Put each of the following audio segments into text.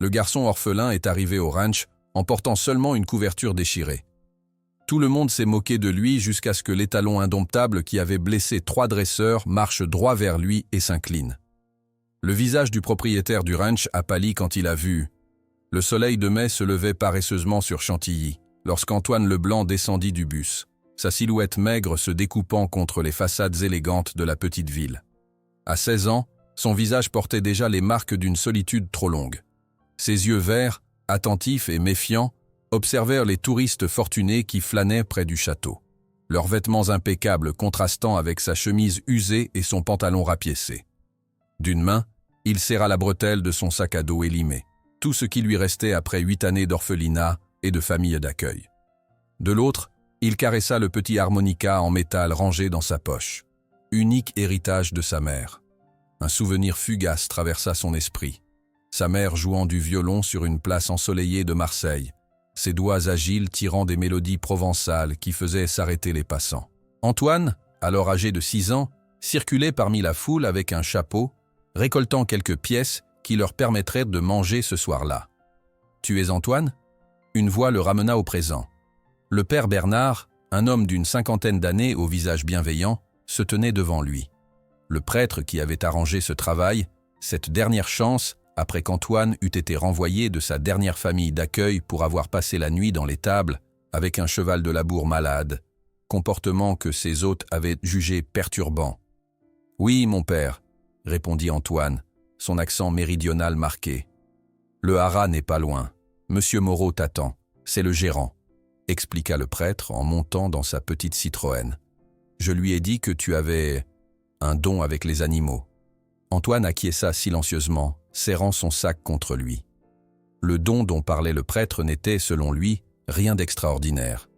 Le garçon orphelin est arrivé au ranch en portant seulement une couverture déchirée. Tout le monde s'est moqué de lui jusqu'à ce que l'étalon indomptable qui avait blessé 3 dresseurs marche droit vers lui et s'incline. Le visage du propriétaire du ranch a pâli quand il a vu. Le soleil de mai se levait paresseusement sur Chantilly, lorsqu'Antoine Leblanc descendit du bus, sa silhouette maigre se découpant contre les façades élégantes de la petite ville. À 16 ans, son visage portait déjà les marques d'une solitude trop longue. Ses yeux verts, attentifs et méfiants, observèrent les touristes fortunés qui flânaient près du château, leurs vêtements impeccables contrastant avec sa chemise usée et son pantalon rapiécé. D'une main, il serra la bretelle de son sac à dos élimé, tout ce qui lui restait après 8 années d'orphelinat et de famille d'accueil. De l'autre, il caressa le petit harmonica en métal rangé dans sa poche, unique héritage de sa mère. Un souvenir fugace traversa son esprit. Sa mère jouant du violon sur une place ensoleillée de Marseille, ses doigts agiles tirant des mélodies provençales qui faisaient s'arrêter les passants. Antoine, alors âgé de 6 ans, circulait parmi la foule avec un chapeau, récoltant quelques pièces qui leur permettraient de manger ce soir-là. « Tu es Antoine ?» Une voix le ramena au présent. Le père Bernard, un homme d'une 50aine d'années au visage bienveillant, se tenait devant lui. Le prêtre qui avait arrangé ce travail, cette dernière chance, après qu'Antoine eût été renvoyé de sa dernière famille d'accueil pour avoir passé la nuit dans l'étable avec un cheval de labour malade, comportement que ses hôtes avaient jugé perturbant. « Oui, mon père, » répondit Antoine, son accent méridional marqué. « Le haras n'est pas loin. Monsieur Moreau t'attend, c'est le gérant, » expliqua le prêtre en montant dans sa petite Citroën. « Je lui ai dit que tu avais un don avec les animaux. » Antoine acquiesça silencieusement, serrant son sac contre lui. Le don dont parlait le prêtre n'était, selon lui, rien d'extraordinaire.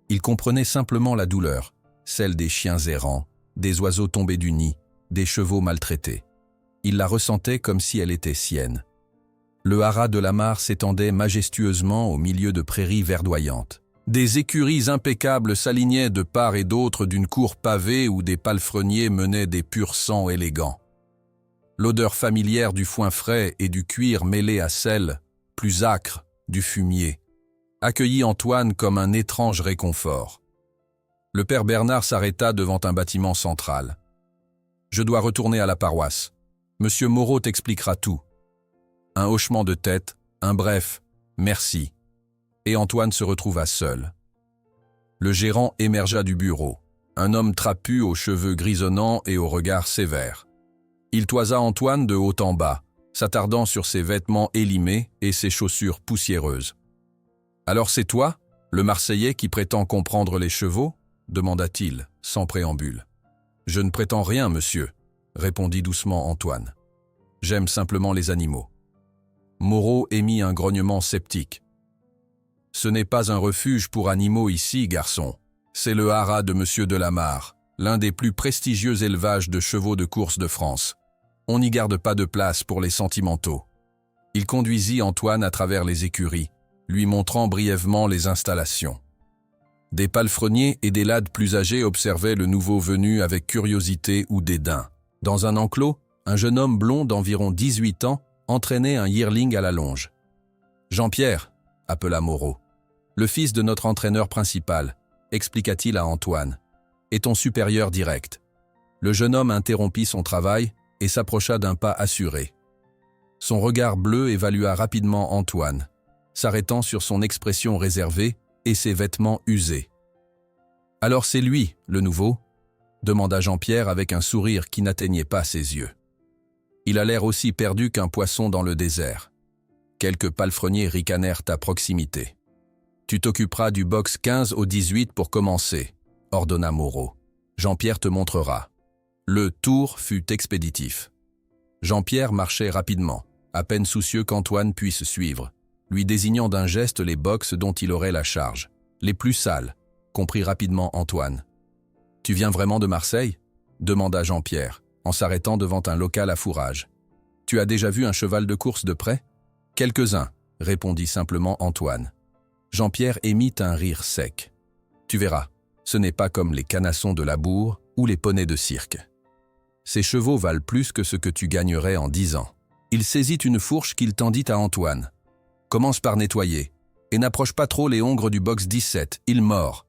Il comprenait simplement la douleur, celle des chiens errants, des oiseaux tombés du nid, des chevaux maltraités. Il la ressentait comme si elle était sienne. Le haras de la mare s'étendait majestueusement au milieu de prairies verdoyantes. Des écuries impeccables s'alignaient de part et d'autre d'une cour pavée où des palefreniers menaient des pur-sangs élégants. L'odeur familière du foin frais et du cuir mêlé à celle, plus âcre, du fumier, accueillit Antoine comme un étrange réconfort. Le père Bernard s'arrêta devant un bâtiment central. « Je dois retourner à la paroisse. Monsieur Moreau t'expliquera tout. » Un hochement de tête, un bref « merci », et Antoine se retrouva seul. Le gérant émergea du bureau, un homme trapu aux cheveux grisonnants et au regard sévère. Il toisa Antoine de haut en bas, s'attardant sur ses vêtements élimés et ses chaussures poussiéreuses. « Alors c'est toi, le Marseillais qui prétend comprendre les chevaux ?» demanda-t-il, sans préambule. « Je ne prétends rien, monsieur », répondit doucement Antoine. « J'aime simplement les animaux. » Moreau émit un grognement sceptique. « Ce n'est pas un refuge pour animaux ici, garçon. C'est le haras de monsieur Delamarre, l'un des plus prestigieux élevages de chevaux de course de France. On n'y garde pas de place pour les sentimentaux. » Il conduisit Antoine à travers les écuries, lui montrant brièvement les installations. Des palefreniers et des lades plus âgés observaient le nouveau venu avec curiosité ou dédain. Dans un enclos, un jeune homme blond d'environ 18 ans entraînait un yearling à la longe. « Jean-Pierre » appela Moreau. « Le fils de notre entraîneur principal » expliqua-t-il à Antoine. « Est ton supérieur direct. » Le jeune homme interrompit son travail et s'approcha d'un pas assuré. Son regard bleu évalua rapidement Antoine, s'arrêtant sur son expression réservée et ses vêtements usés. « Alors c'est lui, le nouveau ?» demanda Jean-Pierre avec un sourire qui n'atteignait pas ses yeux. Il a l'air aussi perdu qu'un poisson dans le désert. Quelques palefreniers ricanèrent à proximité. « Tu t'occuperas du box 15 au 18 pour commencer », ordonna Moreau. « Jean-Pierre te montrera. » Le tour fut expéditif. Jean-Pierre marchait rapidement, à peine soucieux qu'Antoine puisse suivre, lui désignant d'un geste les boxes dont il aurait la charge, les plus sales, comprit rapidement Antoine. « Tu viens vraiment de Marseille ?» demanda Jean-Pierre, en s'arrêtant devant un local à fourrage. « Tu as déjà vu un cheval de course de près ?»« Quelques-uns » répondit simplement Antoine. Jean-Pierre émit un rire sec. « Tu verras, ce n'est pas comme les canassons de labour ou les poneys de cirque. Ces chevaux valent plus que ce que tu gagnerais en 10 ans. Il saisit une fourche qu'il tendit à Antoine. « Commence par nettoyer. Et n'approche pas trop les hongres du box 17, il mord. »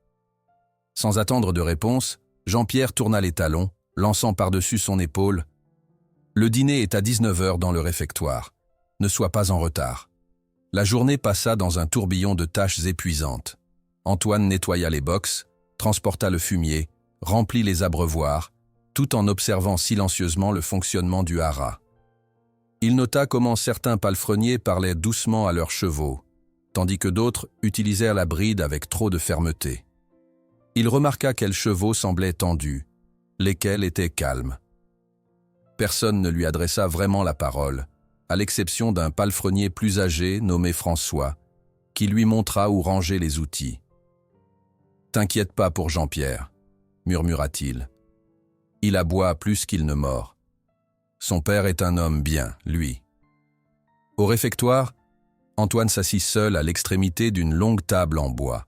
Sans attendre de réponse, Jean-Pierre tourna les talons, lançant par-dessus son épaule. « Le dîner est à 19h dans le réfectoire. Ne sois pas en retard. » La journée passa dans un tourbillon de tâches épuisantes. Antoine nettoya les box, transporta le fumier, remplit les abreuvoirs, tout en observant silencieusement le fonctionnement du haras. Il nota comment certains palefreniers parlaient doucement à leurs chevaux, tandis que d'autres utilisèrent la bride avec trop de fermeté. Il remarqua quels chevaux semblaient tendus, lesquels étaient calmes. Personne ne lui adressa vraiment la parole, à l'exception d'un palefrenier plus âgé nommé François, qui lui montra où ranger les outils. « T'inquiète pas pour Jean-Pierre, » murmura-t-il. « Il aboie plus qu'il ne mord. Son père est un homme bien, lui. » Au réfectoire, Antoine s'assit seul à l'extrémité d'une longue table en bois.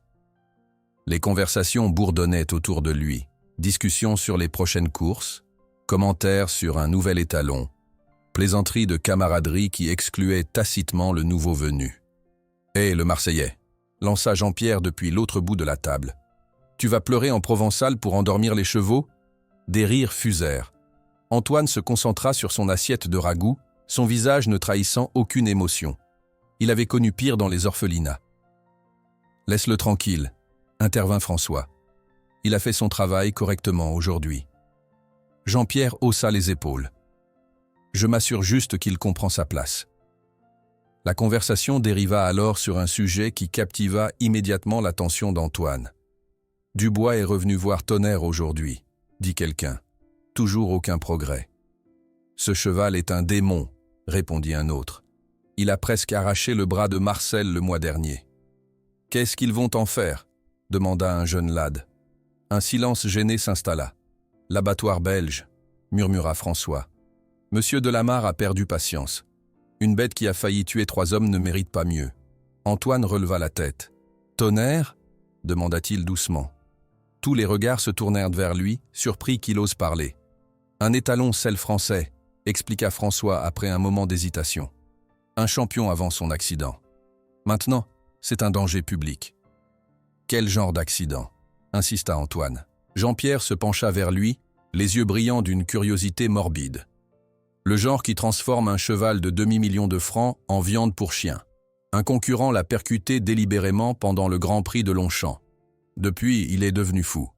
Les conversations bourdonnaient autour de lui, discussions sur les prochaines courses, commentaires sur un nouvel étalon, plaisanteries de camaraderie qui excluaient tacitement le nouveau venu. « Hé, le Marseillais !» lança Jean-Pierre depuis l'autre bout de la table. « Tu vas pleurer en provençal pour endormir les chevaux ?» Des rires fusèrent. Antoine se concentra sur son assiette de ragoût, son visage ne trahissant aucune émotion. Il avait connu pire dans les orphelinats. « Laisse-le tranquille », intervint François. « Il a fait son travail correctement aujourd'hui. » Jean-Pierre haussa les épaules. « Je m'assure juste qu'il comprend sa place. » La conversation dériva alors sur un sujet qui captiva immédiatement l'attention d'Antoine. « Dubois est revenu voir Tonnerre aujourd'hui, » dit quelqu'un. « Toujours aucun progrès. »« Ce cheval est un démon, » répondit un autre. « Il a presque arraché le bras de Marcel le mois dernier. »« Qu'est-ce qu'ils vont en faire ?» demanda un jeune lad. Un silence gêné s'installa. « L'abattoir belge, » murmura François. « Monsieur Delamarre a perdu patience. Une bête qui a failli tuer 3 hommes ne mérite pas mieux. » Antoine releva la tête. « Tonnerre ?» demanda-t-il doucement. Tous les regards se tournèrent vers lui, surpris qu'il ose parler. « Un étalon selle français », expliqua François après un moment d'hésitation. « Un champion avant son accident. Maintenant, c'est un danger public. » « Quel genre d'accident ?» insista Antoine. Jean-Pierre se pencha vers lui, les yeux brillants d'une curiosité morbide. « Le genre qui transforme un cheval de demi-million de francs en viande pour chien. Un concurrent l'a percuté délibérément pendant le Grand Prix de Longchamp. Depuis, il est devenu fou. »«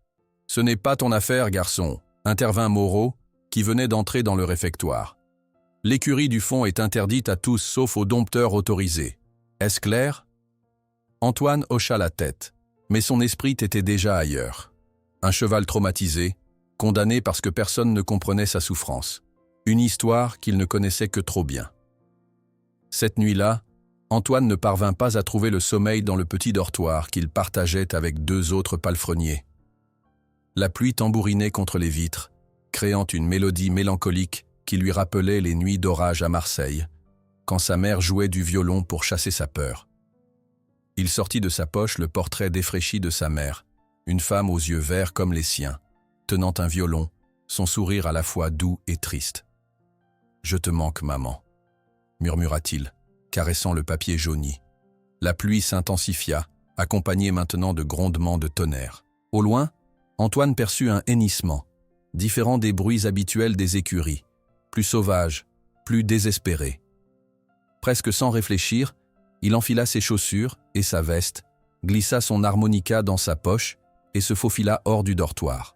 Ce n'est pas ton affaire, garçon », intervint Moreau, qui venait d'entrer dans le réfectoire. « L'écurie du fond est interdite à tous sauf aux dompteurs autorisés. Est-ce clair ?» Antoine hocha la tête, mais son esprit était déjà ailleurs. Un cheval traumatisé, condamné parce que personne ne comprenait sa souffrance. Une histoire qu'il ne connaissait que trop bien. Cette nuit-là, Antoine ne parvint pas à trouver le sommeil dans le petit dortoir qu'il partageait avec 2 autres palefreniers. La pluie tambourinait contre les vitres, créant une mélodie mélancolique qui lui rappelait les nuits d'orage à Marseille, quand sa mère jouait du violon pour chasser sa peur. Il sortit de sa poche le portrait défraîchi de sa mère, une femme aux yeux verts comme les siens, tenant un violon, son sourire à la fois doux et triste. « Je te manque, maman », murmura-t-il, caressant le papier jauni. La pluie s'intensifia, accompagnée maintenant de grondements de tonnerre. Au loin, Antoine perçut un hennissement, différent des bruits habituels des écuries, plus sauvage, plus désespéré. Presque sans réfléchir, il enfila ses chaussures et sa veste, glissa son harmonica dans sa poche et se faufila hors du dortoir.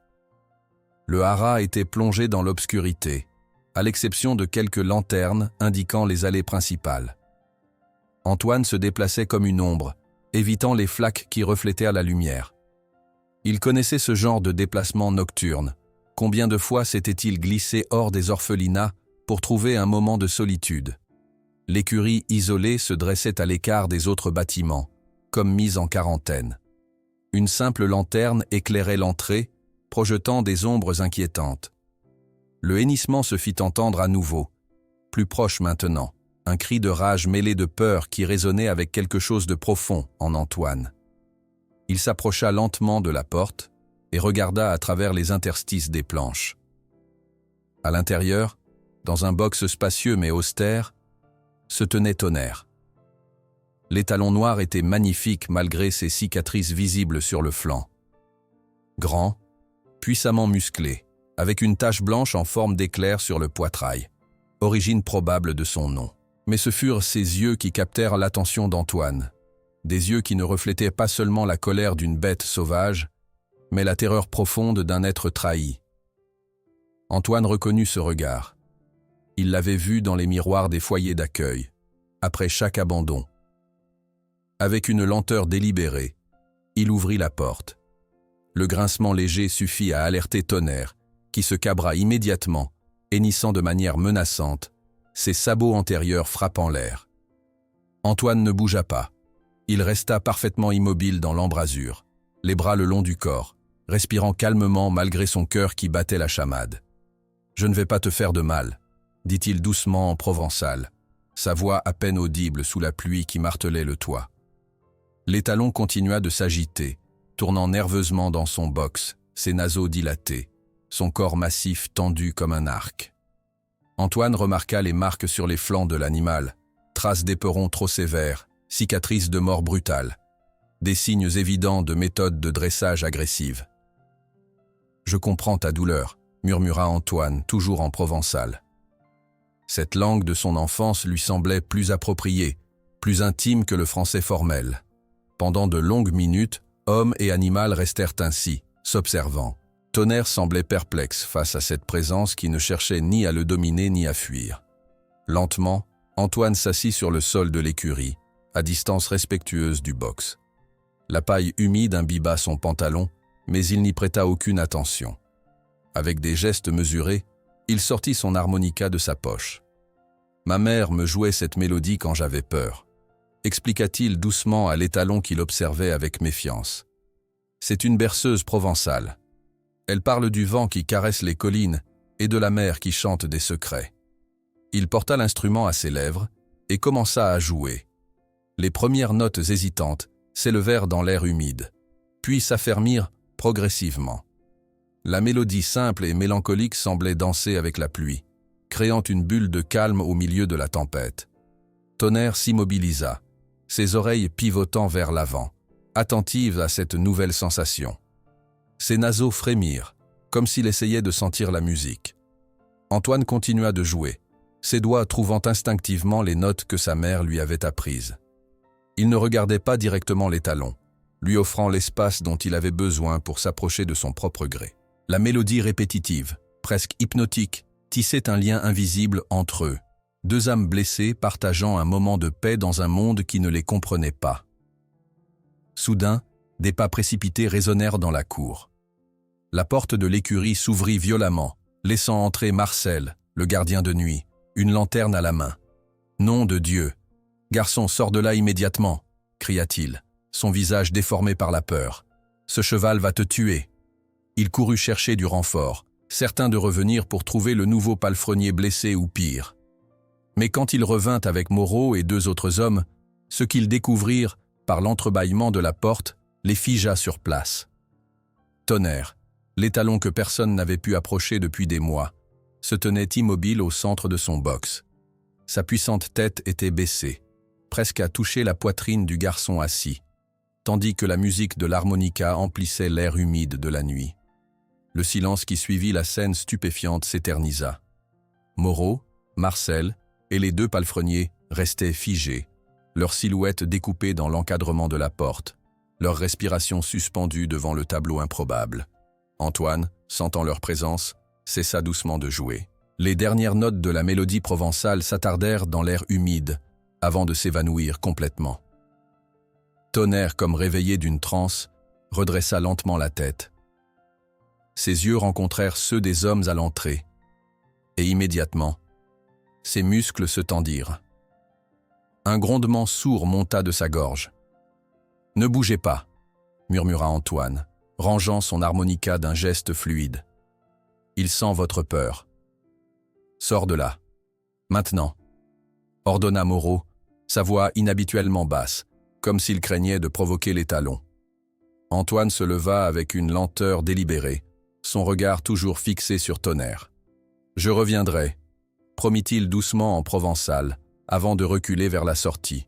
Le haras était plongé dans l'obscurité, à l'exception de quelques lanternes indiquant les allées principales. Antoine se déplaçait comme une ombre, évitant les flaques qui reflétèrent la lumière. Il connaissait ce genre de déplacement nocturne. Combien de fois s'était-il glissé hors des orphelinats pour trouver un moment de solitude? L'écurie isolée se dressait à l'écart des autres bâtiments, comme mise en quarantaine. Une simple lanterne éclairait l'entrée, projetant des ombres inquiétantes. Le hennissement se fit entendre à nouveau, plus proche maintenant, un cri de rage mêlé de peur qui résonnait avec quelque chose de profond en Antoine. Il s'approcha lentement de la porte et regarda à travers les interstices des planches. À l'intérieur, dans un box spacieux mais austère, se tenait Tonnerre. L'étalon noir était magnifique malgré ses cicatrices visibles sur le flanc. Grand, puissamment musclé, avec une tache blanche en forme d'éclair sur le poitrail, origine probable de son nom. Mais ce furent ses yeux qui captèrent l'attention d'Antoine, des yeux qui ne reflétaient pas seulement la colère d'une bête sauvage, mais la terreur profonde d'un être trahi. Antoine reconnut ce regard. Il l'avait vu dans les miroirs des foyers d'accueil, après chaque abandon. Avec une lenteur délibérée, il ouvrit la porte. Le grincement léger suffit à alerter Tonnerre, qui se cabra immédiatement, hennissant de manière menaçante, ses sabots antérieurs frappant l'air. Antoine ne bougea pas. Il resta parfaitement immobile dans l'embrasure, les bras le long du corps, respirant calmement malgré son cœur qui battait la chamade. « Je ne vais pas te faire de mal », dit-il doucement en provençal, sa voix à peine audible sous la pluie qui martelait le toit. L'étalon continua de s'agiter, tournant nerveusement dans son box, ses naseaux dilatés, son corps massif tendu comme un arc. Antoine remarqua les marques sur les flancs de l'animal, traces d'éperons trop sévères, cicatrices de mort brutale, des signes évidents de méthode de dressage agressive. « Je comprends ta douleur », murmura Antoine, toujours en provençal. Cette langue de son enfance lui semblait plus appropriée, plus intime que le français formel. Pendant de longues minutes, homme et animal restèrent ainsi, s'observant. Tonnerre semblait perplexe face à cette présence qui ne cherchait ni à le dominer ni à fuir. Lentement, Antoine s'assit sur le sol de l'écurie, à distance respectueuse du box. La paille humide imbiba son pantalon, mais il n'y prêta aucune attention. Avec des gestes mesurés, il sortit son harmonica de sa poche. « Ma mère me jouait cette mélodie quand j'avais peur », expliqua-t-il doucement à l'étalon qu'il observait avec méfiance. « C'est une berceuse provençale. Elle parle du vent qui caresse les collines et de la mer qui chante des secrets. » Il porta l'instrument à ses lèvres et commença à jouer. Les premières notes hésitantes s'élevèrent dans l'air humide, puis s'affermirent progressivement. La mélodie simple et mélancolique semblait danser avec la pluie, créant une bulle de calme au milieu de la tempête. Tonnerre s'immobilisa, ses oreilles pivotant vers l'avant, attentives à cette nouvelle sensation. Ses naseaux frémirent, comme s'il essayait de sentir la musique. Antoine continua de jouer, ses doigts trouvant instinctivement les notes que sa mère lui avait apprises. Il ne regardait pas directement l'étalon, lui offrant l'espace dont il avait besoin pour s'approcher de son propre gré. La mélodie répétitive, presque hypnotique, tissait un lien invisible entre eux, deux âmes blessées partageant un moment de paix dans un monde qui ne les comprenait pas. Soudain, des pas précipités résonnèrent dans la cour. La porte de l'écurie s'ouvrit violemment, laissant entrer Marcel, le gardien de nuit, une lanterne à la main. « Nom de Dieu ! Garçon, sors de là immédiatement !» cria-t-il, son visage déformé par la peur. « Ce cheval va te tuer !» Il courut chercher du renfort, certain de revenir pour trouver le nouveau palefrenier blessé ou pire. Mais quand il revint avec Moreau et deux autres hommes, ce qu'ils découvrirent, par l'entrebâillement de la porte, les figea sur place. Tonnerre, l'étalon que personne n'avait pu approcher depuis des mois, se tenait immobile au centre de son box. Sa puissante tête était baissée, presque à toucher la poitrine du garçon assis, tandis que la musique de l'harmonica emplissait l'air humide de la nuit. Le silence qui suivit la scène stupéfiante s'éternisa. Moreau, Marcel et les deux palefreniers restaient figés, leurs silhouettes découpées dans l'encadrement de la porte, leur respiration suspendue devant le tableau improbable. Antoine, sentant leur présence, cessa doucement de jouer. Les dernières notes de la mélodie provençale s'attardèrent dans l'air humide, avant de s'évanouir complètement. Tonnerre, comme réveillé d'une transe, redressa lentement la tête. Ses yeux rencontrèrent ceux des hommes à l'entrée, et immédiatement, ses muscles se tendirent. Un grondement sourd monta de sa gorge. « Ne bougez pas », murmura Antoine, rangeant son harmonica d'un geste fluide. « Il sent votre peur. Sors de là. Maintenant », ordonna Moreau, sa voix inhabituellement basse, comme s'il craignait de provoquer l'étalon. Antoine se leva avec une lenteur délibérée, son regard toujours fixé sur Tonnerre. « Je reviendrai », promit-il doucement en provençal, avant de reculer vers la sortie.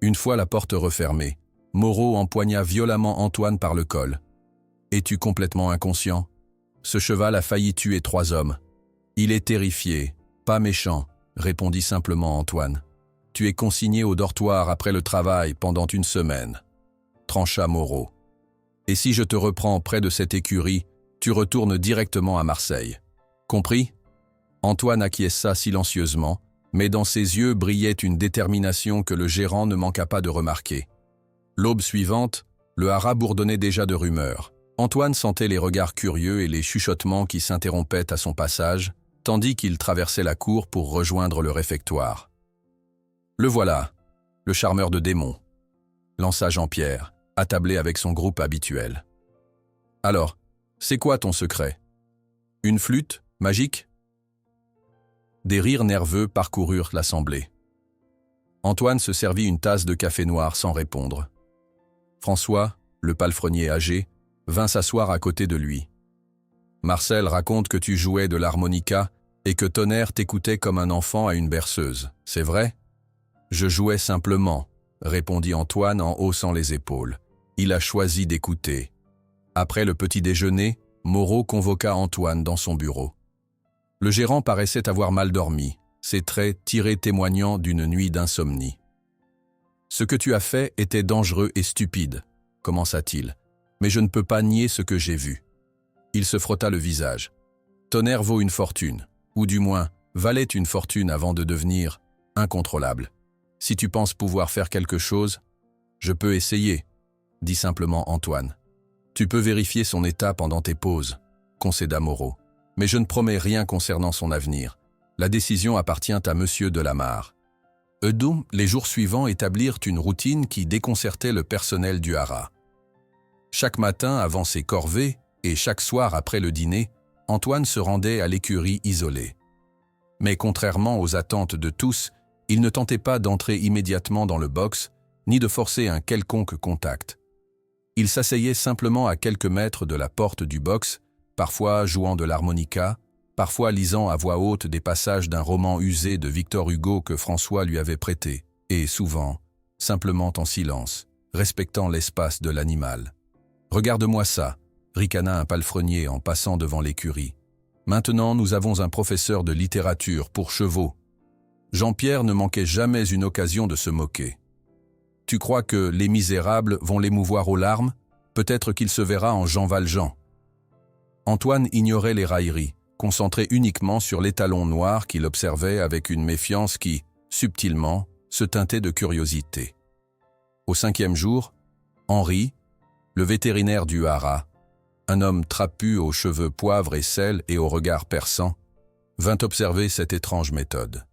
Une fois la porte refermée, Moreau empoigna violemment Antoine par le col. « Es-tu complètement inconscient? Ce cheval a failli tuer 3 hommes. »« Il est terrifié, pas méchant, » répondit simplement Antoine. « Tu es consigné au dortoir après le travail pendant 1 semaine. » trancha Moreau. « Et si je te reprends près de cette écurie, tu retournes directement à Marseille. Compris ?» Antoine acquiesça silencieusement, mais dans ses yeux brillait une détermination que le gérant ne manqua pas de remarquer. L'aube suivante, le haras bourdonnait déjà de rumeurs. Antoine sentait les regards curieux et les chuchotements qui s'interrompaient à son passage, tandis qu'il traversait la cour pour rejoindre le réfectoire. « Le voilà, le charmeur de démons », lança Jean-Pierre, attablé avec son groupe habituel. « Alors, c'est quoi ton secret? Une flûte magique ?» Des rires nerveux parcoururent l'assemblée. Antoine se servit une tasse de café noir sans répondre. François, le palefrenier âgé, vint s'asseoir à côté de lui. « Marcel raconte que tu jouais de l'harmonica et que Tonnerre t'écoutait comme un enfant à une berceuse, c'est vrai ?»« Je jouais simplement, » répondit Antoine en haussant les épaules. Il a choisi d'écouter. Après le petit déjeuner, Moreau convoqua Antoine dans son bureau. Le gérant paraissait avoir mal dormi, ses traits tirés témoignant d'une nuit d'insomnie. « Ce que tu as fait était dangereux et stupide, » commença-t-il, « mais je ne peux pas nier ce que j'ai vu. » Il se frotta le visage. « Tonnerre vaut une fortune, ou du moins, valait une fortune avant de devenir incontrôlable. Si tu penses pouvoir faire quelque chose, je peux essayer, » dit simplement Antoine. « Tu peux vérifier son état pendant tes pauses, » concéda Moreau. « Mais je ne promets rien concernant son avenir. La décision appartient à Monsieur Delamarre. » Eux-deux, les jours suivants, établirent une routine qui déconcertait le personnel du haras. Chaque matin avant ses corvées et chaque soir après le dîner, Antoine se rendait à l'écurie isolée. Mais contrairement aux attentes de tous, il ne tentait pas d'entrer immédiatement dans le box, ni de forcer un quelconque contact. Il s'asseyait simplement à quelques mètres de la porte du box, parfois jouant de l'harmonica, parfois lisant à voix haute des passages d'un roman usé de Victor Hugo que François lui avait prêté, et souvent, simplement en silence, respectant l'espace de l'animal. « Regarde-moi ça », ricana un palefrenier en passant devant l'écurie. « Maintenant, nous avons un professeur de littérature pour chevaux. » Jean-Pierre ne manquait jamais une occasion de se moquer. « Tu crois que Les Misérables vont l'émouvoir aux larmes? Peut-être qu'il se verra en Jean Valjean. » Antoine ignorait les railleries, concentré uniquement sur l'étalon noir qu'il observait avec une méfiance qui, subtilement, se teintait de curiosité. Au 5e jour, Henri, le vétérinaire du haras, un homme trapu aux cheveux poivre et sel et au regard perçant, vint observer cette étrange méthode.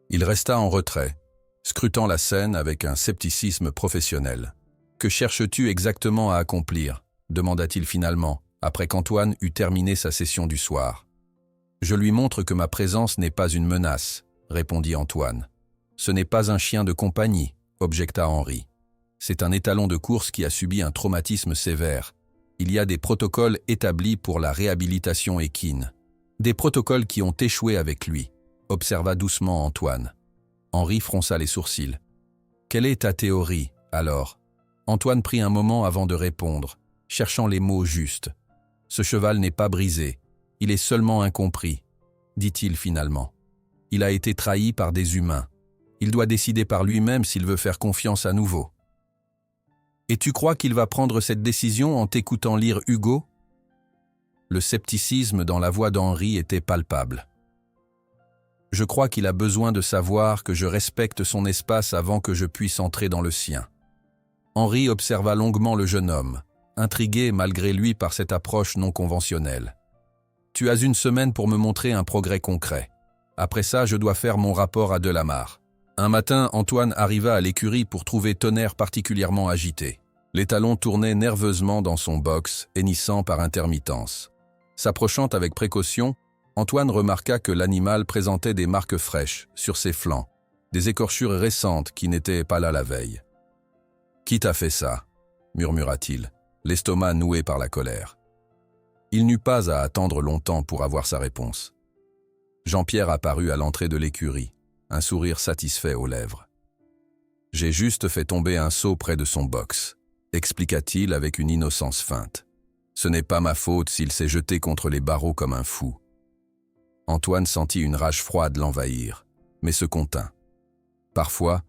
Il resta en retrait, scrutant la scène avec un scepticisme professionnel. « Que cherches-tu exactement à accomplir ?» demanda-t-il finalement, après qu'Antoine eut terminé sa session du soir. « Je lui montre que ma présence n'est pas une menace, » répondit Antoine. « Ce n'est pas un chien de compagnie, » objecta Henri. « C'est un étalon de course qui a subi un traumatisme sévère. Il y a des protocoles établis pour la réhabilitation équine. Des protocoles qui ont échoué avec lui, » observa doucement Antoine. Henri fronça les sourcils. « Quelle est ta théorie, alors ?» Antoine prit un moment avant de répondre, cherchant les mots justes. « Ce cheval n'est pas brisé, il est seulement incompris, » dit-il finalement. « Il a été trahi par des humains. Il doit décider par lui-même s'il veut faire confiance à nouveau. » « Et tu crois qu'il va prendre cette décision en t'écoutant lire Hugo ?» Le scepticisme dans la voix d'Henri était palpable. « Je crois qu'il a besoin de savoir que je respecte son espace avant que je puisse entrer dans le sien. » Henri observa longuement le jeune homme, intrigué malgré lui par cette approche non conventionnelle. « Tu as 1 semaine pour me montrer un progrès concret. Après ça, je dois faire mon rapport à Delamarre. » Un matin, Antoine arriva à l'écurie pour trouver Tonnerre particulièrement agité. L'étalon tournait nerveusement dans son box, hennissant par intermittence. S'approchant avec précaution, Antoine remarqua que l'animal présentait des marques fraîches sur ses flancs, des écorchures récentes qui n'étaient pas là la veille. « Qui t'a fait ça ?» murmura-t-il, l'estomac noué par la colère. Il n'eut pas à attendre longtemps pour avoir sa réponse. Jean-Pierre apparut à l'entrée de l'écurie. un sourire satisfait aux lèvres. « J'ai juste fait tomber un seau près de son box », expliqua-t-il avec une innocence feinte. « Ce n'est pas ma faute s'il s'est jeté contre les barreaux comme un fou. » Antoine sentit une rage froide l'envahir, mais se contint. « Parfois,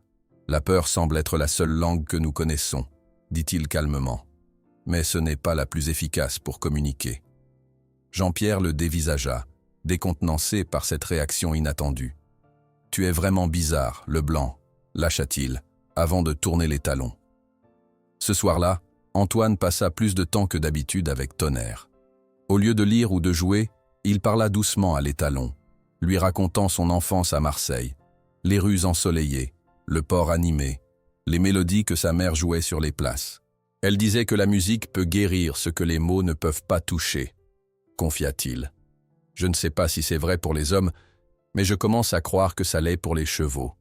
la peur semble être la seule langue que nous connaissons, » dit-il calmement. « Mais ce n'est pas la plus efficace pour communiquer. » Jean-Pierre le dévisagea, décontenancé par cette réaction inattendue. « Tu es vraiment bizarre, Leblanc, » lâcha-t-il, avant de tourner les talons. Ce soir-là, Antoine passa plus de temps que d'habitude avec Tonnerre. Au lieu de lire ou de jouer, il parla doucement à l'étalon, lui racontant son enfance à Marseille, les rues ensoleillées, le port animé, les mélodies que sa mère jouait sur les places. Elle disait que la musique peut guérir ce que les mots ne peuvent pas toucher, confia-t-il. Je ne sais pas si c'est vrai pour les hommes, mais je commence à croire que ça l'est pour les chevaux.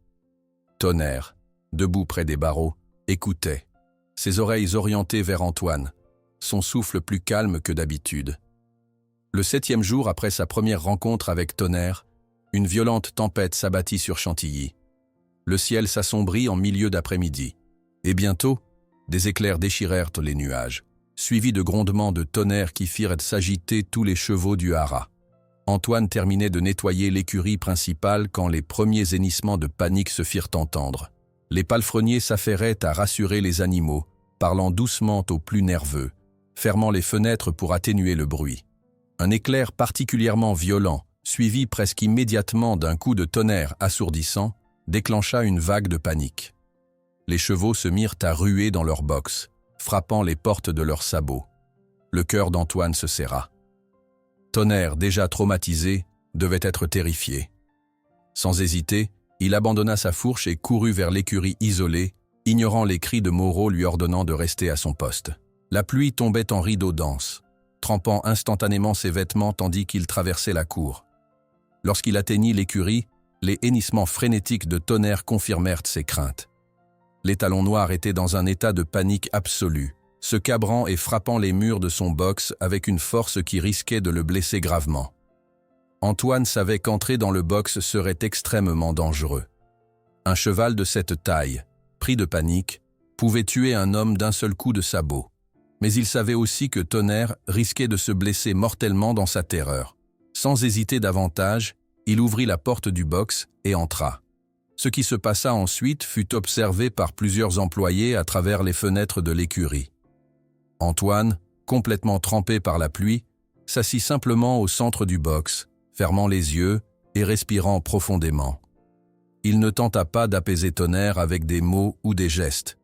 Tonnerre, debout près des barreaux, écoutait, ses oreilles orientées vers Antoine, son souffle plus calme que d'habitude. Le 7e jour après sa première rencontre avec Tonnerre, une violente tempête s'abattit sur Chantilly. Le ciel s'assombrit en milieu d'après-midi, et bientôt, des éclairs déchirèrent les nuages, suivis de grondements de tonnerre qui firent s'agiter tous les chevaux du haras. Antoine terminait de nettoyer l'écurie principale quand les premiers hennissements de panique se firent entendre. Les palefreniers s'affairaient à rassurer les animaux, parlant doucement aux plus nerveux, fermant les fenêtres pour atténuer le bruit. Un éclair particulièrement violent, suivi presque immédiatement d'un coup de tonnerre assourdissant, déclencha une vague de panique. Les chevaux se mirent à ruer dans leurs boxes, frappant les portes de leurs sabots. Le cœur d'Antoine se serra. Tonnerre, déjà traumatisé, devait être terrifié. Sans hésiter, il abandonna sa fourche et courut vers l'écurie isolée, ignorant les cris de Moreau lui ordonnant de rester à son poste. La pluie tombait en rideaux denses, trempant instantanément ses vêtements tandis qu'il traversait la cour. Lorsqu'il atteignit l'écurie, les hennissements frénétiques de Tonnerre confirmèrent ses craintes. L'étalon noir était dans un état de panique absolue, se cabrant et frappant les murs de son box avec une force qui risquait de le blesser gravement. Antoine savait qu'entrer dans le box serait extrêmement dangereux. Un cheval de cette taille, pris de panique, pouvait tuer un homme d'un seul coup de sabot. Mais il savait aussi que Tonnerre risquait de se blesser mortellement dans sa terreur. Sans hésiter davantage, il ouvrit la porte du box et entra. Ce qui se passa ensuite fut observé par plusieurs employés à travers les fenêtres de l'écurie. Antoine, complètement trempé par la pluie, s'assit simplement au centre du box, fermant les yeux et respirant profondément. Il ne tenta pas d'apaiser Tonnerre avec des mots ou des gestes.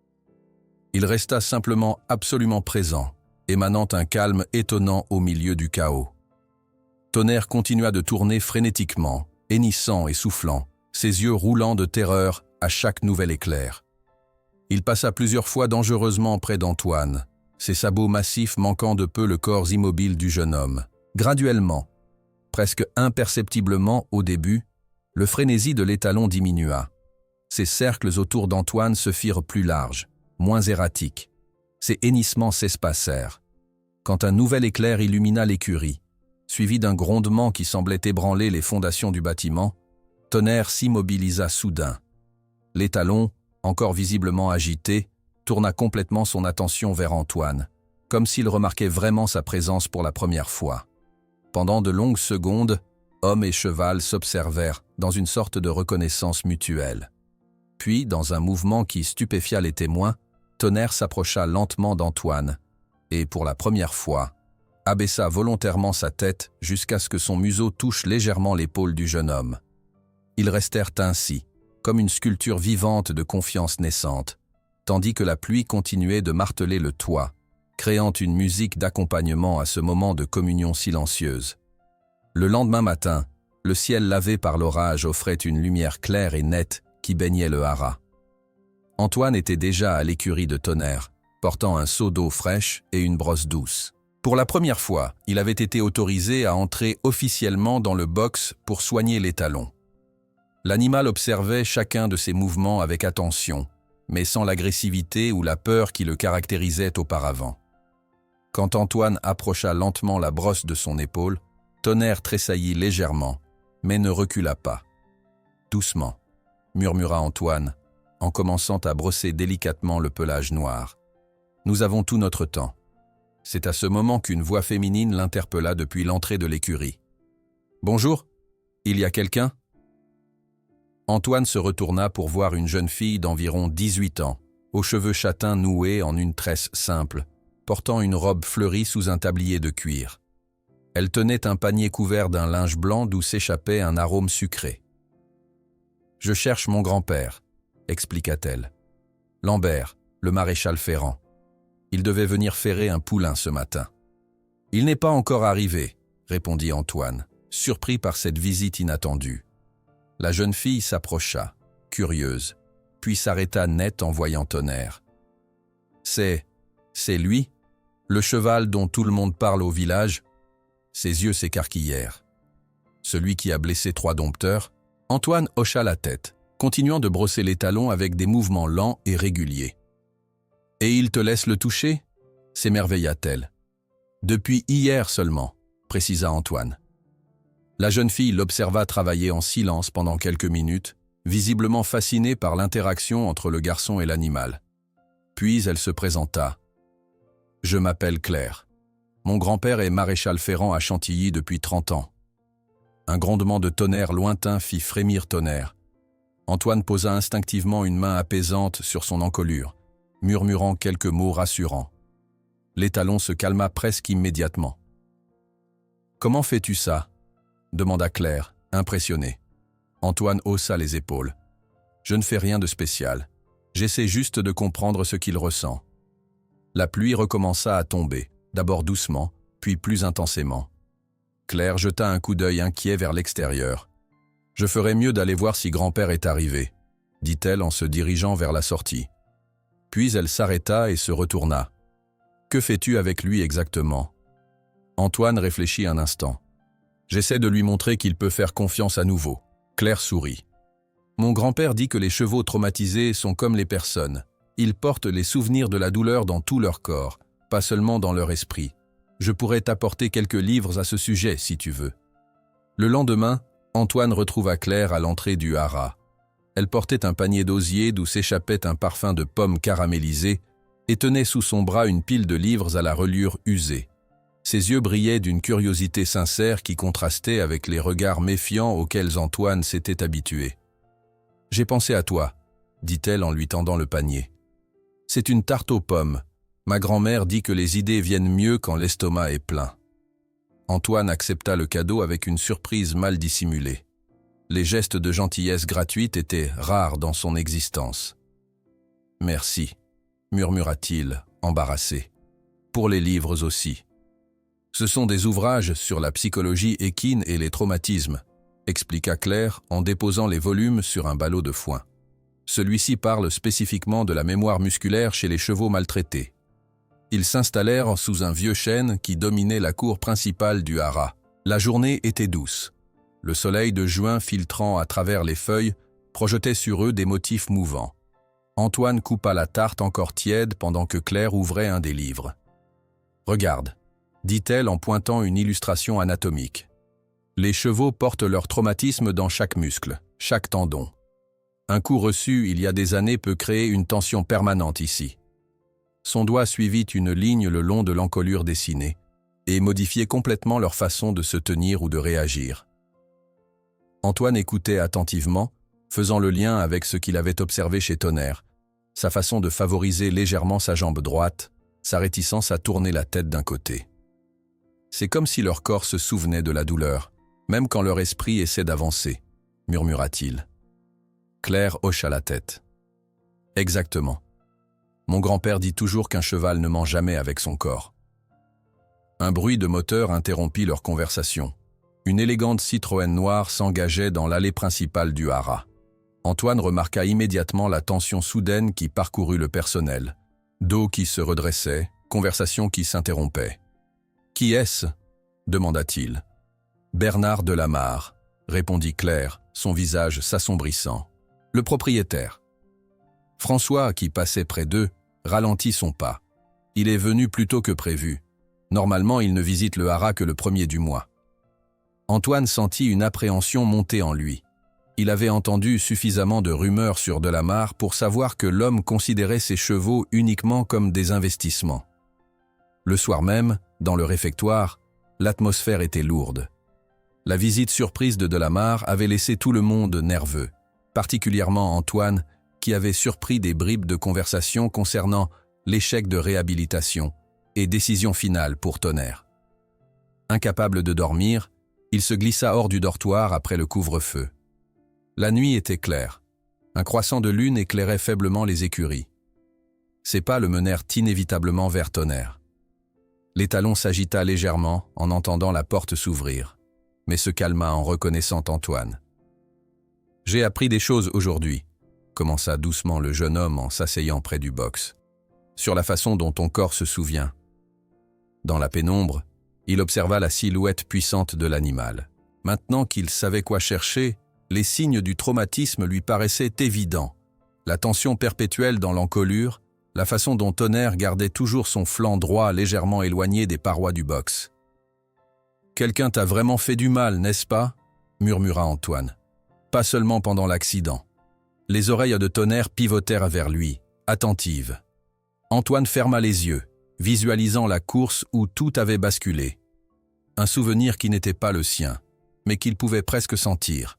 Il resta simplement absolument présent, émanant un calme étonnant au milieu du chaos. Tonnerre continua de tourner frénétiquement, hennissant et soufflant, ses yeux roulant de terreur à chaque nouvel éclair. Il passa plusieurs fois dangereusement près d'Antoine, ses sabots massifs manquant de peu le corps immobile du jeune homme. Graduellement, presque imperceptiblement au début, le frénésie de l'étalon diminua. Ses cercles autour d'Antoine se firent plus larges, moins erratiques. Ses hennissements s'espacèrent. Quand un nouvel éclair illumina l'écurie, suivi d'un grondement qui semblait ébranler les fondations du bâtiment, Tonnerre s'immobilisa soudain. L'étalon, encore visiblement agité, tourna complètement son attention vers Antoine, comme s'il remarquait vraiment sa présence pour la première fois. Pendant de longues secondes, homme et cheval s'observèrent dans une sorte de reconnaissance mutuelle. Puis, dans un mouvement qui stupéfia les témoins, Tonnerre s'approcha lentement d'Antoine et, pour la première fois, abaissa volontairement sa tête jusqu'à ce que son museau touche légèrement l'épaule du jeune homme. Ils restèrent ainsi, comme une sculpture vivante de confiance naissante, tandis que la pluie continuait de marteler le toit, créant une musique d'accompagnement à ce moment de communion silencieuse. Le lendemain matin, le ciel lavé par l'orage offrait une lumière claire et nette qui baignait le haras. Antoine était déjà à l'écurie de Tonnerre, portant un seau d'eau fraîche et une brosse douce. Pour la première fois, il avait été autorisé à entrer officiellement dans le box pour soigner l'étalon. L'animal observait chacun de ses mouvements avec attention, mais sans l'agressivité ou la peur qui le caractérisait auparavant. Quand Antoine approcha lentement la brosse de son épaule, Tonnerre tressaillit légèrement, mais ne recula pas. Doucement, murmura Antoine, en commençant à brosser délicatement le pelage noir. Nous avons tout notre temps. C'est à ce moment qu'une voix féminine l'interpella depuis l'entrée de l'écurie. Bonjour, il y a quelqu'un ? Antoine se retourna pour voir une jeune fille d'environ 18 ans, aux cheveux châtains noués en une tresse simple, portant une robe fleurie sous un tablier de cuir. Elle tenait un panier couvert d'un linge blanc d'où s'échappait un arôme sucré. « Je cherche mon grand-père », expliqua-t-elle. « Lambert, le maréchal Ferrand. Il devait venir ferrer un poulain ce matin. »« Il n'est pas encore arrivé », répondit Antoine, surpris par cette visite inattendue. La jeune fille s'approcha, curieuse, puis s'arrêta net en voyant Tonnerre. « C'est lui, le cheval dont tout le monde parle au village ?» Ses yeux s'écarquillèrent. « Celui qui a blessé 3 dompteurs ?» Antoine hocha la tête, continuant de brosser les talons avec des mouvements lents et réguliers. « Et il te laisse le toucher ?» s'émerveilla-t-elle. « Depuis hier seulement », précisa Antoine. La jeune fille l'observa travailler en silence pendant quelques minutes, visiblement fascinée par l'interaction entre le garçon et l'animal. Puis elle se présenta. « Je m'appelle Claire. Mon grand-père est maréchal Ferrand à Chantilly depuis 30 ans. » Un grondement de tonnerre lointain fit frémir Tonnerre. Antoine posa instinctivement une main apaisante sur son encolure, murmurant quelques mots rassurants. L'étalon se calma presque immédiatement. « Comment fais-tu ça ?» demanda Claire, impressionnée. Antoine haussa les épaules. « Je ne fais rien de spécial. J'essaie juste de comprendre ce qu'il ressent. » La pluie recommença à tomber, d'abord doucement, puis plus intensément. Claire jeta un coup d'œil inquiet vers l'extérieur. « Je ferais mieux d'aller voir si grand-père est arrivé, » dit-elle en se dirigeant vers la sortie. Puis elle s'arrêta et se retourna. « Que fais-tu avec lui exactement ?» Antoine réfléchit un instant. « J'essaie de lui montrer qu'il peut faire confiance à nouveau. » Claire sourit. « Mon grand-père dit que les chevaux traumatisés sont comme les personnes. Ils portent les souvenirs de la douleur dans tout leur corps, pas seulement dans leur esprit. Je pourrais t'apporter quelques livres à ce sujet, si tu veux. » Le lendemain, Antoine retrouva Claire à l'entrée du haras. Elle portait un panier d'osier d'où s'échappait un parfum de pommes caramélisées et tenait sous son bras une pile de livres à la relure usée. Ses yeux brillaient d'une curiosité sincère qui contrastait avec les regards méfiants auxquels Antoine s'était habitué. « J'ai pensé à toi, » dit-elle en lui tendant le panier. « C'est une tarte aux pommes. Ma grand-mère dit que les idées viennent mieux quand l'estomac est plein. » Antoine accepta le cadeau avec une surprise mal dissimulée. Les gestes de gentillesse gratuite étaient rares dans son existence. « Merci », murmura-t-il, embarrassé. « Pour les livres aussi. » « Ce sont des ouvrages sur la psychologie équine et les traumatismes », expliqua Claire en déposant les volumes sur un ballot de foin. Celui-ci parle spécifiquement de la mémoire musculaire chez les chevaux maltraités. Ils s'installèrent sous un vieux chêne qui dominait la cour principale du haras. La journée était douce. Le soleil de juin filtrant à travers les feuilles projetait sur eux des motifs mouvants. Antoine coupa la tarte encore tiède pendant que Claire ouvrait un des livres. « Regarde », dit-elle en pointant une illustration anatomique. Les chevaux portent leur traumatisme dans chaque muscle, chaque tendon. Un coup reçu il y a des années peut créer une tension permanente ici. Son doigt suivit une ligne le long de l'encolure dessinée et modifiait complètement leur façon de se tenir ou de réagir. Antoine écoutait attentivement, faisant le lien avec ce qu'il avait observé chez Tonnerre, sa façon de favoriser légèrement sa jambe droite, sa réticence à tourner la tête d'un côté. C'est comme si leur corps se souvenait de la douleur, même quand leur esprit essaie d'avancer, murmura-t-il. Claire hocha la tête. Exactement. Mon grand-père dit toujours qu'un cheval ne ment jamais avec son corps. Un bruit de moteur interrompit leur conversation. Une élégante Citroën noire s'engageait dans l'allée principale du haras. Antoine remarqua immédiatement la tension soudaine qui parcourut le personnel. Dos qui se redressait, conversation qui s'interrompait. « Qui est-ce » demanda-t-il. « Bernard Delamarre » répondit Claire, son visage s'assombrissant. « Le propriétaire. » François, qui passait près d'eux, ralentit son pas. Il est venu plus tôt que prévu. Normalement, il ne visite le haras que le 1er du mois. Antoine sentit une appréhension monter en lui. Il avait entendu suffisamment de rumeurs sur Delamarre pour savoir que l'homme considérait ses chevaux uniquement comme des investissements. Le soir même, dans le réfectoire, l'atmosphère était lourde. La visite surprise de Delamarre avait laissé tout le monde nerveux, particulièrement Antoine, qui avait surpris des bribes de conversation concernant l'échec de réhabilitation et décision finale pour Tonnerre. Incapable de dormir, il se glissa hors du dortoir après le couvre-feu. La nuit était claire. Un croissant de lune éclairait faiblement les écuries. Ses pas le menèrent inévitablement vers Tonnerre. L'étalon s'agita légèrement en entendant la porte s'ouvrir, mais se calma en reconnaissant Antoine. « J'ai appris des choses aujourd'hui », commença doucement le jeune homme en s'asseyant près du box, « sur la façon dont ton corps se souvient. » Dans la pénombre, il observa la silhouette puissante de l'animal. Maintenant qu'il savait quoi chercher, les signes du traumatisme lui paraissaient évidents. La tension perpétuelle dans l'encolure, la façon dont Tonnerre gardait toujours son flanc droit légèrement éloigné des parois du box. « Quelqu'un t'a vraiment fait du mal, n'est-ce pas ?» murmura Antoine. « Pas seulement pendant l'accident. » Les oreilles de Tonnerre pivotèrent vers lui, attentives. Antoine ferma les yeux, visualisant la course où tout avait basculé. Un souvenir qui n'était pas le sien, mais qu'il pouvait presque sentir.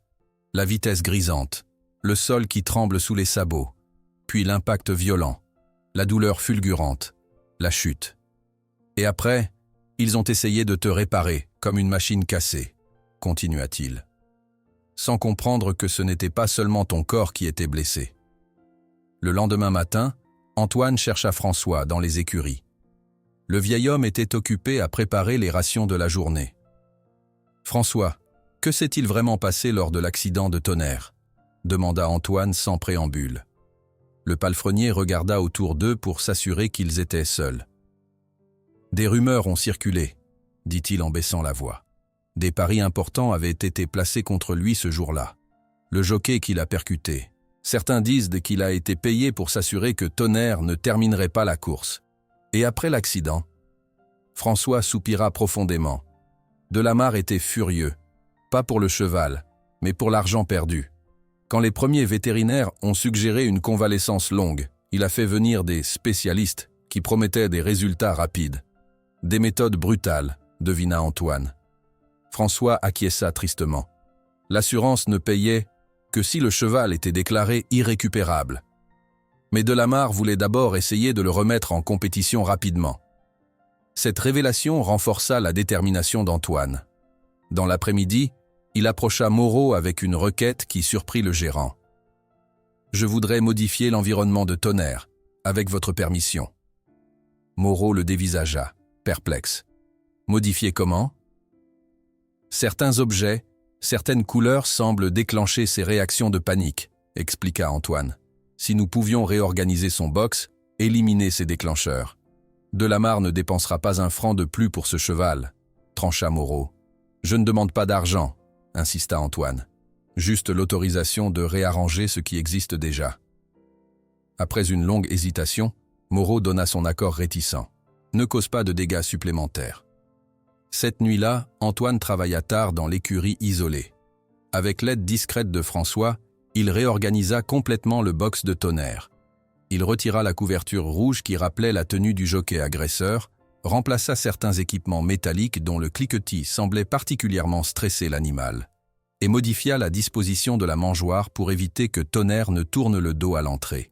La vitesse grisante, le sol qui tremble sous les sabots, puis l'impact violent, la douleur fulgurante, la chute. Et après, ils ont essayé de te réparer, comme une machine cassée, continua-t-il, sans comprendre que ce n'était pas seulement ton corps qui était blessé. Le lendemain matin, Antoine chercha François dans les écuries. Le vieil homme était occupé à préparer les rations de la journée. « François, que s'est-il vraiment passé lors de l'accident de Tonnerre ?» demanda Antoine sans préambule. Le palefrenier regarda autour d'eux pour s'assurer qu'ils étaient seuls. « Des rumeurs ont circulé, » dit-il en baissant la voix. Des paris importants avaient été placés contre lui ce jour-là. Le jockey qui l'a percuté. Certains disent qu'il a été payé pour s'assurer que Tonnerre ne terminerait pas la course. Et après l'accident, François soupira profondément. Delamarre était furieux, pas pour le cheval, mais pour l'argent perdu. Quand les premiers vétérinaires ont suggéré une convalescence longue, il a fait venir des spécialistes qui promettaient des résultats rapides. Des méthodes brutales, devina Antoine. François acquiesça tristement. L'assurance ne payait que si le cheval était déclaré irrécupérable. Mais Delamarre voulait d'abord essayer de le remettre en compétition rapidement. Cette révélation renforça la détermination d'Antoine. Dans l'après-midi, il approcha Moreau avec une requête qui surprit le gérant. « Je voudrais modifier l'environnement de Tonnerre, avec votre permission. » Moreau le dévisagea, perplexe. « Modifier comment ?» Certains objets, certaines couleurs semblent déclencher ces réactions de panique, expliqua Antoine. Si nous pouvions réorganiser son box, éliminer ces déclencheurs. Delamarre ne dépensera pas un franc de plus pour ce cheval, trancha Moreau. Je ne demande pas d'argent, insista Antoine. Juste l'autorisation de réarranger ce qui existe déjà. Après une longue hésitation, Moreau donna son accord réticent. Ne cause pas de dégâts supplémentaires. Cette nuit-là, Antoine travailla tard dans l'écurie isolée. Avec l'aide discrète de François, il réorganisa complètement le box de Tonnerre. Il retira la couverture rouge qui rappelait la tenue du jockey agresseur, remplaça certains équipements métalliques dont le cliquetis semblait particulièrement stresser l'animal, et modifia la disposition de la mangeoire pour éviter que Tonnerre ne tourne le dos à l'entrée.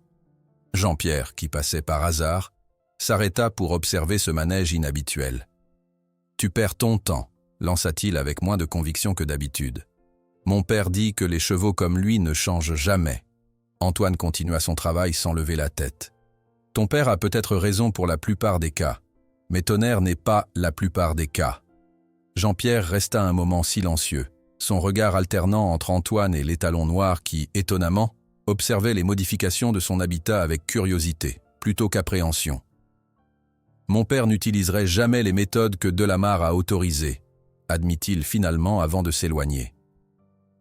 Jean-Pierre, qui passait par hasard, s'arrêta pour observer ce manège inhabituel. « Tu perds ton temps », lança-t-il avec moins de conviction que d'habitude. « Mon père dit que les chevaux comme lui ne changent jamais. » Antoine continua son travail sans lever la tête. « Ton père a peut-être raison pour la plupart des cas, mais Tonnerre n'est pas la plupart des cas. » Jean-Pierre resta un moment silencieux, son regard alternant entre Antoine et l'étalon noir qui, étonnamment, observait les modifications de son habitat avec curiosité, plutôt qu'appréhension. « Mon père n'utiliserait jamais les méthodes que Delamarre a autorisées, » admit-il finalement avant de s'éloigner.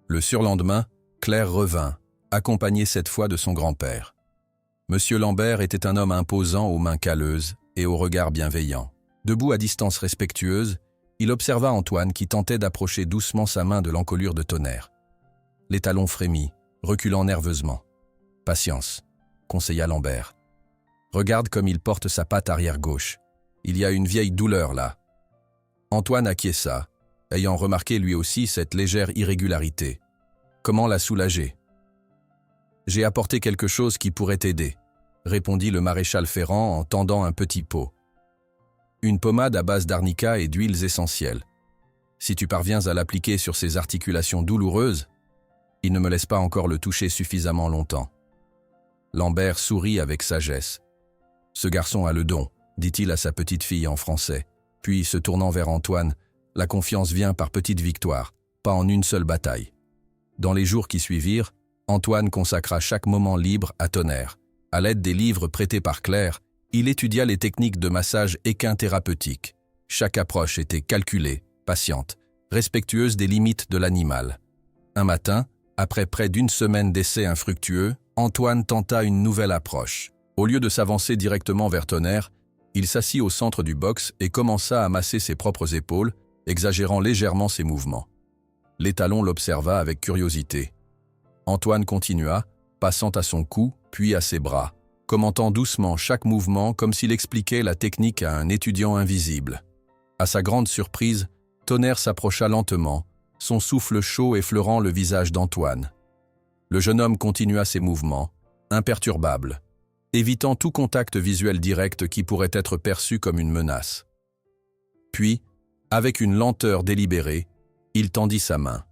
Le surlendemain, Claire revint, accompagné cette fois de son grand-père. Monsieur Lambert était un homme imposant aux mains calleuses et au regard bienveillant. Debout à distance respectueuse, il observa Antoine qui tentait d'approcher doucement sa main de l'encolure de Tonnerre. L'étalon frémit, reculant nerveusement. « Patience », conseilla Lambert. « Regarde comme il porte sa patte arrière gauche. Il y a une vieille douleur là. » Antoine acquiesça, ayant remarqué lui aussi cette légère irrégularité. Comment la soulager? « J'ai apporté quelque chose qui pourrait t'aider, » répondit le maréchal Ferrand en tendant un petit pot. « Une pommade à base d'arnica et d'huiles essentielles. Si tu parviens à l'appliquer sur ces articulations douloureuses, il ne me laisse pas encore le toucher suffisamment longtemps. » Lambert sourit avec sagesse. « Ce garçon a le don, » dit-il à sa petite fille en français. Puis, se tournant vers Antoine, « La confiance vient par petites victoires, pas en une seule bataille. » Dans les jours qui suivirent, Antoine consacra chaque moment libre à Tonnerre. À l'aide des livres prêtés par Claire, il étudia les techniques de massage équin thérapeutique. Chaque approche était calculée, patiente, respectueuse des limites de l'animal. Un matin, après près d'une semaine d'essais infructueux, Antoine tenta une nouvelle approche. Au lieu de s'avancer directement vers Tonnerre, il s'assit au centre du box et commença à masser ses propres épaules, exagérant légèrement ses mouvements. L'étalon l'observa avec curiosité. Antoine continua, passant à son cou, puis à ses bras, commentant doucement chaque mouvement comme s'il expliquait la technique à un étudiant invisible. À sa grande surprise, Tonnerre s'approcha lentement, son souffle chaud effleurant le visage d'Antoine. Le jeune homme continua ses mouvements, imperturbable, évitant tout contact visuel direct qui pourrait être perçu comme une menace. Puis, avec une lenteur délibérée, il tendit sa main.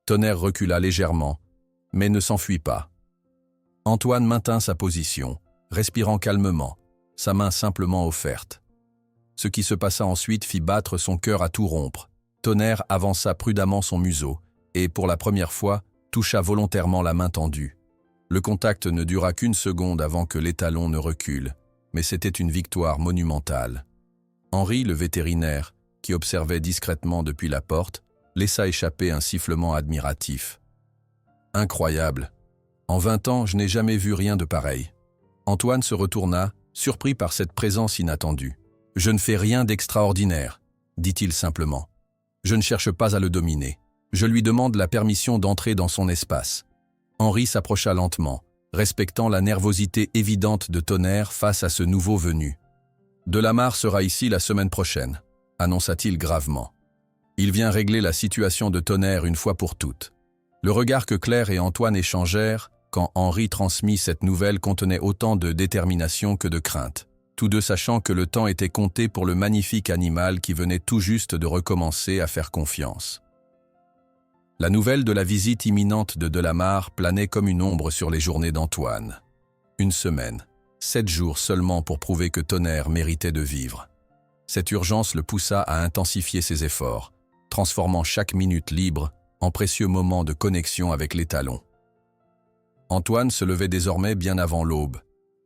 Tonnerre recula légèrement, mais ne s'enfuit pas. Antoine maintint sa position, respirant calmement, sa main simplement offerte. Ce qui se passa ensuite fit battre son cœur à tout rompre. Tonnerre avança prudemment son museau et, pour la première fois, toucha volontairement la main tendue. Le contact ne dura qu'une seconde avant que l'étalon ne recule, mais c'était une victoire monumentale. Henri, le vétérinaire, qui observait discrètement depuis la porte, laissa échapper un sifflement admiratif. Incroyable! En 20 ans, je n'ai jamais vu rien de pareil. Antoine se retourna, surpris par cette présence inattendue. « Je ne fais rien d'extraordinaire, » dit-il simplement. « Je ne cherche pas à le dominer. Je lui demande la permission d'entrer dans son espace. » Henri s'approcha lentement, respectant la nervosité évidente de Tonnerre face à ce nouveau venu. « Delamarre sera ici la semaine prochaine, » annonça-t-il gravement. Il vient régler la situation de Tonnerre une fois pour toutes. Le regard que Claire et Antoine échangèrent, quand Henri transmit cette nouvelle, contenait autant de détermination que de crainte, tous deux sachant que le temps était compté pour le magnifique animal qui venait tout juste de recommencer à faire confiance. La nouvelle de la visite imminente de Delamarre planait comme une ombre sur les journées d'Antoine. Une semaine, 7 jours seulement pour prouver que Tonnerre méritait de vivre. Cette urgence le poussa à intensifier ses efforts, transformant chaque minute libre en précieux moment de connexion avec l'étalon. Antoine se levait désormais bien avant l'aube,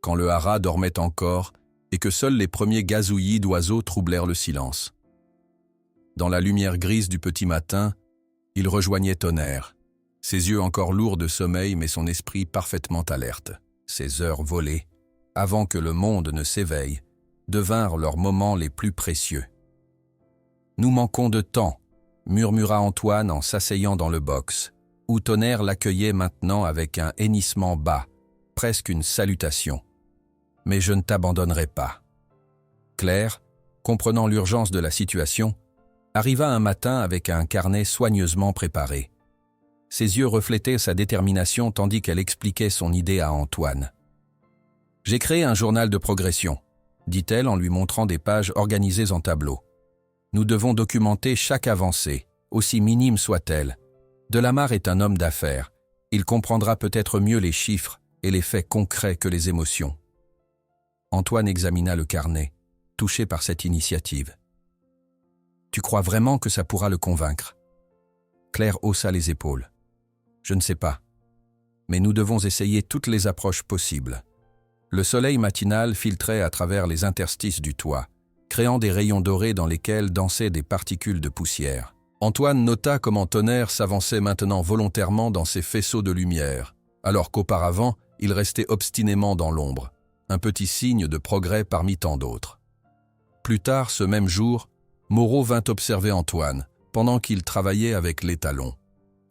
quand le haras dormait encore et que seuls les premiers gazouillis d'oiseaux troublèrent le silence. Dans la lumière grise du petit matin, il rejoignait Tonnerre, ses yeux encore lourds de sommeil mais son esprit parfaitement alerte. Ces heures volées, avant que le monde ne s'éveille, devinrent leurs moments les plus précieux. « Nous manquons de temps », murmura Antoine en s'asseyant dans le box, où Tonnerre l'accueillait maintenant avec un hennissement bas, presque une salutation. « Mais je ne t'abandonnerai pas. » Claire, comprenant l'urgence de la situation, arriva un matin avec un carnet soigneusement préparé. Ses yeux reflétaient sa détermination tandis qu'elle expliquait son idée à Antoine. « J'ai créé un journal de progression, » dit-elle en lui montrant des pages organisées en tableaux. « Nous devons documenter chaque avancée, aussi minime soit-elle. Delamarre est un homme d'affaires. Il comprendra peut-être mieux les chiffres et les faits concrets que les émotions. » Antoine examina le carnet, touché par cette initiative. « Tu crois vraiment que ça pourra le convaincre ?» Claire haussa les épaules. « Je ne sais pas. Mais nous devons essayer toutes les approches possibles. » Le soleil matinal filtrait à travers les interstices du toit, créant des rayons dorés dans lesquels dansaient des particules de poussière. Antoine nota comment Tonnerre s'avançait maintenant volontairement dans ces faisceaux de lumière, alors qu'auparavant, il restait obstinément dans l'ombre, un petit signe de progrès parmi tant d'autres. Plus tard, ce même jour, Moreau vint observer Antoine, pendant qu'il travaillait avec l'étalon.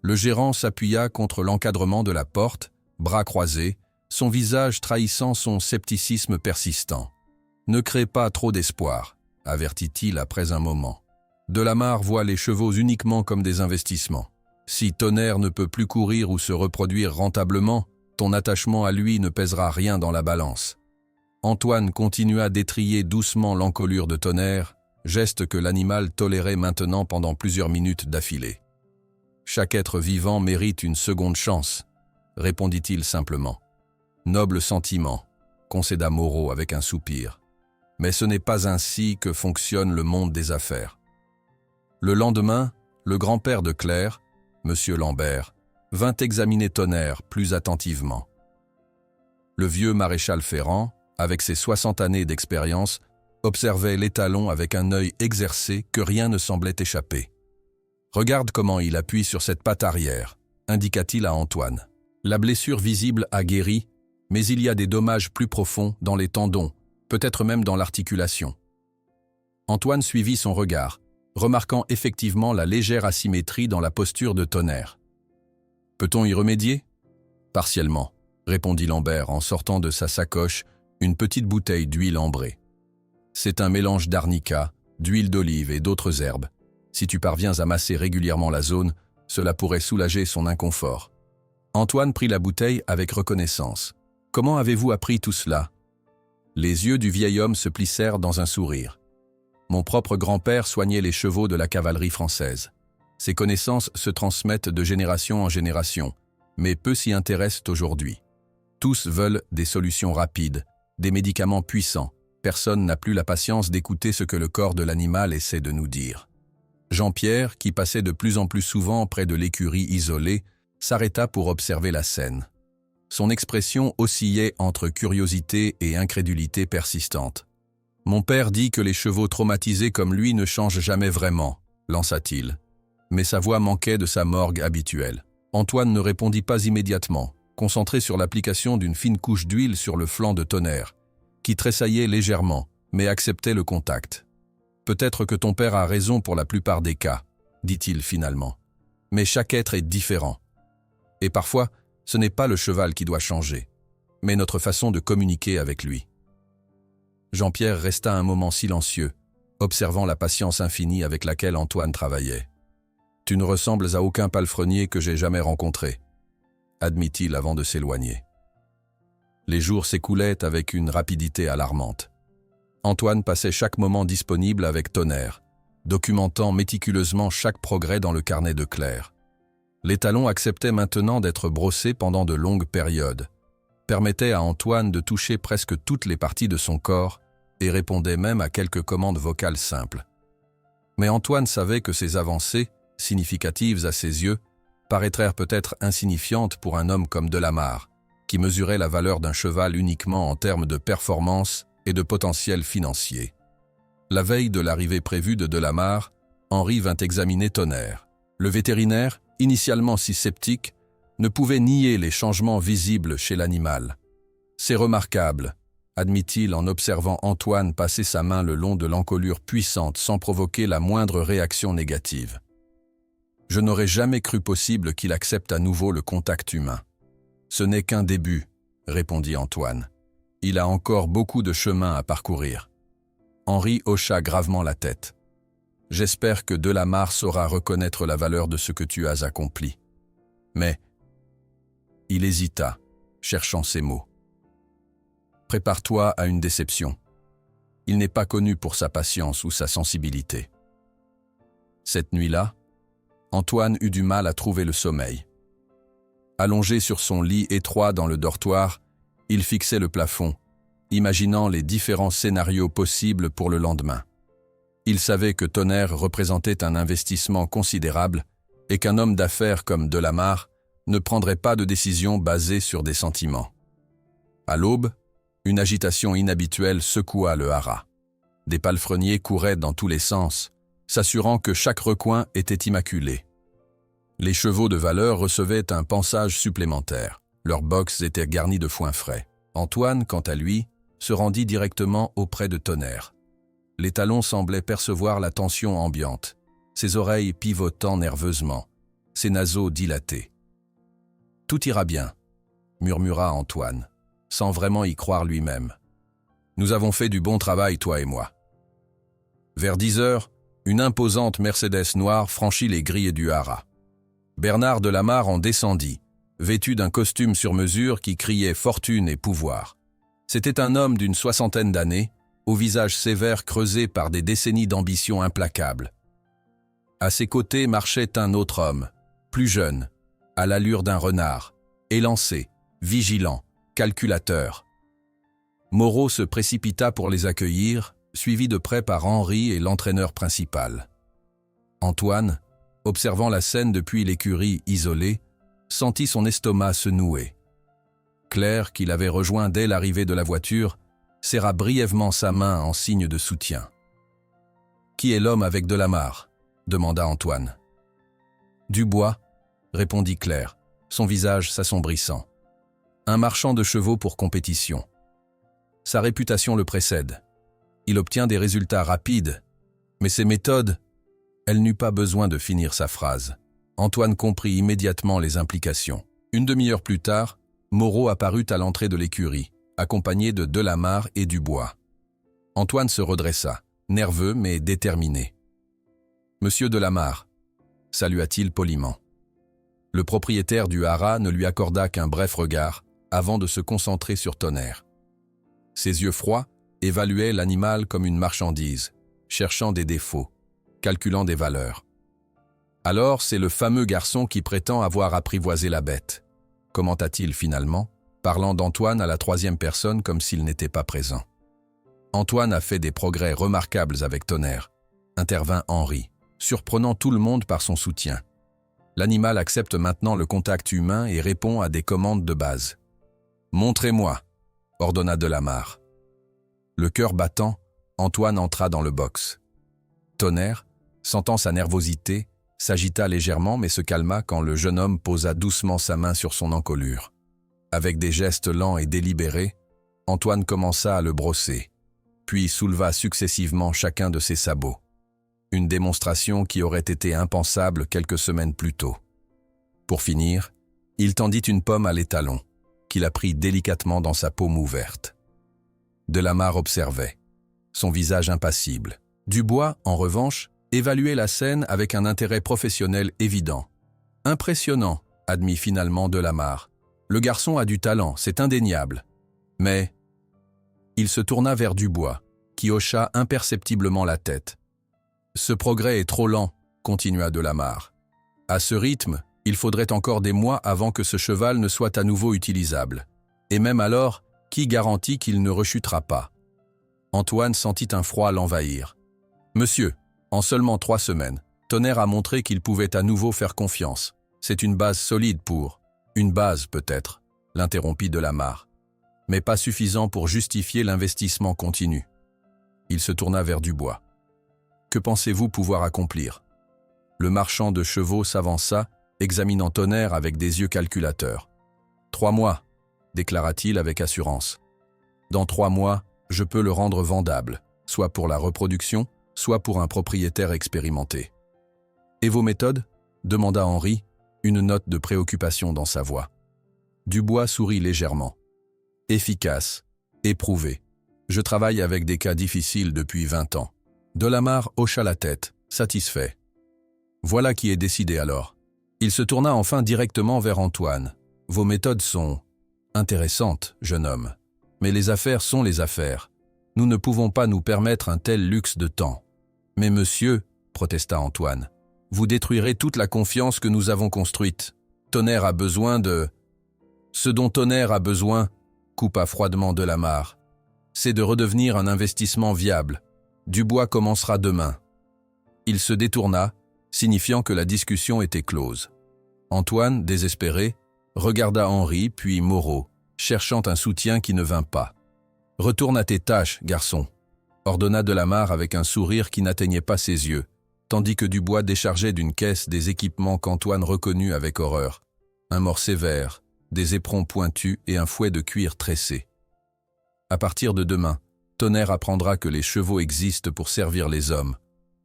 Le gérant s'appuya contre l'encadrement de la porte, bras croisés, son visage trahissant son scepticisme persistant. « Ne crée pas trop d'espoir », avertit-il après un moment. Delamarre voit les chevaux uniquement comme des investissements. Si Tonnerre ne peut plus courir ou se reproduire rentablement, ton attachement à lui ne pèsera rien dans la balance. Antoine continua d'étriller doucement l'encolure de Tonnerre, geste que l'animal tolérait maintenant pendant plusieurs minutes d'affilée. « Chaque être vivant mérite une seconde chance », répondit-il simplement. « Noble sentiment », concéda Moreau avec un soupir. « Mais ce n'est pas ainsi que fonctionne le monde des affaires. » Le lendemain, le grand-père de Claire, M. Lambert, vint examiner Tonnerre plus attentivement. Le vieux maréchal Ferrand, avec ses 60 années d'expérience, observait l'étalon avec un œil exercé que rien ne semblait échapper. « Regarde comment il appuie sur cette patte arrière », indiqua-t-il à Antoine. « La blessure visible a guéri, mais il y a des dommages plus profonds dans les tendons, peut-être même dans l'articulation. » Antoine suivit son regard, remarquant effectivement la légère asymétrie dans la posture de Tonnerre. « Peut-on y remédier ?»« Partiellement », répondit Lambert en sortant de sa sacoche une petite bouteille d'huile ambrée. « C'est un mélange d'arnica, d'huile d'olive et d'autres herbes. Si tu parviens à masser régulièrement la zone, cela pourrait soulager son inconfort. » Antoine prit la bouteille avec reconnaissance. « Comment avez-vous appris tout cela ?» Les yeux du vieil homme se plissèrent dans un sourire. « Mon propre grand-père soignait les chevaux de la cavalerie française. Ces connaissances se transmettent de génération en génération, mais peu s'y intéressent aujourd'hui. Tous veulent des solutions rapides, des médicaments puissants. Personne n'a plus la patience d'écouter ce que le corps de l'animal essaie de nous dire. » Jean-Pierre, qui passait de plus en plus souvent près de l'écurie isolée, s'arrêta pour observer la scène. Son expression oscillait entre curiosité et incrédulité persistante. « Mon père dit que les chevaux traumatisés comme lui ne changent jamais vraiment, » lança-t-il. Mais sa voix manquait de sa morgue habituelle. Antoine ne répondit pas immédiatement, concentré sur l'application d'une fine couche d'huile sur le flanc de Tonnerre, qui tressaillait légèrement, mais acceptait le contact. « Peut-être que ton père a raison pour la plupart des cas, » dit-il finalement. « Mais chaque être est différent. Et parfois, ce n'est pas le cheval qui doit changer, mais notre façon de communiquer avec lui. » Jean-Pierre resta un moment silencieux, observant la patience infinie avec laquelle Antoine travaillait. « Tu ne ressembles à aucun palefrenier que j'ai jamais rencontré, » admit-il avant de s'éloigner. Les jours s'écoulaient avec une rapidité alarmante. Antoine passait chaque moment disponible avec Tonnerre, documentant méticuleusement chaque progrès dans le carnet de Claire. L'étalon acceptait maintenant d'être brossé pendant de longues périodes, permettait à Antoine de toucher presque toutes les parties de son corps et répondait même à quelques commandes vocales simples. Mais Antoine savait que ces avancées, significatives à ses yeux, paraîtraient peut-être insignifiantes pour un homme comme Delamarre, qui mesurait la valeur d'un cheval uniquement en termes de performance et de potentiel financier. La veille de l'arrivée prévue de Delamarre, Henri vint examiner Tonnerre. Le vétérinaire, initialement si sceptique, ne pouvait nier les changements visibles chez l'animal. « C'est remarquable », admit-il en observant Antoine passer sa main le long de l'encolure puissante sans provoquer la moindre réaction négative. « Je n'aurais jamais cru possible qu'il accepte à nouveau le contact humain. »« Ce n'est qu'un début, » répondit Antoine. « Il a encore beaucoup de chemin à parcourir. » Henri hocha gravement la tête. « J'espère que Delamarre saura reconnaître la valeur de ce que tu as accompli. » Mais il hésita, cherchant ses mots. « Prépare-toi à une déception. Il n'est pas connu pour sa patience ou sa sensibilité. » Cette nuit-là, Antoine eut du mal à trouver le sommeil. Allongé sur son lit étroit dans le dortoir, il fixait le plafond, imaginant les différents scénarios possibles pour le lendemain. Il savait que Tonnerre représentait un investissement considérable et qu'un homme d'affaires comme Delamarre ne prendrait pas de décision basée sur des sentiments. À l'aube, une agitation inhabituelle secoua le haras. Des palefreniers couraient dans tous les sens, s'assurant que chaque recoin était immaculé. Les chevaux de valeur recevaient un pansage supplémentaire. Leurs box étaient garnis de foin frais. Antoine, quant à lui, se rendit directement auprès de Tonnerre. L'étalon semblait percevoir la tension ambiante, ses oreilles pivotant nerveusement, ses naseaux dilatés. « Tout ira bien, » murmura Antoine, sans vraiment y croire lui-même. « Nous avons fait du bon travail, toi et moi. » Vers 10 heures, une imposante Mercedes noire franchit les grilles du haras. Bernard de Lamarre en descendit, vêtu d'un costume sur mesure qui criait fortune et pouvoir. C'était un homme d'une 60aine d'années, au visage sévère creusé par des décennies d'ambition implacable. À ses côtés marchait un autre homme, plus jeune, à l'allure d'un renard, élancé, vigilant, calculateur. Moreau se précipita pour les accueillir, suivi de près par Henri et l'entraîneur principal. Antoine, observant la scène depuis l'écurie isolée, sentit son estomac se nouer. Claire, qui l'avait rejoint dès l'arrivée de la voiture, serra brièvement sa main en signe de soutien. « Qui est l'homme avec de Lamarre ?» demanda Antoine. « Dubois » répondit Claire, son visage s'assombrissant. « Un marchand de chevaux pour compétition. Sa réputation le précède. Il obtient des résultats rapides, mais ses méthodes... » Elle n'eut pas besoin de finir sa phrase. Antoine comprit immédiatement les implications. Une demi-heure plus tard, Moreau apparut à l'entrée de l'écurie, accompagné de Delamarre et Dubois. Antoine se redressa, nerveux mais déterminé. « Monsieur Delamarre » salua-t-il poliment. Le propriétaire du haras ne lui accorda qu'un bref regard avant de se concentrer sur Tonnerre. Ses yeux froids évaluaient l'animal comme une marchandise, cherchant des défauts, calculant des valeurs. « Alors c'est le fameux garçon qui prétend avoir apprivoisé la bête », commenta-t-il finalement, parlant d'Antoine à la troisième personne comme s'il n'était pas présent. « Antoine a fait des progrès remarquables avec Tonnerre », intervint Henri, surprenant tout le monde par son soutien. L'animal accepte maintenant le contact humain et répond à des commandes de base. « Montrez-moi », ordonna Delamarre. Le cœur battant, Antoine entra dans le box. Tonnerre, sentant sa nervosité, s'agita légèrement mais se calma quand le jeune homme posa doucement sa main sur son encolure. Avec des gestes lents et délibérés, Antoine commença à le brosser, puis souleva successivement chacun de ses sabots. Une démonstration qui aurait été impensable quelques semaines plus tôt. Pour finir, il tendit une pomme à l'étalon, qu'il a pris délicatement dans sa paume ouverte. Delamarre observait, son visage impassible. Dubois, en revanche, évaluait la scène avec un intérêt professionnel évident. « Impressionnant », admit finalement Delamarre. « Le garçon a du talent, c'est indéniable. Mais... » Il se tourna vers Dubois, qui hocha imperceptiblement la tête. « Ce progrès est trop lent », continua Delamarre. « À ce rythme, il faudrait encore des mois avant que ce cheval ne soit à nouveau utilisable. Et même alors, qui garantit qu'il ne rechutera pas ?» Antoine sentit un froid l'envahir. « Monsieur, en seulement 3 semaines, Tonnerre a montré qu'il pouvait à nouveau faire confiance. C'est une base solide pour... » « Une base, peut-être, » l'interrompit Delamarre, « mais pas suffisant pour justifier l'investissement continu. » Il se tourna vers Dubois. « Que pensez-vous pouvoir accomplir ?» Le marchand de chevaux s'avança, examinant Tonnerre avec des yeux calculateurs. « 3 mois, » déclara-t-il avec assurance. « Dans 3 mois, je peux le rendre vendable, soit pour la reproduction, soit pour un propriétaire expérimenté. »« Et vos méthodes ?» demanda Henri, une note de préoccupation dans sa voix. Dubois sourit légèrement. « Efficace, éprouvé. Je travaille avec des cas difficiles depuis 20 ans. » Delamarre hocha la tête, satisfait. « Voilà qui est décidé alors. » Il se tourna enfin directement vers Antoine. « Vos méthodes sont intéressantes, jeune homme. Mais les affaires sont les affaires. Nous ne pouvons pas nous permettre un tel luxe de temps. »« Mais monsieur, » protesta Antoine, « vous détruirez toute la confiance que nous avons construite. Tonnerre a besoin de... » « Ce dont Tonnerre a besoin, » coupa froidement Delamarre, « c'est de redevenir un investissement viable. Dubois commencera demain. » Il se détourna, signifiant que la discussion était close. Antoine, désespéré, regarda Henri puis Moreau, cherchant un soutien qui ne vint pas. « Retourne à tes tâches, garçon », ordonna Delamarre avec un sourire qui n'atteignait pas ses yeux, tandis que Dubois déchargeait d'une caisse des équipements qu'Antoine reconnut avec horreur. Un morset vert, des éperons pointus et un fouet de cuir tressé. À partir de demain, Tonnerre apprendra que les chevaux existent pour servir les hommes,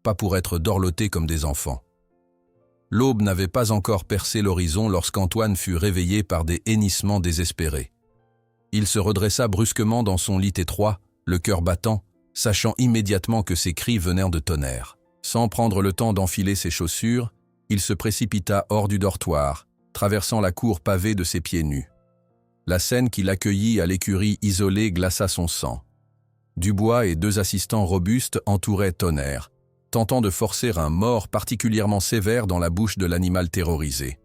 pas pour être dorlotés comme des enfants. L'aube n'avait pas encore percé l'horizon lorsqu'Antoine fut réveillé par des hennissements désespérés. Il se redressa brusquement dans son lit étroit, le cœur battant, sachant immédiatement que ses cris venaient de Tonnerre. Sans prendre le temps d'enfiler ses chaussures, il se précipita hors du dortoir, traversant la cour pavée de ses pieds nus. La scène qui l'accueillit à l'écurie isolée glaça son sang. Dubois et 2 assistants robustes entouraient Tonnerre, tentant de forcer un mort particulièrement sévère dans la bouche de l'animal terrorisé.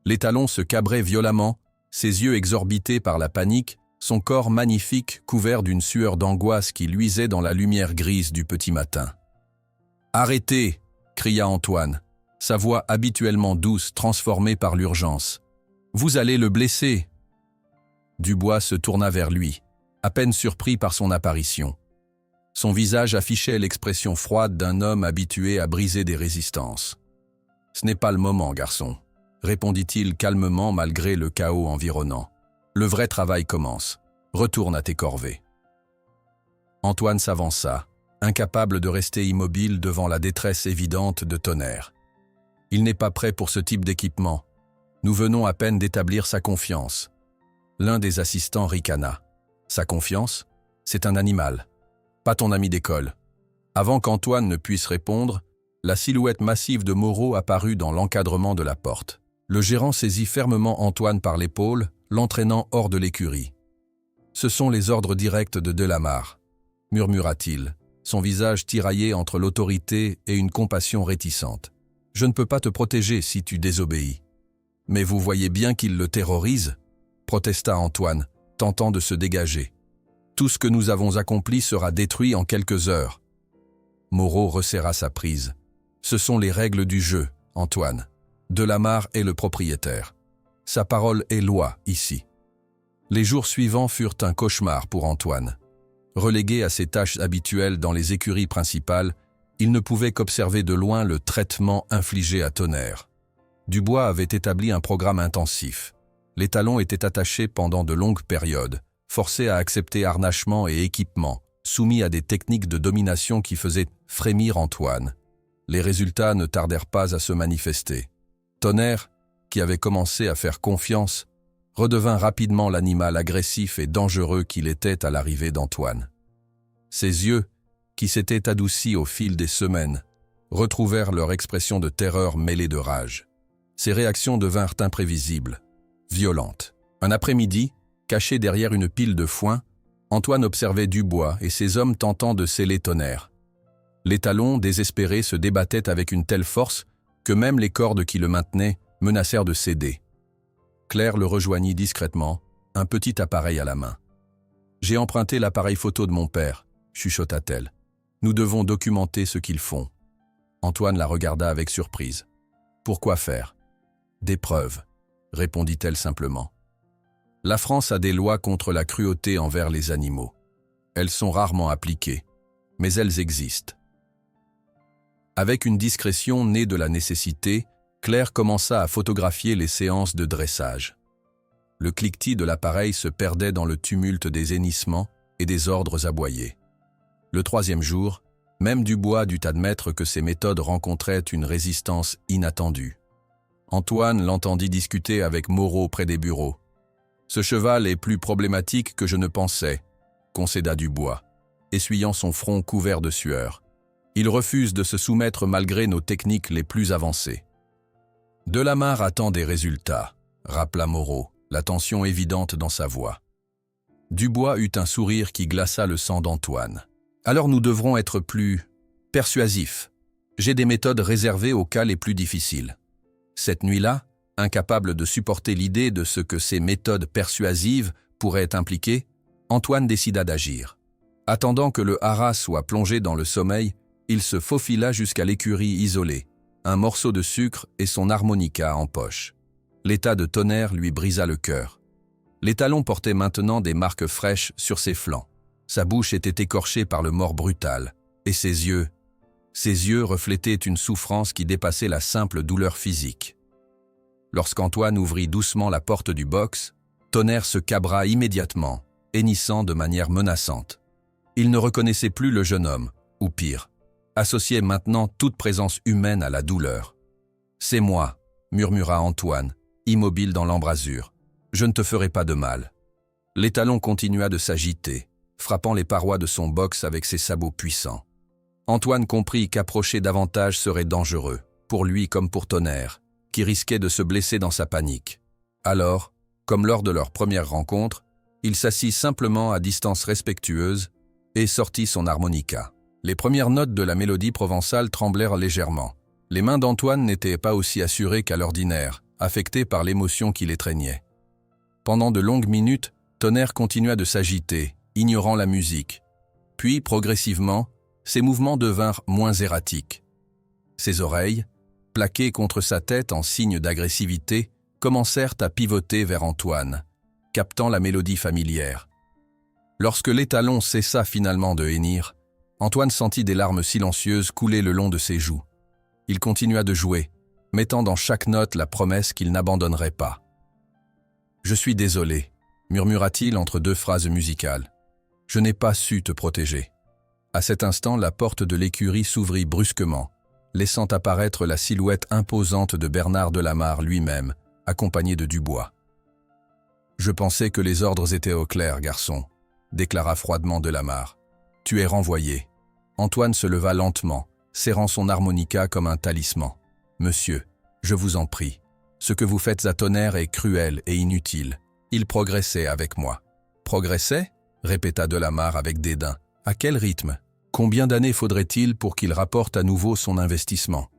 L'étalon se cabrait violemment, ses yeux exorbités par la panique, son corps magnifique couvert d'une sueur d'angoisse qui luisait dans la lumière grise du petit matin. « Arrêtez !» cria Antoine, sa voix habituellement douce transformée par l'urgence. « Vous allez le blesser !» Dubois se tourna vers lui, à peine surpris par son apparition. Son visage affichait l'expression froide d'un homme habitué à briser des résistances. « Ce n'est pas le moment, garçon », répondit-il calmement malgré le chaos environnant. « Le vrai travail commence. Retourne à tes corvées. » Antoine s'avança, incapable de rester immobile devant la détresse évidente de Tonnerre. Il n'est pas prêt pour ce type d'équipement. Nous venons à peine d'établir sa confiance. L'un des assistants ricana. Sa confiance, c'est un animal, pas ton ami d'école. Avant qu'Antoine ne puisse répondre, la silhouette massive de Moreau apparut dans l'encadrement de la porte. Le gérant saisit fermement Antoine par l'épaule, l'entraînant hors de l'écurie. « Ce sont les ordres directs de Delamarre », murmura-t-il, son visage tiraillé entre l'autorité et une compassion réticente. « Je ne peux pas te protéger si tu désobéis. »« Mais vous voyez bien qu'il le terrorise ?» protesta Antoine, tentant de se dégager. « Tout ce que nous avons accompli sera détruit en quelques heures. » Moreau resserra sa prise. « Ce sont les règles du jeu, Antoine. Delamarre est le propriétaire. Sa parole est loi ici. » Les jours suivants furent un cauchemar pour Antoine. Relégué à ses tâches habituelles dans les écuries principales, il ne pouvait qu'observer de loin le traitement infligé à Tonnerre. Dubois avait établi un programme intensif. L'étalon était attaché pendant de longues périodes, forcé à accepter harnachement et équipement, soumis à des techniques de domination qui faisaient frémir Antoine. Les résultats ne tardèrent pas à se manifester. Tonnerre, qui avait commencé à faire confiance, redevint rapidement l'animal agressif et dangereux qu'il était à l'arrivée d'Antoine. Ses yeux, qui s'étaient adoucis au fil des semaines, retrouvèrent leur expression de terreur mêlée de rage. Ses réactions devinrent imprévisibles, violentes. Un après-midi, caché derrière une pile de foin, Antoine observait Dubois et ses hommes tentant de sceller Tonnerre. L'étalon, désespéré, se débattait avec une telle force que même les cordes qui le maintenaient menacèrent de céder. Claire le rejoignit discrètement, un petit appareil à la main. « J'ai emprunté l'appareil photo de mon père », chuchota-t-elle. « Nous devons documenter ce qu'ils font. » Antoine la regarda avec surprise. « Pourquoi faire ?»« Des preuves », répondit-elle simplement. « La France a des lois contre la cruauté envers les animaux. Elles sont rarement appliquées, mais elles existent. » Avec une discrétion née de la nécessité, Claire commença à photographier les séances de dressage. Le cliquetis de l'appareil se perdait dans le tumulte des hennissements et des ordres aboyés. Le 3e jour, même Dubois dut admettre que ces méthodes rencontraient une résistance inattendue. Antoine l'entendit discuter avec Moreau près des bureaux. « Ce cheval est plus problématique que je ne pensais », concéda Dubois, essuyant son front couvert de sueur. « Il refuse de se soumettre malgré nos techniques les plus avancées. » « Delamarre attend des résultats », rappela Moreau, la tension évidente dans sa voix. Dubois eut un sourire qui glaça le sang d'Antoine. « Alors nous devrons être plus persuasifs. J'ai des méthodes réservées aux cas les plus difficiles. » Cette nuit-là, incapable de supporter l'idée de ce que ces méthodes persuasives pourraient impliquer, Antoine décida d'agir. Attendant que le haras soit plongé dans le sommeil, il se faufila jusqu'à l'écurie isolée, un morceau de sucre et son harmonica en poche. L'état de Tonnerre lui brisa le cœur. L'étalon portait maintenant des marques fraîches sur ses flancs. Sa bouche était écorchée par le mord brutal, et ses yeux reflétaient une souffrance qui dépassait la simple douleur physique. Lorsqu'Antoine ouvrit doucement la porte du box, Tonnerre se cabra immédiatement, hennissant de manière menaçante. Il ne reconnaissait plus le jeune homme, ou pire, associait maintenant toute présence humaine à la douleur. C'est moi, murmura Antoine, immobile dans l'embrasure. Je ne te ferai pas de mal. L'étalon continua de s'agiter, frappant les parois de son box avec ses sabots puissants. Antoine comprit qu'approcher davantage serait dangereux, pour lui comme pour Tonnerre, qui risquait de se blesser dans sa panique. Alors, comme lors de leur première rencontre, il s'assit simplement à distance respectueuse et sortit son harmonica. Les premières notes de la mélodie provençale tremblèrent légèrement. Les mains d'Antoine n'étaient pas aussi assurées qu'à l'ordinaire, affectées par l'émotion qui l'étreignait. Pendant de longues minutes, Tonnerre continua de s'agiter, ignorant la musique. Puis, progressivement, ses mouvements devinrent moins erratiques. Ses oreilles, plaquées contre sa tête en signe d'agressivité, commencèrent à pivoter vers Antoine, captant la mélodie familière. Lorsque l'étalon cessa finalement de hennir, Antoine sentit des larmes silencieuses couler le long de ses joues. Il continua de jouer, mettant dans chaque note la promesse qu'il n'abandonnerait pas. « Je suis désolé », murmura-t-il entre deux phrases musicales. « Je n'ai pas su te protéger. » À cet instant, la porte de l'écurie s'ouvrit brusquement, laissant apparaître la silhouette imposante de Bernard Delamarre lui-même, accompagné de Dubois. « Je pensais que les ordres étaient au clair, garçon », déclara froidement Delamarre. « Tu es renvoyé. » Antoine se leva lentement, serrant son harmonica comme un talisman. « Monsieur, je vous en prie, ce que vous faites à Tonnerre est cruel et inutile. Il progressait avec moi. »« Progressait » répéta Delamarre avec dédain. « À quel rythme ? Combien d'années faudrait-il pour qu'il rapporte à nouveau son investissement ? »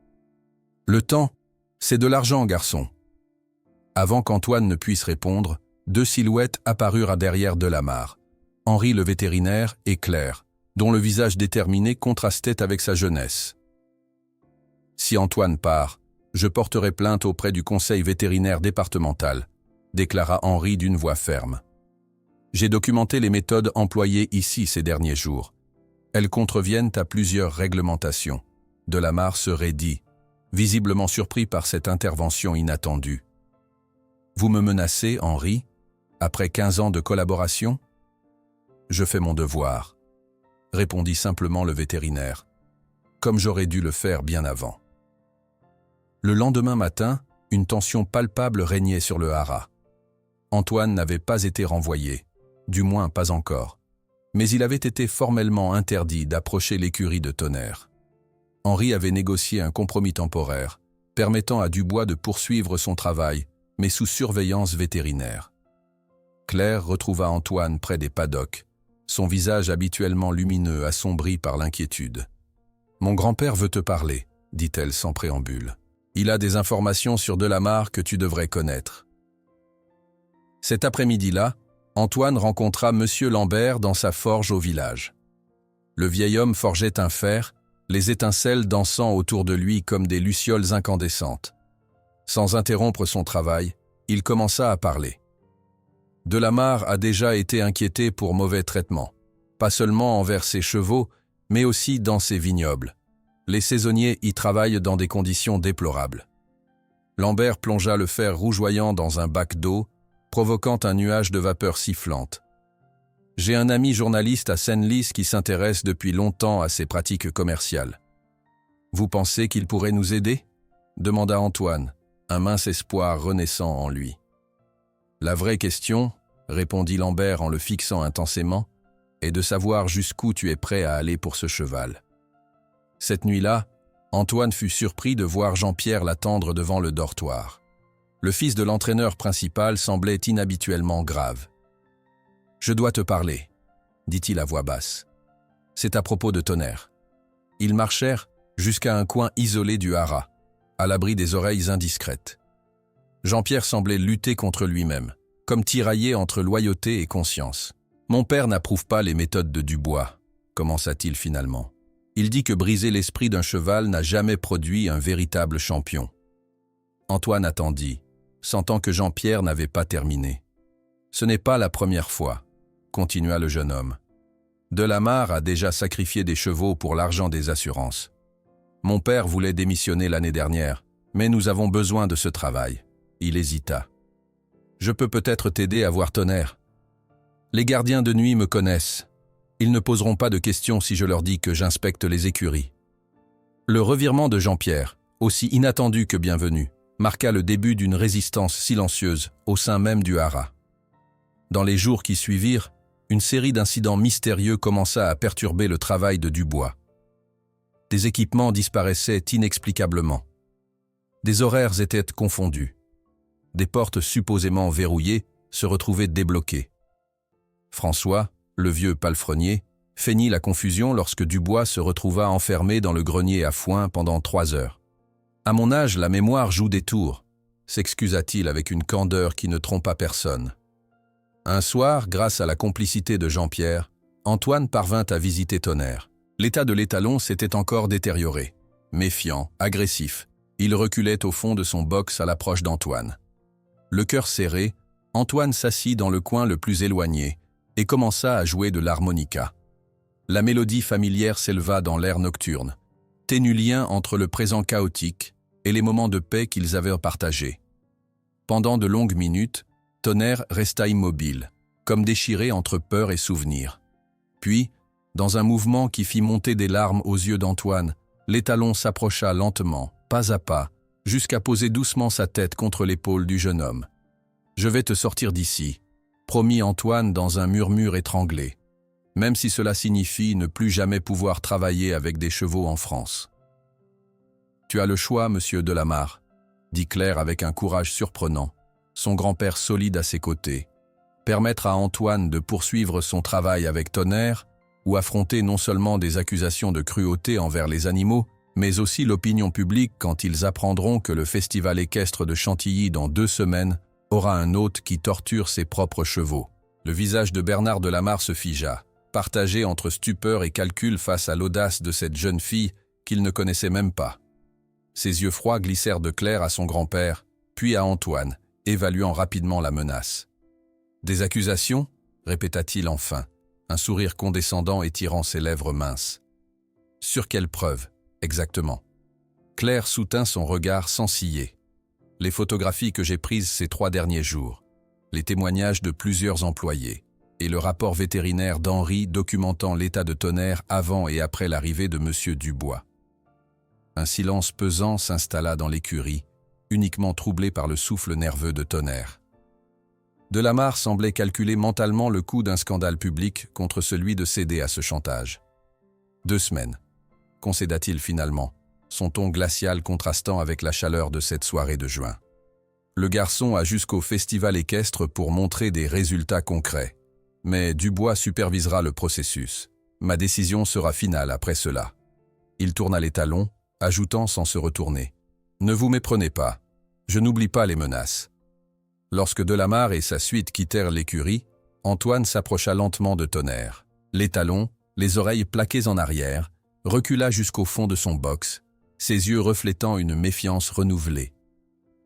« Le temps, c'est de l'argent, garçon. » Avant qu'Antoine ne puisse répondre, deux silhouettes apparurent à derrière Delamarre. Henri le vétérinaire et Claire, dont le visage déterminé contrastait avec sa jeunesse. « Si Antoine part, je porterai plainte auprès du conseil vétérinaire départemental, » déclara Henri d'une voix ferme. « J'ai documenté les méthodes employées ici ces derniers jours. Elles contreviennent à plusieurs réglementations. » Delamarre se raidit, visiblement surpris par cette intervention inattendue. « Vous me menacez, Henri, après 15 ans de collaboration ? » « Je fais mon devoir, » répondit simplement le vétérinaire, comme j'aurais dû le faire bien avant. Le lendemain matin, une tension palpable régnait sur le haras. Antoine n'avait pas été renvoyé, du moins pas encore, mais il avait été formellement interdit d'approcher l'écurie de Tonnerre. Henri avait négocié un compromis temporaire, permettant à Dubois de poursuivre son travail, mais sous surveillance vétérinaire. Claire retrouva Antoine près des paddocks, son visage habituellement lumineux assombri par l'inquiétude. « Mon grand-père veut te parler, » dit-elle sans préambule. « Il a des informations sur Delamarre que tu devrais connaître. » Cet après-midi-là, Antoine rencontra Monsieur Lambert dans sa forge au village. Le vieil homme forgeait un fer, les étincelles dansant autour de lui comme des lucioles incandescentes. Sans interrompre son travail, il commença à parler. Delamarre a déjà été inquiété pour mauvais traitements, pas seulement envers ses chevaux, mais aussi dans ses vignobles. Les saisonniers y travaillent dans des conditions déplorables. Lambert plongea le fer rougeoyant dans un bac d'eau, provoquant un nuage de vapeur sifflante. « J'ai un ami journaliste à Senlis qui s'intéresse depuis longtemps à ces pratiques commerciales. Vous pensez qu'il pourrait nous aider ?» demanda Antoine, un mince espoir renaissant en lui. « La vraie question, » répondit Lambert en le fixant intensément, « est de savoir jusqu'où tu es prêt à aller pour ce cheval. » Cette nuit-là, Antoine fut surpris de voir Jean-Pierre l'attendre devant le dortoir. Le fils de l'entraîneur principal semblait inhabituellement grave. « Je dois te parler, » dit-il à voix basse. « C'est à propos de Tonnerre. » Ils marchèrent jusqu'à un coin isolé du haras, à l'abri des oreilles indiscrètes. Jean-Pierre semblait lutter contre lui-même, comme tiraillé entre loyauté et conscience. « Mon père n'approuve pas les méthodes de Dubois, » commença-t-il finalement. « Il dit que briser l'esprit d'un cheval n'a jamais produit un véritable champion. » Antoine attendit, sentant que Jean-Pierre n'avait pas terminé. « Ce n'est pas la première fois, » continua le jeune homme. « Delamarre a déjà sacrifié des chevaux pour l'argent des assurances. Mon père voulait démissionner l'année dernière, mais nous avons besoin de ce travail. » Il hésita. « Je peux peut-être t'aider à voir Tonnerre. Les gardiens de nuit me connaissent. Ils ne poseront pas de questions si je leur dis que j'inspecte les écuries. » Le revirement de Jean-Pierre, aussi inattendu que bienvenu, marqua le début d'une résistance silencieuse au sein même du haras. Dans les jours qui suivirent, une série d'incidents mystérieux commença à perturber le travail de Dubois. Des équipements disparaissaient inexplicablement. Des horaires étaient confondus. Des portes supposément verrouillées se retrouvaient débloquées. François, le vieux palefrenier, feignit la confusion lorsque Dubois se retrouva enfermé dans le grenier à foin pendant 3 heures. « À mon âge, la mémoire joue des tours », s'excusa-t-il avec une candeur qui ne trompa personne. Un soir, grâce à la complicité de Jean-Pierre, Antoine parvint à visiter Tonnerre. L'état de l'étalon s'était encore détérioré. Méfiant, agressif, il reculait au fond de son box à l'approche d'Antoine. Le cœur serré, Antoine s'assit dans le coin le plus éloigné et commença à jouer de l'harmonica. La mélodie familière s'éleva dans l'air nocturne, ténu lien entre le présent chaotique et les moments de paix qu'ils avaient partagés. Pendant de longues minutes, Tonnerre resta immobile, comme déchiré entre peur et souvenir. Puis, dans un mouvement qui fit monter des larmes aux yeux d'Antoine, l'étalon s'approcha lentement, pas à pas, jusqu'à poser doucement sa tête contre l'épaule du jeune homme. « Je vais te sortir d'ici », promit Antoine dans un murmure étranglé, même si cela signifie ne plus jamais pouvoir travailler avec des chevaux en France. « Tu as le choix, monsieur Delamarre », dit Claire avec un courage surprenant, son grand-père solide à ses côtés. Permettre à Antoine de poursuivre son travail avec Tonnerre ou affronter non seulement des accusations de cruauté envers les animaux, mais aussi l'opinion publique quand ils apprendront que le festival équestre de Chantilly dans 2 semaines aura un hôte qui torture ses propres chevaux. Le visage de Bernard Delamarre se figea, partagé entre stupeur et calcul face à l'audace de cette jeune fille qu'il ne connaissait même pas. Ses yeux froids glissèrent de Claire à son grand-père, puis à Antoine, évaluant rapidement la menace. « Des accusations » répéta-t-il enfin, un sourire condescendant étirant ses lèvres minces. « Sur quelle preuve, exactement ?» Claire soutint son regard sans ciller. « Les photographies que j'ai prises ces 3 derniers jours, les témoignages de plusieurs employés, et le rapport vétérinaire d'Henri documentant l'état de Tonnerre avant et après l'arrivée de M. Dubois. » Un silence pesant s'installa dans l'écurie, uniquement troublé par le souffle nerveux de Tonnerre. Delamarre semblait calculer mentalement le coût d'un scandale public contre celui de céder à ce chantage. 2 semaines, concéda-t-il finalement, son ton glacial contrastant avec la chaleur de cette soirée de juin. Le garçon a jusqu'au festival équestre pour montrer des résultats concrets. Mais Dubois supervisera le processus. Ma décision sera finale après cela. Il tourna les talons, ajoutant sans se retourner. Ne vous méprenez pas, je n'oublie pas les menaces. Lorsque Delamarre et sa suite quittèrent l'écurie, Antoine s'approcha lentement de Tonnerre. L'étalon, les oreilles plaquées en arrière, recula jusqu'au fond de son box, ses yeux reflétant une méfiance renouvelée.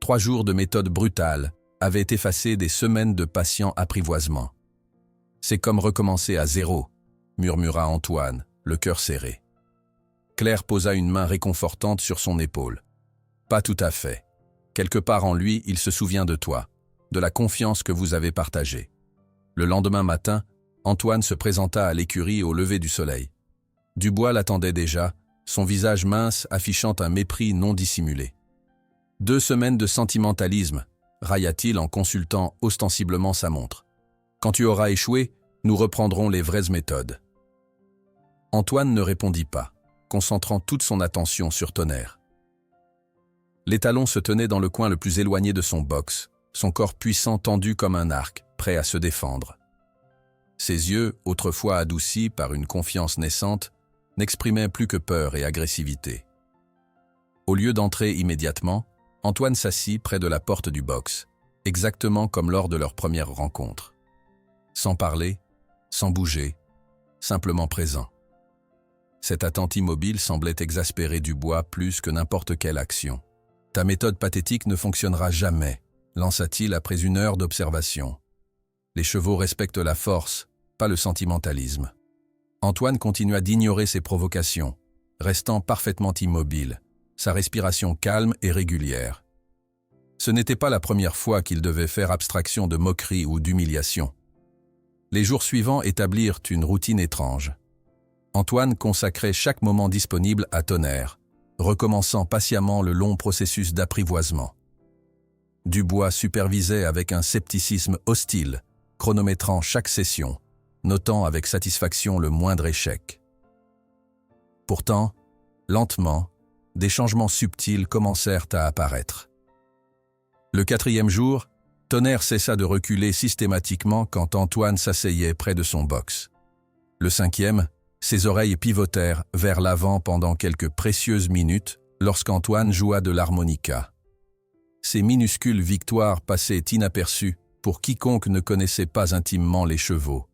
3 jours de méthode brutale avaient effacé des semaines de patient apprivoisement. « C'est comme recommencer à zéro », murmura Antoine, le cœur serré. Claire posa une main réconfortante sur son épaule. « Pas tout à fait. Quelque part en lui, il se souvient de toi, de la confiance que vous avez partagée. » Le lendemain matin, Antoine se présenta à l'écurie au lever du soleil. Dubois l'attendait déjà, son visage mince affichant un mépris non dissimulé. « 2 semaines de sentimentalisme, railla-t-il en consultant ostensiblement sa montre. « Quand tu auras échoué, nous reprendrons les vraies méthodes. » Antoine ne répondit pas, concentrant toute son attention sur Tonnerre. L'étalon se tenait dans le coin le plus éloigné de son box, son corps puissant tendu comme un arc, prêt à se défendre. Ses yeux, autrefois adoucis par une confiance naissante, n'exprimaient plus que peur et agressivité. Au lieu d'entrer immédiatement, Antoine s'assit près de la porte du box, exactement comme lors de leur première rencontre. Sans parler, sans bouger, simplement présent. Cette attente immobile semblait exaspérer Dubois plus que n'importe quelle action. « Ta méthode pathétique ne fonctionnera jamais », lança-t-il après une heure d'observation. « Les chevaux respectent la force, pas le sentimentalisme. » Antoine continua d'ignorer ses provocations, restant parfaitement immobile, sa respiration calme et régulière. Ce n'était pas la première fois qu'il devait faire abstraction de moquerie ou d'humiliation. Les jours suivants établirent une routine étrange. Antoine consacrait chaque moment disponible à Tonnerre, recommençant patiemment le long processus d'apprivoisement. Dubois supervisait avec un scepticisme hostile, chronométrant chaque session, notant avec satisfaction le moindre échec. Pourtant, lentement, des changements subtils commencèrent à apparaître. Le 4e jour, Tonnerre cessa de reculer systématiquement quand Antoine s'asseyait près de son box. Le 5e, ses oreilles pivotèrent vers l'avant pendant quelques précieuses minutes lorsqu'Antoine joua de l'harmonica. Ces minuscules victoires passaient inaperçues pour quiconque ne connaissait pas intimement les chevaux.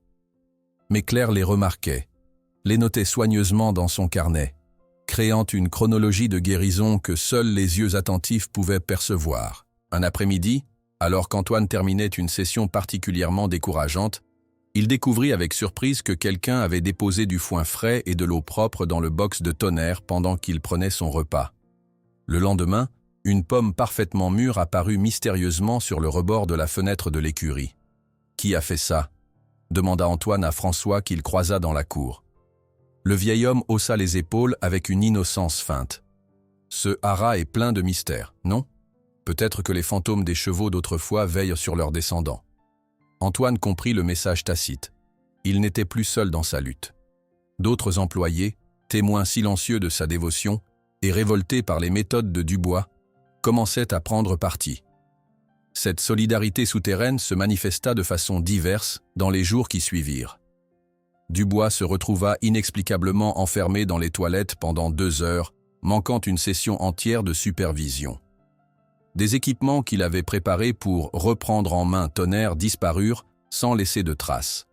Mais Claire les remarquait, les notait soigneusement dans son carnet, créant une chronologie de guérison que seuls les yeux attentifs pouvaient percevoir. Un après-midi, alors qu'Antoine terminait une session particulièrement décourageante, il découvrit avec surprise que quelqu'un avait déposé du foin frais et de l'eau propre dans le box de Tonnerre pendant qu'il prenait son repas. Le lendemain, une pomme parfaitement mûre apparut mystérieusement sur le rebord de la fenêtre de l'écurie. « Qui a fait ça ?» demanda Antoine à François qu'il croisa dans la cour. Le vieil homme haussa les épaules avec une innocence feinte. « Ce haras est plein de mystères, non ? Peut-être que les fantômes des chevaux d'autrefois veillent sur leurs descendants. » Antoine comprit le message tacite. Il n'était plus seul dans sa lutte. D'autres employés, témoins silencieux de sa dévotion et révoltés par les méthodes de Dubois, commençaient à prendre parti. Cette solidarité souterraine se manifesta de façon diverse dans les jours qui suivirent. Dubois se retrouva inexplicablement enfermé dans les toilettes pendant 2 heures, manquant une session entière de supervision. Des équipements qu'il avait préparés pour reprendre en main Tonnerre disparurent sans laisser de traces.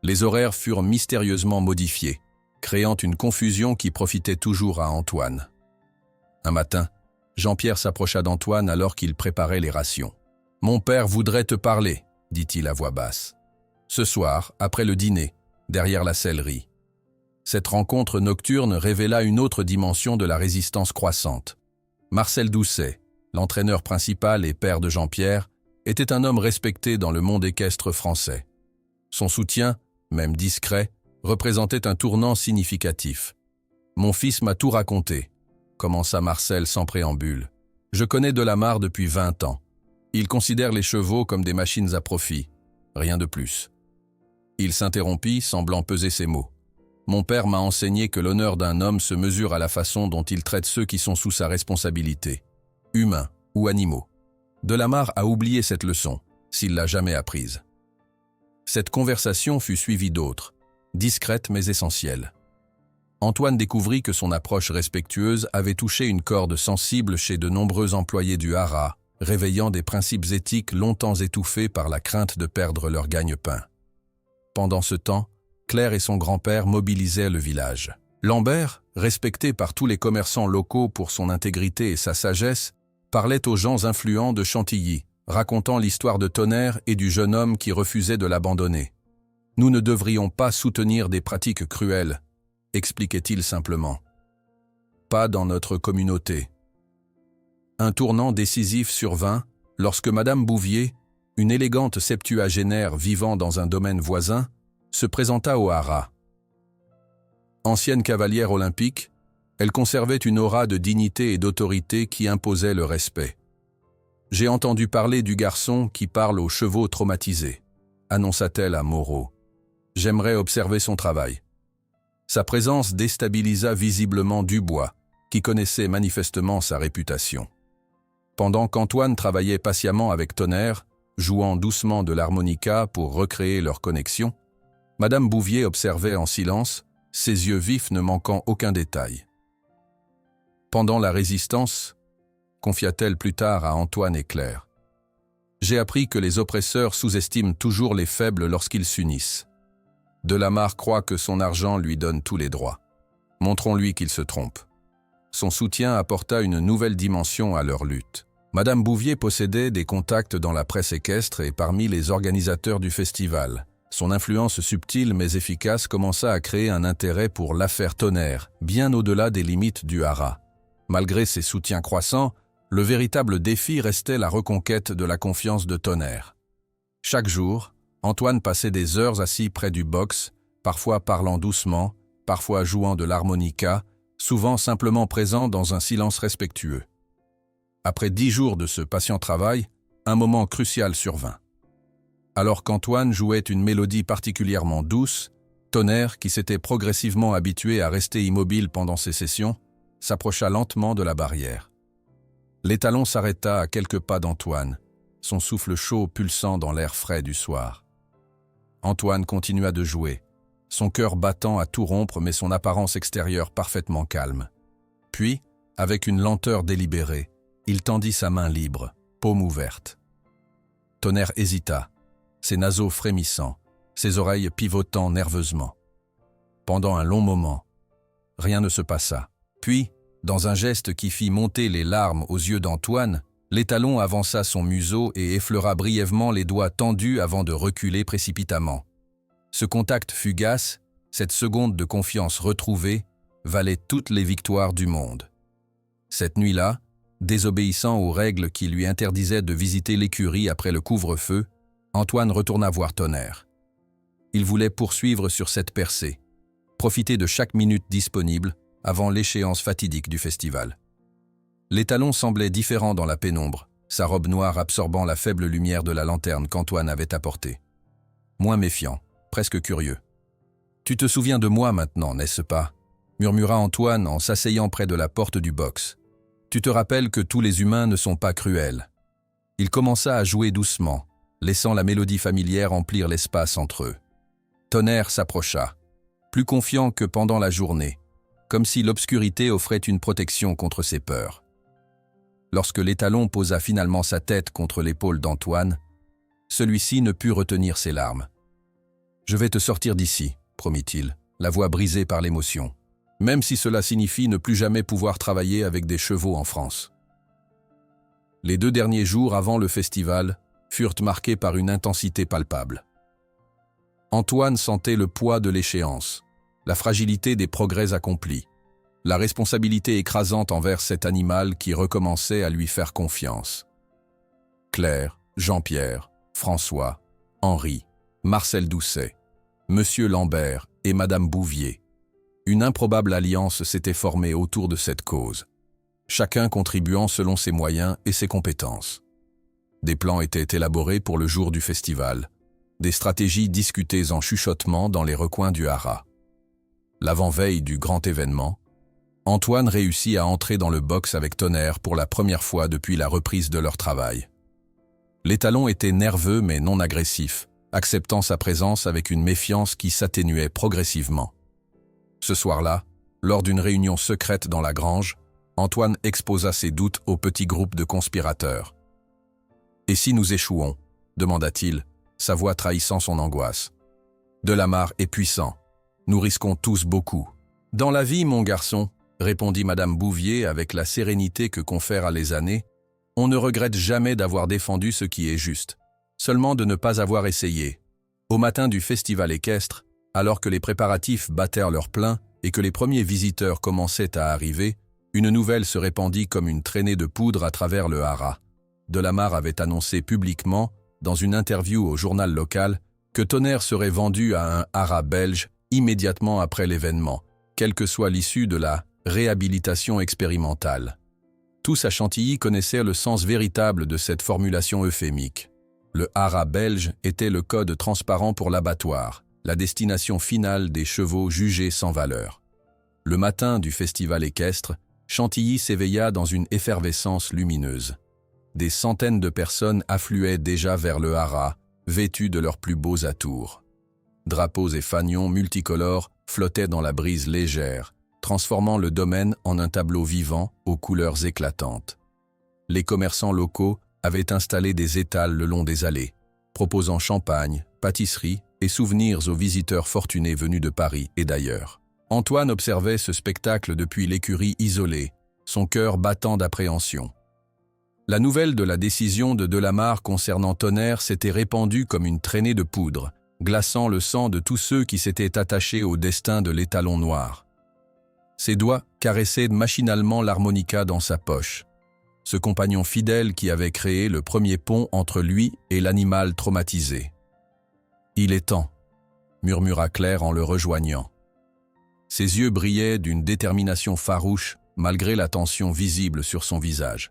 Les horaires furent mystérieusement modifiés, créant une confusion qui profitait toujours à Antoine. Un matin, Jean-Pierre s'approcha d'Antoine alors qu'il préparait les rations. « Mon père voudrait te parler », dit-il à voix basse. Ce soir, après le dîner, derrière la sellerie. Cette rencontre nocturne révéla une autre dimension de la résistance croissante. Marcel Doucet, l'entraîneur principal et père de Jean-Pierre, était un homme respecté dans le monde équestre français. Son soutien, même discret, représentait un tournant significatif. « Mon fils m'a tout raconté », commença Marcel sans préambule. « Je connais Delamarre depuis 20 ans. Il considère les chevaux comme des machines à profit, rien de plus. » Il s'interrompit, semblant peser ses mots. « Mon père m'a enseigné que l'honneur d'un homme se mesure à la façon dont il traite ceux qui sont sous sa responsabilité, humains ou animaux. Delamarre a oublié cette leçon, s'il l'a jamais apprise. » Cette conversation fut suivie d'autres, discrètes mais essentielles. Antoine découvrit que son approche respectueuse avait touché une corde sensible chez de nombreux employés du haras, réveillant des principes éthiques longtemps étouffés par la crainte de perdre leur gagne-pain. Pendant ce temps, Claire et son grand-père mobilisaient le village. Lambert, respecté par tous les commerçants locaux pour son intégrité et sa sagesse, parlait aux gens influents de Chantilly, racontant l'histoire de Tonnerre et du jeune homme qui refusait de l'abandonner. « Nous ne devrions pas soutenir des pratiques cruelles, » expliquait-il simplement. « Pas dans notre communauté. » Un tournant décisif survint lorsque Madame Bouvier, une élégante septuagénaire vivant dans un domaine voisin, se présenta au haras. Ancienne cavalière olympique, elle conservait une aura de dignité et d'autorité qui imposait le respect. « J'ai entendu parler du garçon qui parle aux chevaux traumatisés », annonça-t-elle à Moreau. « J'aimerais observer son travail. » Sa présence déstabilisa visiblement Dubois, qui connaissait manifestement sa réputation. Pendant qu'Antoine travaillait patiemment avec Tonnerre, jouant doucement de l'harmonica pour recréer leur connexion, Madame Bouvier observait en silence, ses yeux vifs ne manquant aucun détail. Pendant la résistance, confia-t-elle plus tard à Antoine et Claire, j'ai appris que les oppresseurs sous-estiment toujours les faibles lorsqu'ils s'unissent. Delamarre croit que son argent lui donne tous les droits. Montrons-lui qu'il se trompe. Son soutien apporta une nouvelle dimension à leur lutte. Madame Bouvier possédait des contacts dans la presse équestre et parmi les organisateurs du festival. Son influence subtile mais efficace commença à créer un intérêt pour l'affaire Tonnerre, bien au-delà des limites du haras. Malgré ses soutiens croissants, le véritable défi restait la reconquête de la confiance de Tonnerre. Chaque jour, Antoine passait des heures assis près du box, parfois parlant doucement, parfois jouant de l'harmonica, souvent simplement présent dans un silence respectueux. Après 10 jours de ce patient travail, un moment crucial survint. Alors qu'Antoine jouait une mélodie particulièrement douce, Tonnerre, qui s'était progressivement habitué à rester immobile pendant ses sessions, s'approcha lentement de la barrière. L'étalon s'arrêta à quelques pas d'Antoine, son souffle chaud pulsant dans l'air frais du soir. Antoine continua de jouer, son cœur battant à tout rompre mais son apparence extérieure parfaitement calme. Puis, avec une lenteur délibérée, il tendit sa main libre, paume ouverte. Tonnerre hésita, ses naseaux frémissant, ses oreilles pivotant nerveusement. Pendant un long moment, rien ne se passa. Puis, dans un geste qui fit monter les larmes aux yeux d'Antoine, l'étalon avança son museau et effleura brièvement les doigts tendus avant de reculer précipitamment. Ce contact fugace, cette seconde de confiance retrouvée, valait toutes les victoires du monde. Cette nuit-là, désobéissant aux règles qui lui interdisaient de visiter l'écurie après le couvre-feu, Antoine retourna voir Tonnerre. Il voulait poursuivre sur cette percée, profiter de chaque minute disponible avant l'échéance fatidique du festival. L'étalon semblait différent dans la pénombre, sa robe noire absorbant la faible lumière de la lanterne qu'Antoine avait apportée. Moins méfiant, presque curieux. « Tu te souviens de moi maintenant, n'est-ce pas ?» murmura Antoine en s'asseyant près de la porte du box. « Tu te rappelles que tous les humains ne sont pas cruels. » Il commença à jouer doucement, laissant la mélodie familière emplir l'espace entre eux. Tonnerre s'approcha, plus confiant que pendant la journée, comme si l'obscurité offrait une protection contre ses peurs. Lorsque l'étalon posa finalement sa tête contre l'épaule d'Antoine, celui-ci ne put retenir ses larmes. « Je vais te sortir d'ici, » promit-il, la voix brisée par l'émotion, même si cela signifie ne plus jamais pouvoir travailler avec des chevaux en France. Les 2 derniers jours avant le festival furent marqués par une intensité palpable. Antoine sentait le poids de l'échéance, la fragilité des progrès accomplis, la responsabilité écrasante envers cet animal qui recommençait à lui faire confiance. Claire, Jean-Pierre, François, Henri, Marcel Doucet, Monsieur Lambert et Madame Bouvier. Une improbable alliance s'était formée autour de cette cause, chacun contribuant selon ses moyens et ses compétences. Des plans étaient élaborés pour le jour du festival, des stratégies discutées en chuchotement dans les recoins du haras. L'avant-veille du grand événement, Antoine réussit à entrer dans le box avec Tonnerre pour la première fois depuis la reprise de leur travail. L'étalon était nerveux mais non agressif, acceptant sa présence avec une méfiance qui s'atténuait progressivement. Ce soir-là, lors d'une réunion secrète dans la grange, Antoine exposa ses doutes au petit groupe de conspirateurs. « Et si nous échouons ?» demanda-t-il, sa voix trahissant son angoisse. « Delamarre est puissant. Nous risquons tous beaucoup. »« Dans la vie, mon garçon, » répondit Madame Bouvier avec la sérénité que confèrent les années, « on ne regrette jamais d'avoir défendu ce qui est juste, seulement de ne pas avoir essayé. » Au matin du festival équestre, alors que les préparatifs battèrent leur plein et que les premiers visiteurs commençaient à arriver, une nouvelle se répandit comme une traînée de poudre à travers le haras. Delamarre avait annoncé publiquement, dans une interview au journal local, que Tonnerre serait vendu à un haras belge immédiatement après l'événement, quelle que soit l'issue de la réhabilitation expérimentale. Tous à Chantilly connaissaient le sens véritable de cette formulation euphémique. Le haras belge était le code transparent pour l'abattoir, la destination finale des chevaux jugés sans valeur. Le matin du festival équestre, Chantilly s'éveilla dans une effervescence lumineuse. Des centaines de personnes affluaient déjà vers le haras, vêtues de leurs plus beaux atours. Drapeaux et fanions multicolores flottaient dans la brise légère, transformant le domaine en un tableau vivant aux couleurs éclatantes. Les commerçants locaux avaient installé des étals le long des allées, proposant champagne, pâtisseries et souvenirs aux visiteurs fortunés venus de Paris et d'ailleurs. Antoine observait ce spectacle depuis l'écurie isolée, son cœur battant d'appréhension. La nouvelle de la décision de Delamarre concernant Tonnerre s'était répandue comme une traînée de poudre, glaçant le sang de tous ceux qui s'étaient attachés au destin de l'étalon noir. Ses doigts caressaient machinalement l'harmonica dans sa poche, ce compagnon fidèle qui avait créé le premier pont entre lui et l'animal traumatisé. « Il est temps », murmura Claire en le rejoignant. Ses yeux brillaient d'une détermination farouche, malgré la tension visible sur son visage.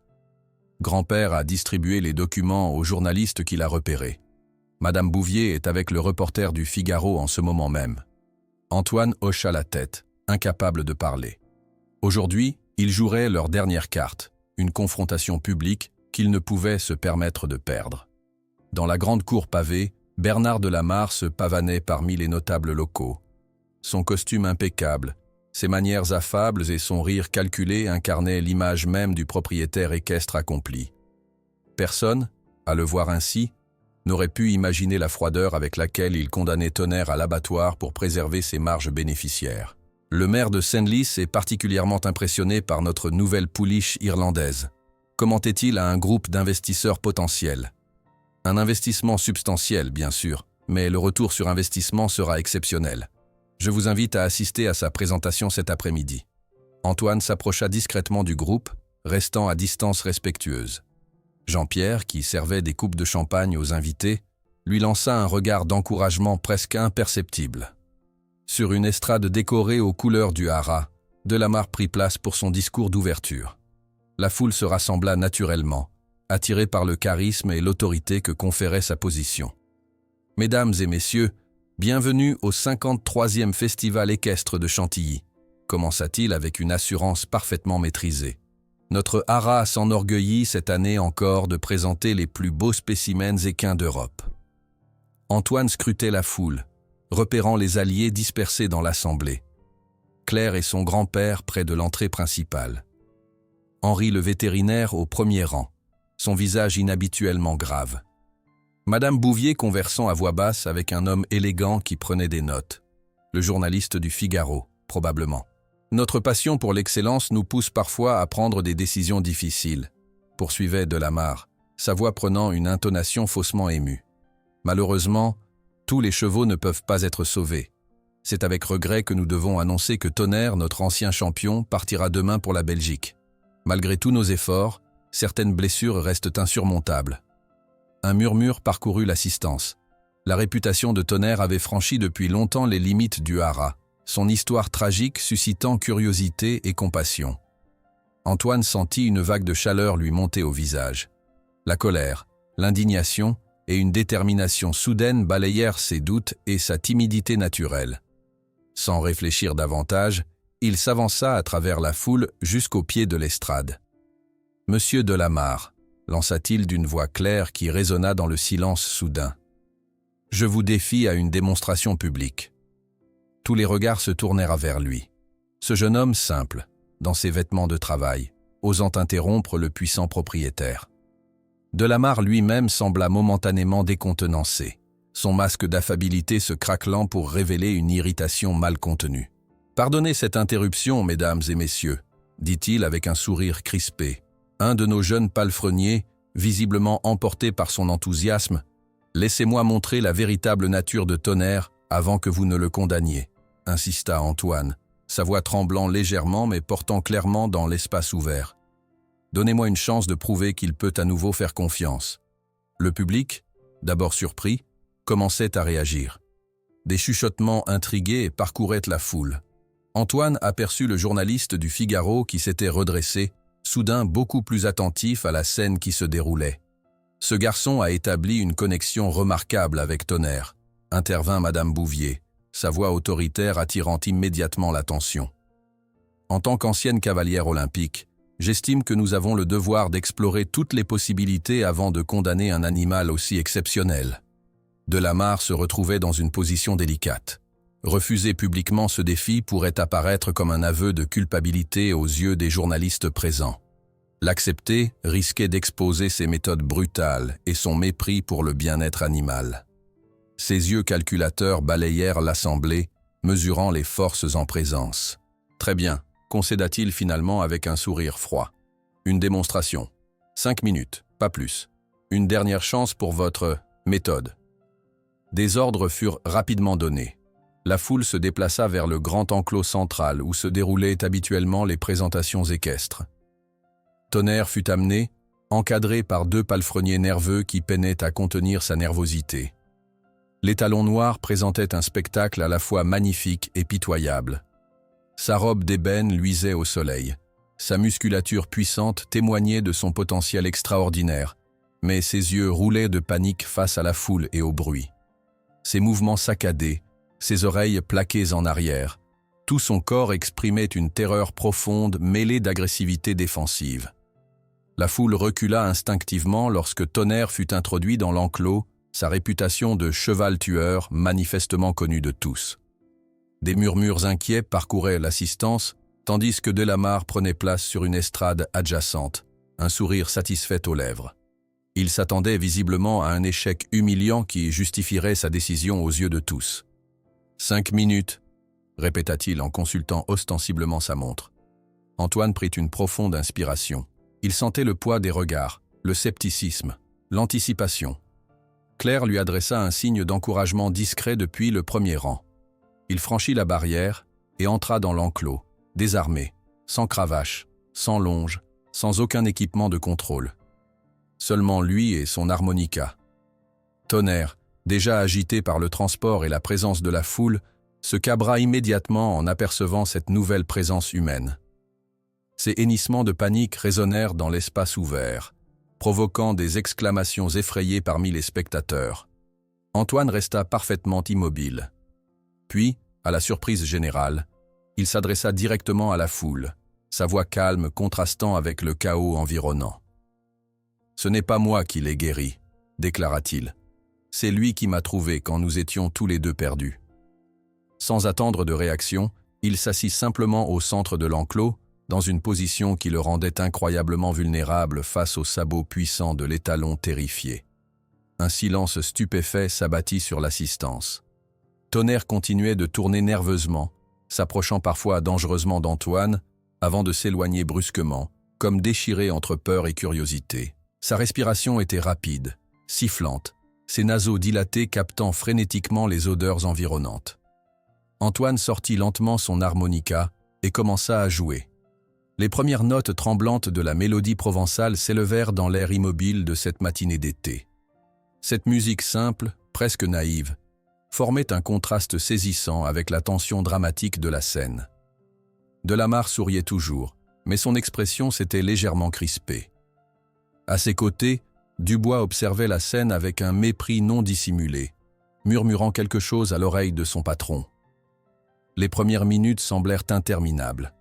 Grand-père a distribué les documents au journaliste qui l'a repéré. Madame Bouvier est avec le reporter du Figaro en ce moment même. Antoine hocha la tête, incapable de parler. Aujourd'hui, ils joueraient leur dernière carte, une confrontation publique qu'ils ne pouvaient se permettre de perdre. Dans la grande cour pavée, Bernard Delamarre se pavanait parmi les notables locaux. Son costume impeccable, ses manières affables et son rire calculé incarnaient l'image même du propriétaire équestre accompli. Personne, à le voir ainsi, n'aurait pu imaginer la froideur avec laquelle il condamnait Tonnerre à l'abattoir pour préserver ses marges bénéficiaires. Le maire de Senlis est particulièrement impressionné par notre nouvelle pouliche irlandaise. Commentait-il à un groupe d'investisseurs potentiels. Un investissement substantiel, bien sûr, mais le retour sur investissement sera exceptionnel. Je vous invite à assister à sa présentation cet après-midi. Antoine s'approcha discrètement du groupe, restant à distance respectueuse. Jean-Pierre, qui servait des coupes de champagne aux invités, lui lança un regard d'encouragement presque imperceptible. Sur une estrade décorée aux couleurs du Haras, Delamarre prit place pour son discours d'ouverture. La foule se rassembla naturellement, attirée par le charisme et l'autorité que conférait sa position. « Mesdames et messieurs, bienvenue au 53e Festival équestre de Chantilly », commença-t-il avec une assurance parfaitement maîtrisée. Notre Haras s'enorgueillit cette année encore de présenter les plus beaux spécimens équins d'Europe. Antoine scrutait la foule, repérant les alliés dispersés dans l'assemblée. Claire et son grand-père près de l'entrée principale. Henri le vétérinaire au premier rang, son visage inhabituellement grave. Madame Bouvier conversant à voix basse avec un homme élégant qui prenait des notes. Le journaliste du Figaro, probablement. Notre passion pour l'excellence nous pousse parfois à prendre des décisions difficiles, poursuivait Delamarre, sa voix prenant une intonation faussement émue. Malheureusement, tous les chevaux ne peuvent pas être sauvés. C'est avec regret que nous devons annoncer que Tonnerre, notre ancien champion, partira demain pour la Belgique. Malgré tous nos efforts, certaines blessures restent insurmontables. Un murmure parcourut l'assistance. La réputation de Tonnerre avait franchi depuis longtemps les limites du Haras, son histoire tragique suscitant curiosité et compassion. Antoine sentit une vague de chaleur lui monter au visage. La colère, l'indignation et une détermination soudaine balayèrent ses doutes et sa timidité naturelle. Sans réfléchir davantage, il s'avança à travers la foule jusqu'au pied de l'estrade. « Monsieur Delamarre », lança-t-il d'une voix claire qui résonna dans le silence soudain. « Je vous défie à une démonstration publique. » Tous les regards se tournèrent vers lui. Ce jeune homme simple, dans ses vêtements de travail, osant interrompre le puissant propriétaire. Delamarre lui-même sembla momentanément décontenancé, son masque d'affabilité se craquelant pour révéler une irritation mal contenue. « Pardonnez cette interruption, mesdames et messieurs, » dit-il avec un sourire crispé. Un de nos jeunes palefreniers, visiblement emporté par son enthousiasme, « Laissez-moi montrer la véritable nature de Tonnerre avant que vous ne le condamniez, » insista Antoine, sa voix tremblant légèrement mais portant clairement dans l'espace ouvert. « Donnez-moi une chance de prouver qu'il peut à nouveau faire confiance. » Le public, d'abord surpris, commençait à réagir. Des chuchotements intrigués parcouraient la foule. Antoine aperçut le journaliste du Figaro qui s'était redressé, soudain beaucoup plus attentif à la scène qui se déroulait. Ce garçon a établi une connexion remarquable avec Tonnerre, intervint Madame Bouvier, sa voix autoritaire attirant immédiatement l'attention. En tant qu'ancienne cavalière olympique, j'estime que nous avons le devoir d'explorer toutes les possibilités avant de condamner un animal aussi exceptionnel. Delamarre se retrouvait dans une position délicate. Refuser publiquement ce défi pourrait apparaître comme un aveu de culpabilité aux yeux des journalistes présents. L'accepter risquait d'exposer ses méthodes brutales et son mépris pour le bien-être animal. Ses yeux calculateurs balayèrent l'assemblée, mesurant les forces en présence. « Très bien », concéda-t-il finalement avec un sourire froid. « Une démonstration. 5 minutes, pas plus. Une dernière chance pour votre méthode. » Des ordres furent rapidement donnés. La foule se déplaça vers le grand enclos central où se déroulaient habituellement les présentations équestres. Tonnerre fut amené, encadré par 2 palefreniers nerveux qui peinaient à contenir sa nervosité. L'étalon noir présentait un spectacle à la fois magnifique et pitoyable. Sa robe d'ébène luisait au soleil. Sa musculature puissante témoignait de son potentiel extraordinaire, mais ses yeux roulaient de panique face à la foule et au bruit. Ses mouvements saccadés, ses oreilles plaquées en arrière, tout son corps exprimait une terreur profonde mêlée d'agressivité défensive. La foule recula instinctivement lorsque Tonnerre fut introduit dans l'enclos, sa réputation de cheval tueur manifestement connue de tous. Des murmures inquiets parcouraient l'assistance, tandis que Delamarre prenait place sur une estrade adjacente, un sourire satisfait aux lèvres. Il s'attendait visiblement à un échec humiliant qui justifierait sa décision aux yeux de tous. « 5 minutes », répéta-t-il en consultant ostensiblement sa montre. Antoine prit une profonde inspiration. Il sentait le poids des regards, le scepticisme, l'anticipation. Claire lui adressa un signe d'encouragement discret depuis le premier rang. Il franchit la barrière et entra dans l'enclos, désarmé, sans cravache, sans longe, sans aucun équipement de contrôle. Seulement lui et son harmonica. Tonnerre, déjà agité par le transport et la présence de la foule, se cabra immédiatement en apercevant cette nouvelle présence humaine. Ses hennissements de panique résonnèrent dans l'espace ouvert, provoquant des exclamations effrayées parmi les spectateurs. Antoine resta parfaitement immobile. Puis, à la surprise générale, il s'adressa directement à la foule, sa voix calme contrastant avec le chaos environnant. « Ce n'est pas moi qui l'ai guéri », déclara-t-il. « C'est lui qui m'a trouvé quand nous étions tous les deux perdus. » Sans attendre de réaction, il s'assit simplement au centre de l'enclos, dans une position qui le rendait incroyablement vulnérable face aux sabots puissants de l'étalon terrifié. Un silence stupéfait s'abattit sur l'assistance. Tonnerre continuait de tourner nerveusement, s'approchant parfois dangereusement d'Antoine, avant de s'éloigner brusquement, comme déchiré entre peur et curiosité. Sa respiration était rapide, sifflante, ses naseaux dilatés captant frénétiquement les odeurs environnantes. Antoine sortit lentement son harmonica et commença à jouer. Les premières notes tremblantes de la mélodie provençale s'élevèrent dans l'air immobile de cette matinée d'été. Cette musique simple, presque naïve, formait un contraste saisissant avec la tension dramatique de la scène. Delamarre souriait toujours, mais son expression s'était légèrement crispée. À ses côtés, Dubois observait la scène avec un mépris non dissimulé, murmurant quelque chose à l'oreille de son patron. Les premières minutes semblèrent interminables.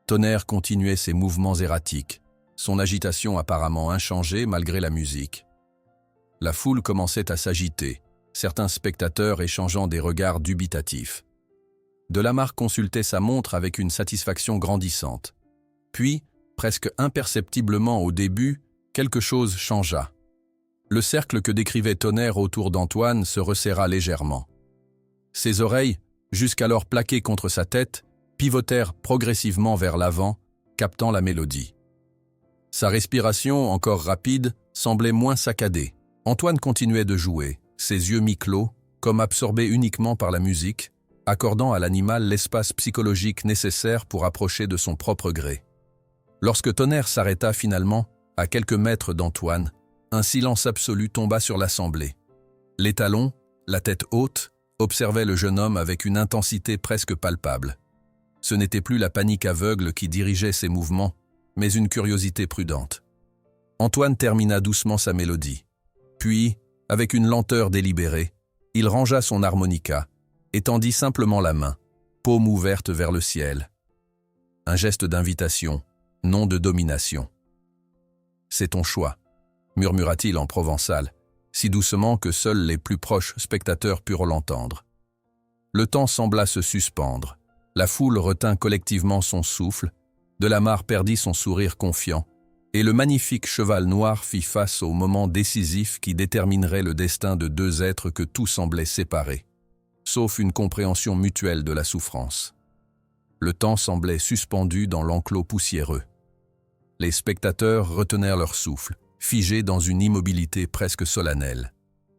Tonnerre continuait ses mouvements erratiques, son agitation apparemment inchangée malgré la musique. La foule commençait à s'agiter, certains spectateurs échangeant des regards dubitatifs. Delamarre consultait sa montre avec une satisfaction grandissante. Puis, presque imperceptiblement au début, quelque chose changea. Le cercle que décrivait Tonnerre autour d'Antoine se resserra légèrement. Ses oreilles, jusqu'alors plaquées contre sa tête, pivotèrent progressivement vers l'avant, captant la mélodie. Sa respiration, encore rapide, semblait moins saccadée. Antoine continuait de jouer, ses yeux mi-clos, comme absorbés uniquement par la musique, accordant à l'animal l'espace psychologique nécessaire pour approcher de son propre gré. Lorsque Tonnerre s'arrêta finalement, à quelques mètres d'Antoine, un silence absolu tomba sur l'assemblée. L'étalon, la tête haute, observait le jeune homme avec une intensité presque palpable. Ce n'était plus la panique aveugle qui dirigeait ses mouvements, mais une curiosité prudente. Antoine termina doucement sa mélodie. Puis, avec une lenteur délibérée, il rangea son harmonica et tendit simplement la main, paume ouverte vers le ciel. Un geste d'invitation, non de domination. « C'est ton choix », murmura-t-il en provençal, si doucement que seuls les plus proches spectateurs purent l'entendre. Le temps sembla se suspendre. La foule retint collectivement son souffle, Delamarre perdit son sourire confiant, et le magnifique cheval noir fit face au moment décisif qui déterminerait le destin de deux êtres que tout semblait séparer, sauf une compréhension mutuelle de la souffrance. Le temps semblait suspendu dans l'enclos poussiéreux. Les spectateurs retenèrent leur souffle, figés dans une immobilité presque solennelle.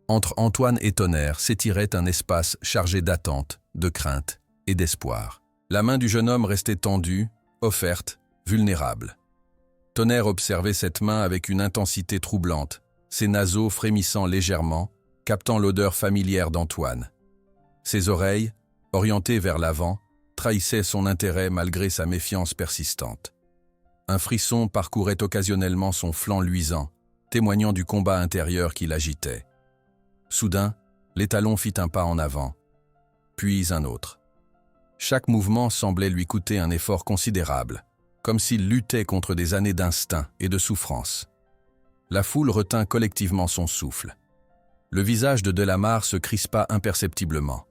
Entre Antoine et Tonnerre s'étirait un espace chargé d'attente, de crainte et d'espoir. La main du jeune homme restait tendue, offerte, vulnérable. Tonnerre observait cette main avec une intensité troublante, ses naseaux frémissant légèrement, captant l'odeur familière d'Antoine. Ses oreilles, orientées vers l'avant, trahissait son intérêt malgré sa méfiance persistante. Un frisson parcourait occasionnellement son flanc luisant, témoignant du combat intérieur qui l'agitait. Soudain, l'étalon fit un pas en avant, puis un autre. Chaque mouvement semblait lui coûter un effort considérable, comme s'il luttait contre des années d'instinct et de souffrance. La foule retint collectivement son souffle. Le visage de Delamarre se crispa imperceptiblement.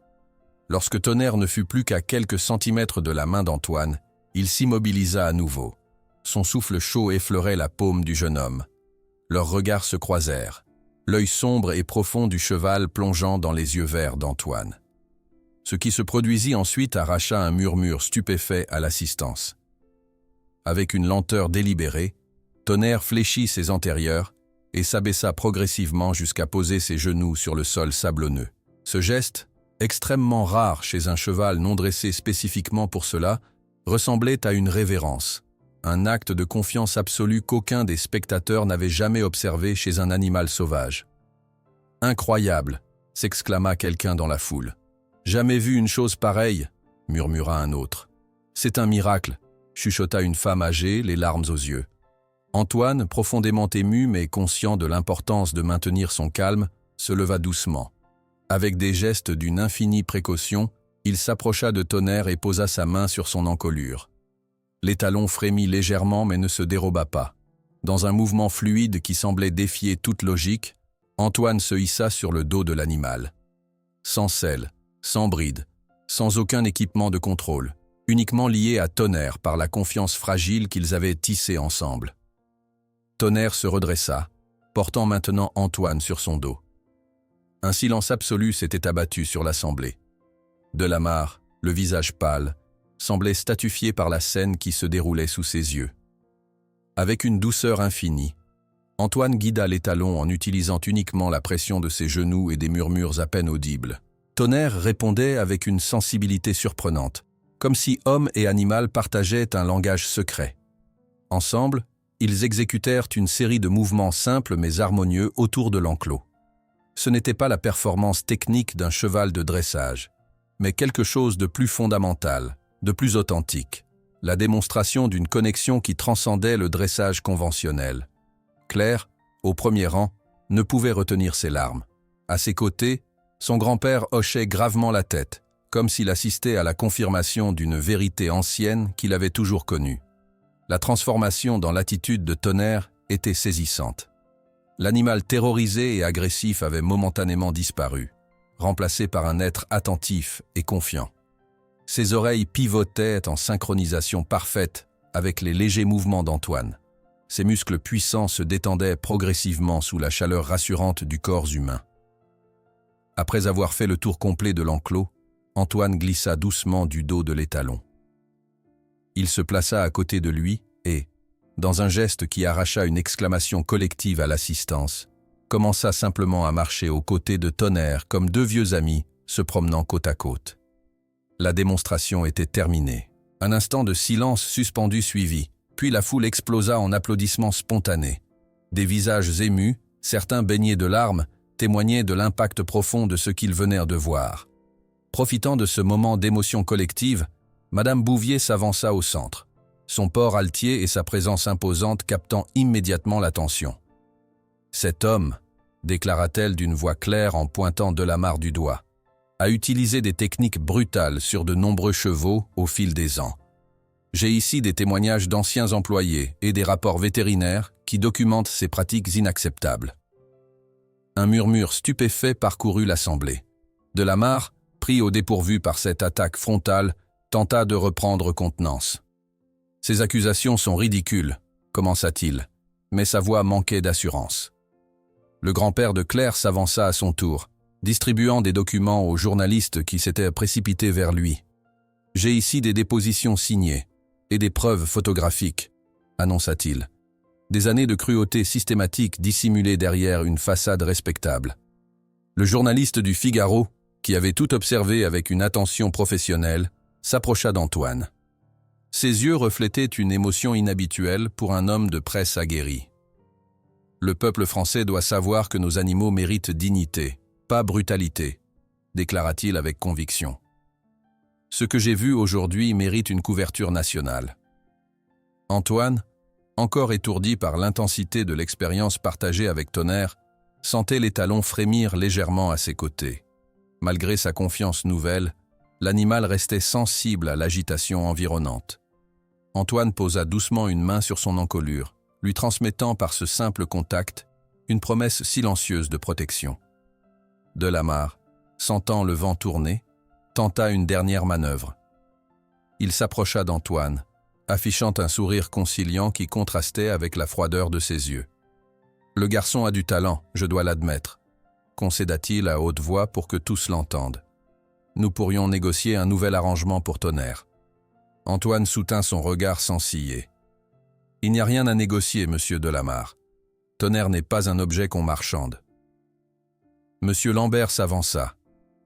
Lorsque Tonnerre ne fut plus qu'à quelques centimètres de la main d'Antoine, il s'immobilisa à nouveau. Son souffle chaud effleurait la paume du jeune homme. Leurs regards se croisèrent, l'œil sombre et profond du cheval plongeant dans les yeux verts d'Antoine. Ce qui se produisit ensuite arracha un murmure stupéfait à l'assistance. Avec une lenteur délibérée, Tonnerre fléchit ses antérieurs et s'abaissa progressivement jusqu'à poser ses genoux sur le sol sablonneux. Ce geste, extrêmement rare chez un cheval non dressé spécifiquement pour cela, ressemblait à une révérence, un acte de confiance absolue qu'aucun des spectateurs n'avait jamais observé chez un animal sauvage. « Incroyable !» s'exclama quelqu'un dans la foule. « Jamais vu une chose pareille !» murmura un autre. « C'est un miracle !» chuchota une femme âgée, les larmes aux yeux. Antoine, profondément ému mais conscient de l'importance de maintenir son calme, se leva doucement. Avec des gestes d'une infinie précaution, il s'approcha de Tonnerre et posa sa main sur son encolure. L'étalon frémit légèrement mais ne se déroba pas. Dans un mouvement fluide qui semblait défier toute logique, Antoine se hissa sur le dos de l'animal. Sans selle, sans bride, sans aucun équipement de contrôle, uniquement lié à Tonnerre par la confiance fragile qu'ils avaient tissée ensemble. Tonnerre se redressa, portant maintenant Antoine sur son dos. Un silence absolu s'était abattu sur l'assemblée. Delamarre, le visage pâle, semblait statufié par la scène qui se déroulait sous ses yeux. Avec une douceur infinie, Antoine guida l'étalon en utilisant uniquement la pression de ses genoux et des murmures à peine audibles. Tonnerre répondait avec une sensibilité surprenante, comme si homme et animal partageaient un langage secret. Ensemble, ils exécutèrent une série de mouvements simples mais harmonieux autour de l'enclos. Ce n'était pas la performance technique d'un cheval de dressage, mais quelque chose de plus fondamental, de plus authentique, la démonstration d'une connexion qui transcendait le dressage conventionnel. Claire, au premier rang, ne pouvait retenir ses larmes. À ses côtés, son grand-père hochait gravement la tête, comme s'il assistait à la confirmation d'une vérité ancienne qu'il avait toujours connue. La transformation dans l'attitude de Tonnerre était saisissante. L'animal terrorisé et agressif avait momentanément disparu, remplacé par un être attentif et confiant. Ses oreilles pivotaient en synchronisation parfaite avec les légers mouvements d'Antoine. Ses muscles puissants se détendaient progressivement sous la chaleur rassurante du corps humain. Après avoir fait le tour complet de l'enclos, Antoine glissa doucement du dos de l'étalon. Il se plaça à côté de lui et, dans un geste qui arracha une exclamation collective à l'assistance, commença simplement à marcher aux côtés de Tonnerre comme deux vieux amis se promenant côte à côte. La démonstration était terminée. Un instant de silence suspendu suivit, puis la foule explosa en applaudissements spontanés. Des visages émus, certains baignés de larmes, témoignaient de l'impact profond de ce qu'ils venèrent de voir. Profitant de ce moment d'émotion collective, Madame Bouvier s'avança au centre, son port altier et sa présence imposante captant immédiatement l'attention. « Cet homme, déclara-t-elle d'une voix claire en pointant Delamarre du doigt, a utilisé des techniques brutales sur de nombreux chevaux au fil des ans. J'ai ici des témoignages d'anciens employés et des rapports vétérinaires qui documentent ces pratiques inacceptables. » Un murmure stupéfait parcourut l'assemblée. Delamarre, pris au dépourvu par cette attaque frontale, tenta de reprendre contenance. « Ces accusations sont ridicules, » commença-t-il, mais sa voix manquait d'assurance. Le grand-père de Claire s'avança à son tour, distribuant des documents aux journalistes qui s'étaient précipités vers lui. « J'ai ici des dépositions signées et des preuves photographiques, » annonça-t-il. Des années de cruauté systématique dissimulées derrière une façade respectable. Le journaliste du Figaro, qui avait tout observé avec une attention professionnelle, s'approcha d'Antoine. Ses yeux reflétaient une émotion inhabituelle pour un homme de presse aguerri. « Le peuple français doit savoir que nos animaux méritent dignité, pas brutalité, » déclara-t-il avec conviction. Ce que j'ai vu aujourd'hui mérite une couverture nationale. » Antoine, encore étourdi par l'intensité de l'expérience partagée avec Tonnerre, sentait l'étalon frémir légèrement à ses côtés. Malgré sa confiance nouvelle, l'animal restait sensible à l'agitation environnante. Antoine posa doucement une main sur son encolure, lui transmettant par ce simple contact une promesse silencieuse de protection. Delamarre, sentant le vent tourner, tenta une dernière manœuvre. Il s'approcha d'Antoine, affichant un sourire conciliant qui contrastait avec la froideur de ses yeux. « Le garçon a du talent, je dois l'admettre », concéda-t-il à haute voix pour que tous l'entendent. « Nous pourrions négocier un nouvel arrangement pour Tonnerre. » Antoine soutint son regard sans ciller. « Il n'y a rien à négocier, monsieur Delamarre. Tonnerre n'est pas un objet qu'on marchande. » Monsieur Lambert s'avança,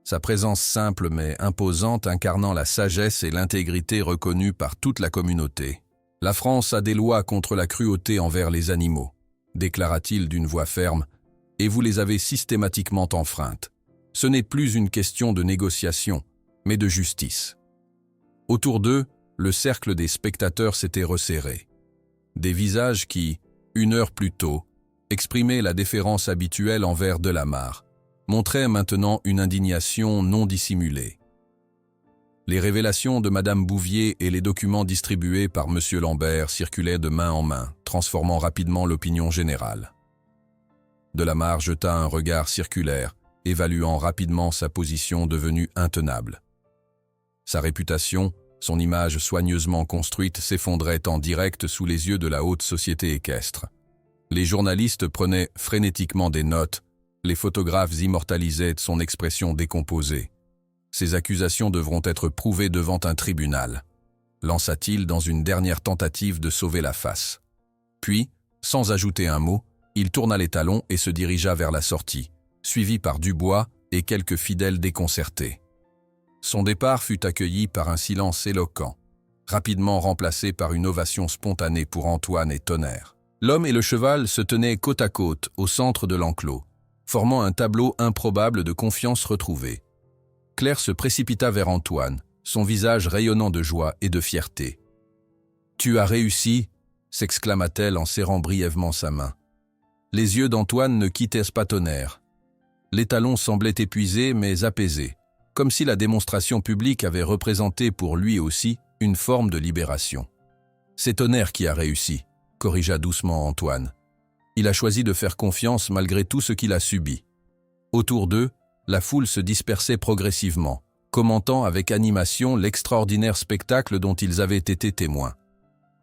sa présence simple mais imposante incarnant la sagesse et l'intégrité reconnues par toute la communauté. « La France a des lois contre la cruauté envers les animaux, » déclara-t-il d'une voix ferme, « et vous les avez systématiquement enfreintes. Ce n'est plus une question de négociation, mais de justice. » Autour d'eux, le cercle des spectateurs s'était resserré. Des visages qui, une heure plus tôt, exprimaient la déférence habituelle envers Delamarre, montraient maintenant une indignation non dissimulée. Les révélations de Madame Bouvier et les documents distribués par Monsieur Lambert circulaient de main en main, transformant rapidement l'opinion générale. Delamarre jeta un regard circulaire, évaluant rapidement sa position devenue intenable. Sa réputation, son image soigneusement construite s'effondrait en direct sous les yeux de la haute société équestre. Les journalistes prenaient frénétiquement des notes, les photographes immortalisaient son expression décomposée. Ces accusations devront être prouvées devant un tribunal, lança-t-il dans une dernière tentative de sauver la face. Puis, sans ajouter un mot, il tourna les talons et se dirigea vers la sortie, suivi par Dubois et quelques fidèles déconcertés. Son départ fut accueilli par un silence éloquent, rapidement remplacé par une ovation spontanée pour Antoine et Tonnerre. L'homme et le cheval se tenaient côte à côte au centre de l'enclos, formant un tableau improbable de confiance retrouvée. Claire se précipita vers Antoine, son visage rayonnant de joie et de fierté. « Tu as réussi !» s'exclama-t-elle en serrant brièvement sa main. Les yeux d'Antoine ne quittaient pas Tonnerre. L'étalon semblait épuisé mais apaisé, comme si la démonstration publique avait représenté pour lui aussi une forme de libération. « C'est Tonnerre qui a réussi », corrigea doucement Antoine. Il a choisi de faire confiance malgré tout ce qu'il a subi. Autour d'eux, la foule se dispersait progressivement, commentant avec animation l'extraordinaire spectacle dont ils avaient été témoins.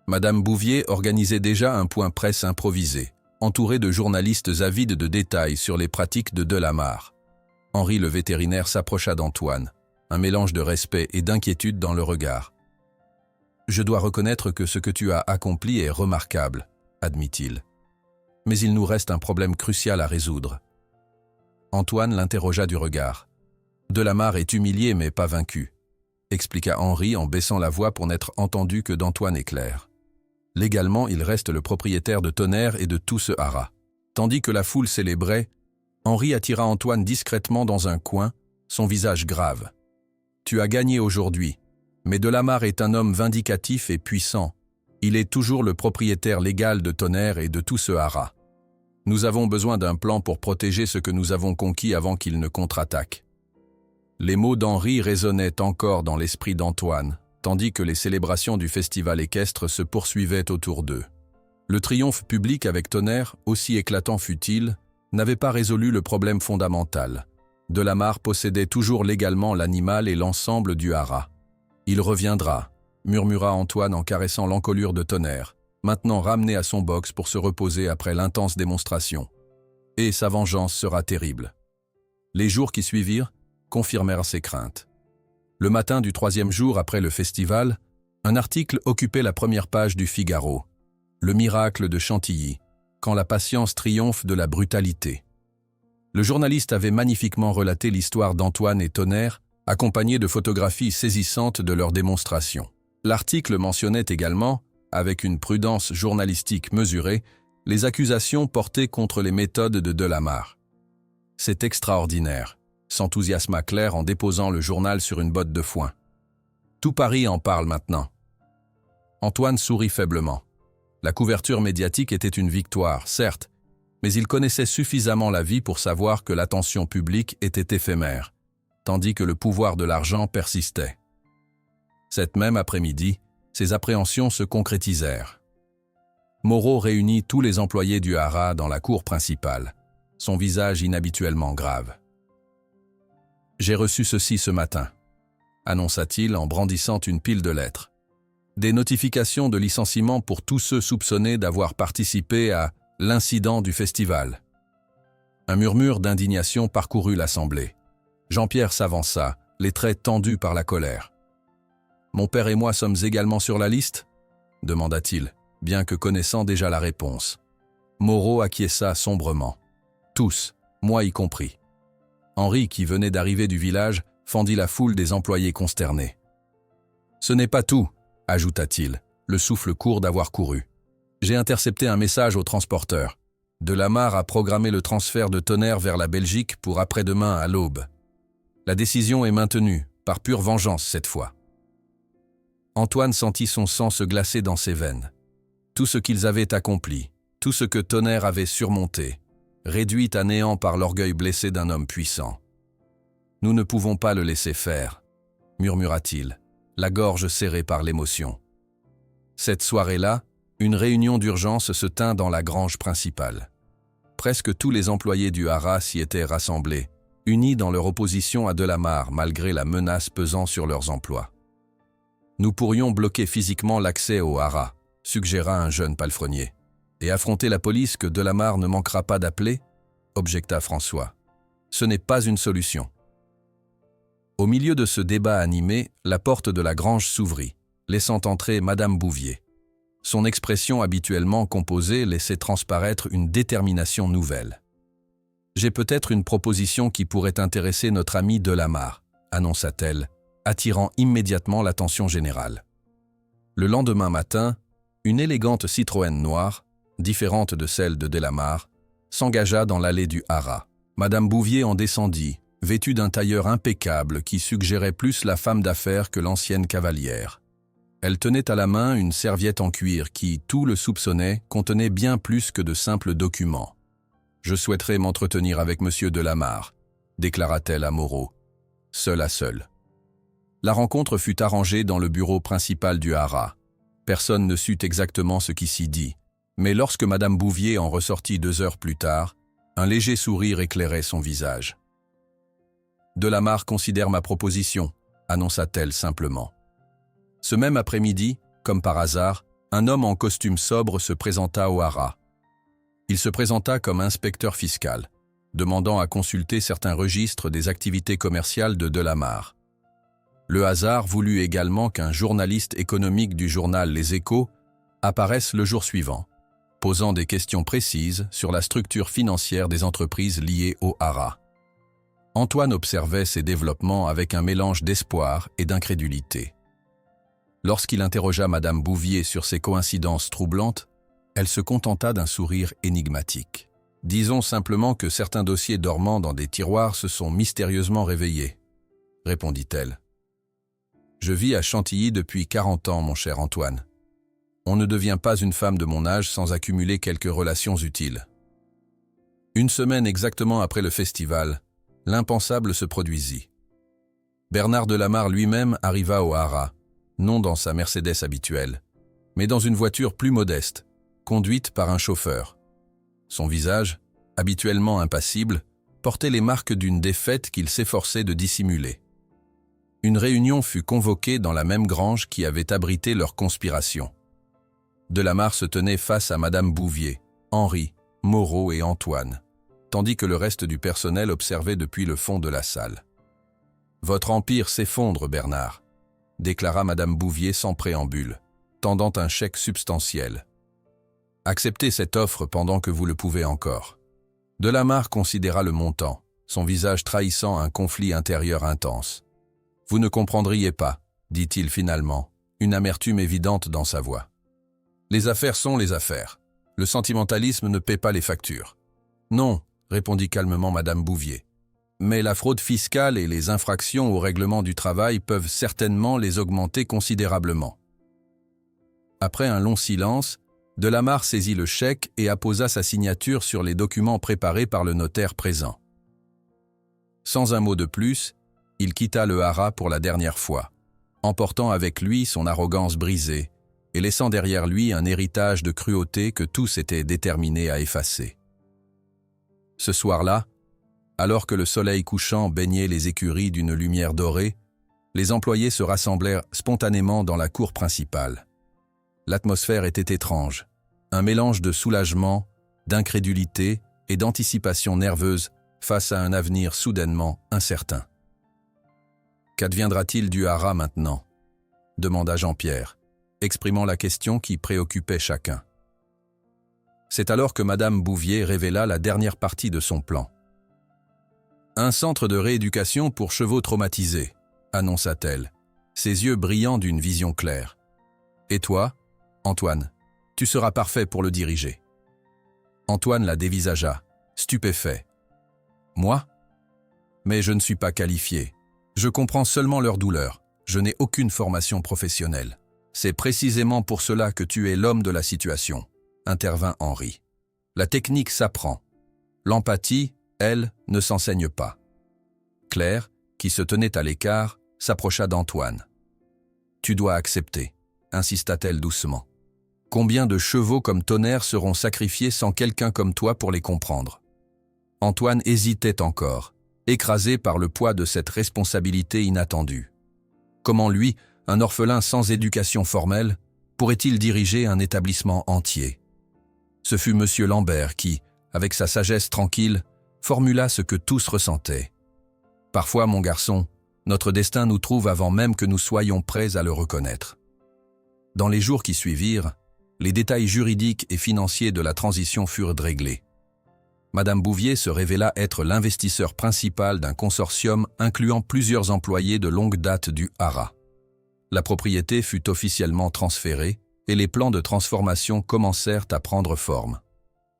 Madame Bouvier organisait déjà un point presse improvisé, entouré de journalistes avides de détails sur les pratiques de Delamarre. Henri le vétérinaire s'approcha d'Antoine, un mélange de respect et d'inquiétude dans le regard. « Je dois reconnaître que ce que tu as accompli est remarquable, » admit-il. « Mais il nous reste un problème crucial à résoudre. » Antoine l'interrogea du regard. « Delamarre est humilié mais pas vaincu, » expliqua Henri en baissant la voix pour n'être entendu que d'Antoine et Claire. Légalement, il reste le propriétaire de Tonnerre et de tout ce haras. Tandis que la foule célébrait, Henri attira Antoine discrètement dans un coin, son visage grave. « Tu as gagné aujourd'hui, mais Delamarre est un homme vindicatif et puissant. Il est toujours le propriétaire légal de Tonnerre et de tout ce haras. Nous avons besoin d'un plan pour protéger ce que nous avons conquis avant qu'il ne contre-attaque. » Les mots d'Henri résonnaient encore dans l'esprit d'Antoine, tandis que les célébrations du festival équestre se poursuivaient autour d'eux. Le triomphe public avec Tonnerre, aussi éclatant fut-il, n'avait pas résolu le problème fondamental. Delamarre possédait toujours légalement l'animal et l'ensemble du haras. « Il reviendra », murmura Antoine en caressant l'encolure de Tonnerre, maintenant ramené à son box pour se reposer après l'intense démonstration. Et sa vengeance sera terrible. Les jours qui suivirent confirmèrent ses craintes. Le matin du 3e jour après le festival, un article occupait la première page du Figaro. Le miracle de Chantilly, quand la patience triomphe de la brutalité. Le journaliste avait magnifiquement relaté l'histoire d'Antoine et Tonnerre, accompagné de photographies saisissantes de leur démonstration. L'article mentionnait également, avec une prudence journalistique mesurée, les accusations portées contre les méthodes de Delamarre. « C'est extraordinaire », s'enthousiasma Claire en déposant le journal sur une botte de foin. Tout Paris en parle maintenant. Antoine sourit faiblement. La couverture médiatique était une victoire, certes, mais il connaissait suffisamment la vie pour savoir que l'attention publique était éphémère, tandis que le pouvoir de l'argent persistait. Cette même après-midi, ses appréhensions se concrétisèrent. Moreau réunit tous les employés du Haras dans la cour principale, son visage inhabituellement grave. « J'ai reçu ceci ce matin », annonça-t-il en brandissant une pile de lettres. Des notifications de licenciement pour tous ceux soupçonnés d'avoir participé à l'incident du festival. Un murmure d'indignation parcourut l'assemblée. Jean-Pierre s'avança, les traits tendus par la colère. « Mon père et moi sommes également sur la liste ?» demanda-t-il, bien que connaissant déjà la réponse. Moreau acquiesça sombrement. « Tous, moi y compris. » Henri, qui venait d'arriver du village, fendit la foule des employés consternés. « Ce n'est pas tout », ajouta-t-il, le souffle court d'avoir couru. « J'ai intercepté un message au transporteur. Delamarre a programmé le transfert de Tonnerre vers la Belgique pour après-demain à l'aube. La décision est maintenue, par pure vengeance cette fois. » Antoine sentit son sang se glacer dans ses veines. Tout ce qu'ils avaient accompli, tout ce que Tonnerre avait surmonté, réduit à néant par l'orgueil blessé d'un homme puissant. « Nous ne pouvons pas le laisser faire », murmura-t-il, la gorge serrée par l'émotion. Cette soirée-là, une réunion d'urgence se tint dans la grange principale. Presque tous les employés du Haras s'y étaient rassemblés, unis dans leur opposition à Delamarre malgré la menace pesant sur leurs emplois. « Nous pourrions bloquer physiquement l'accès au Haras », suggéra un jeune palefrenier. « Et affronter la police que Delamarre ne manquera pas d'appeler ?» objecta François. « Ce n'est pas une solution. » Au milieu de ce débat animé, la porte de la grange s'ouvrit, laissant entrer Madame Bouvier. Son expression habituellement composée laissait transparaître une détermination nouvelle. « J'ai peut-être une proposition qui pourrait intéresser notre ami Delamarre », annonça-t-elle, attirant immédiatement l'attention générale. Le lendemain matin, une élégante Citroën noire, différente de celle de Delamarre, s'engagea dans l'allée du Haras. Madame Bouvier en descendit, vêtue d'un tailleur impeccable qui suggérait plus la femme d'affaires que l'ancienne cavalière. Elle tenait à la main une serviette en cuir qui, tout le soupçonnait, contenait bien plus que de simples documents. « Je souhaiterais m'entretenir avec monsieur Delamarre », déclara-t-elle à Moreau, seul à seul. La rencontre fut arrangée dans le bureau principal du Haras. Personne ne sut exactement ce qui s'y dit, mais lorsque Madame Bouvier en ressortit 2 heures plus tard, un léger sourire éclairait son visage. « Delamarre considère ma proposition », annonça-t-elle simplement. Ce même après-midi, comme par hasard, un homme en costume sobre se présenta au Haras. Il se présenta comme inspecteur fiscal, demandant à consulter certains registres des activités commerciales de Delamarre. Le hasard voulut également qu'un journaliste économique du journal Les Échos apparaisse le jour suivant, posant des questions précises sur la structure financière des entreprises liées au Haras. Antoine observait ces développements avec un mélange d'espoir et d'incrédulité. Lorsqu'il interrogea Madame Bouvier sur ces coïncidences troublantes, elle se contenta d'un sourire énigmatique. « Disons simplement que certains dossiers dormants dans des tiroirs se sont mystérieusement réveillés, » répondit-elle. « Je vis à Chantilly depuis 40 ans, mon cher Antoine. On ne devient pas une femme de mon âge sans accumuler quelques relations utiles. » Une semaine exactement après le festival, l'impensable se produisit. Bernard Delamarre lui-même arriva au Haras, non dans sa Mercedes habituelle, mais dans une voiture plus modeste, conduite par un chauffeur. Son visage, habituellement impassible, portait les marques d'une défaite qu'il s'efforçait de dissimuler. Une réunion fut convoquée dans la même grange qui avait abrité leur conspiration. Delamarre se tenait face à Madame Bouvier, Henri, Moreau et Antoine, tandis que le reste du personnel observait depuis le fond de la salle. « Votre empire s'effondre, Bernard », déclara Madame Bouvier sans préambule, tendant un chèque substantiel. « Acceptez cette offre pendant que vous le pouvez encore. » Delamarre considéra le montant, son visage trahissant un conflit intérieur intense. « Vous ne comprendriez pas, » dit-il finalement, une amertume évidente dans sa voix. « Les affaires sont les affaires. Le sentimentalisme ne paie pas les factures. » « Non, » répondit calmement Madame Bouvier. Mais la fraude fiscale et les infractions au règlement du travail peuvent certainement les augmenter considérablement. Après un long silence, Delamarre saisit le chèque et apposa sa signature sur les documents préparés par le notaire présent. Sans un mot de plus, il quitta le haras pour la dernière fois, emportant avec lui son arrogance brisée et laissant derrière lui un héritage de cruauté que tous étaient déterminés à effacer. Ce soir-là, alors que le soleil couchant baignait les écuries d'une lumière dorée, les employés se rassemblèrent spontanément dans la cour principale. L'atmosphère était étrange, un mélange de soulagement, d'incrédulité et d'anticipation nerveuse face à un avenir soudainement incertain. « Qu'adviendra-t-il du haras maintenant ?» demanda Jean-Pierre, exprimant la question qui préoccupait chacun. C'est alors que Madame Bouvier révéla la dernière partie de son plan. « Un centre de rééducation pour chevaux traumatisés », annonça-t-elle, ses yeux brillant d'une vision claire. « Et toi, Antoine, tu seras parfait pour le diriger. » Antoine la dévisagea, stupéfait. « Moi ? Mais je ne suis pas qualifié. Je comprends seulement leur douleur. Je n'ai aucune formation professionnelle. C'est précisément pour cela que tu es l'homme de la situation, » intervint Henri. « La technique s'apprend. L'empathie, elle, ne s'enseigne pas. » Claire, qui se tenait à l'écart, s'approcha d'Antoine. « Tu dois accepter, » insista-t-elle doucement. « Combien de chevaux comme Tonnerre seront sacrifiés sans quelqu'un comme toi pour les comprendre ?» Antoine hésitait encore, écrasé par le poids de cette responsabilité inattendue. Comment lui, un orphelin sans éducation formelle, pourrait-il diriger un établissement entier? Ce fut M. Lambert qui, avec sa sagesse tranquille, formula ce que tous ressentaient. « Parfois, mon garçon, notre destin nous trouve avant même que nous soyons prêts à le reconnaître. » Dans les jours qui suivirent, les détails juridiques et financiers de la transition furent réglés. Madame Bouvier se révéla être l'investisseur principal d'un consortium incluant plusieurs employés de longue date du haras. La propriété fut officiellement transférée et les plans de transformation commencèrent à prendre forme.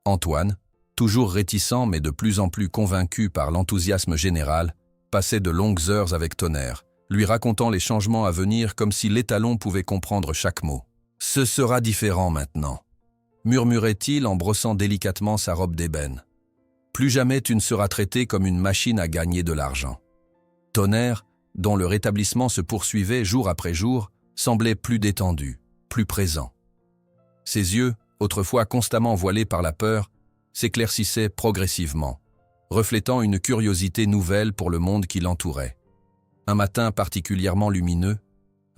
Antoine, toujours réticent mais de plus en plus convaincu par l'enthousiasme général, passait de longues heures avec Tonnerre, lui racontant les changements à venir comme si l'étalon pouvait comprendre chaque mot. « Ce sera différent maintenant », murmurait-il en brossant délicatement sa robe d'ébène. « Plus jamais tu ne seras traité comme une machine à gagner de l'argent. » Tonnerre, dont le rétablissement se poursuivait jour après jour, semblait plus détendu, plus présent. Ses yeux, autrefois constamment voilés par la peur, s'éclaircissaient progressivement, reflétant une curiosité nouvelle pour le monde qui l'entourait. Un matin particulièrement lumineux,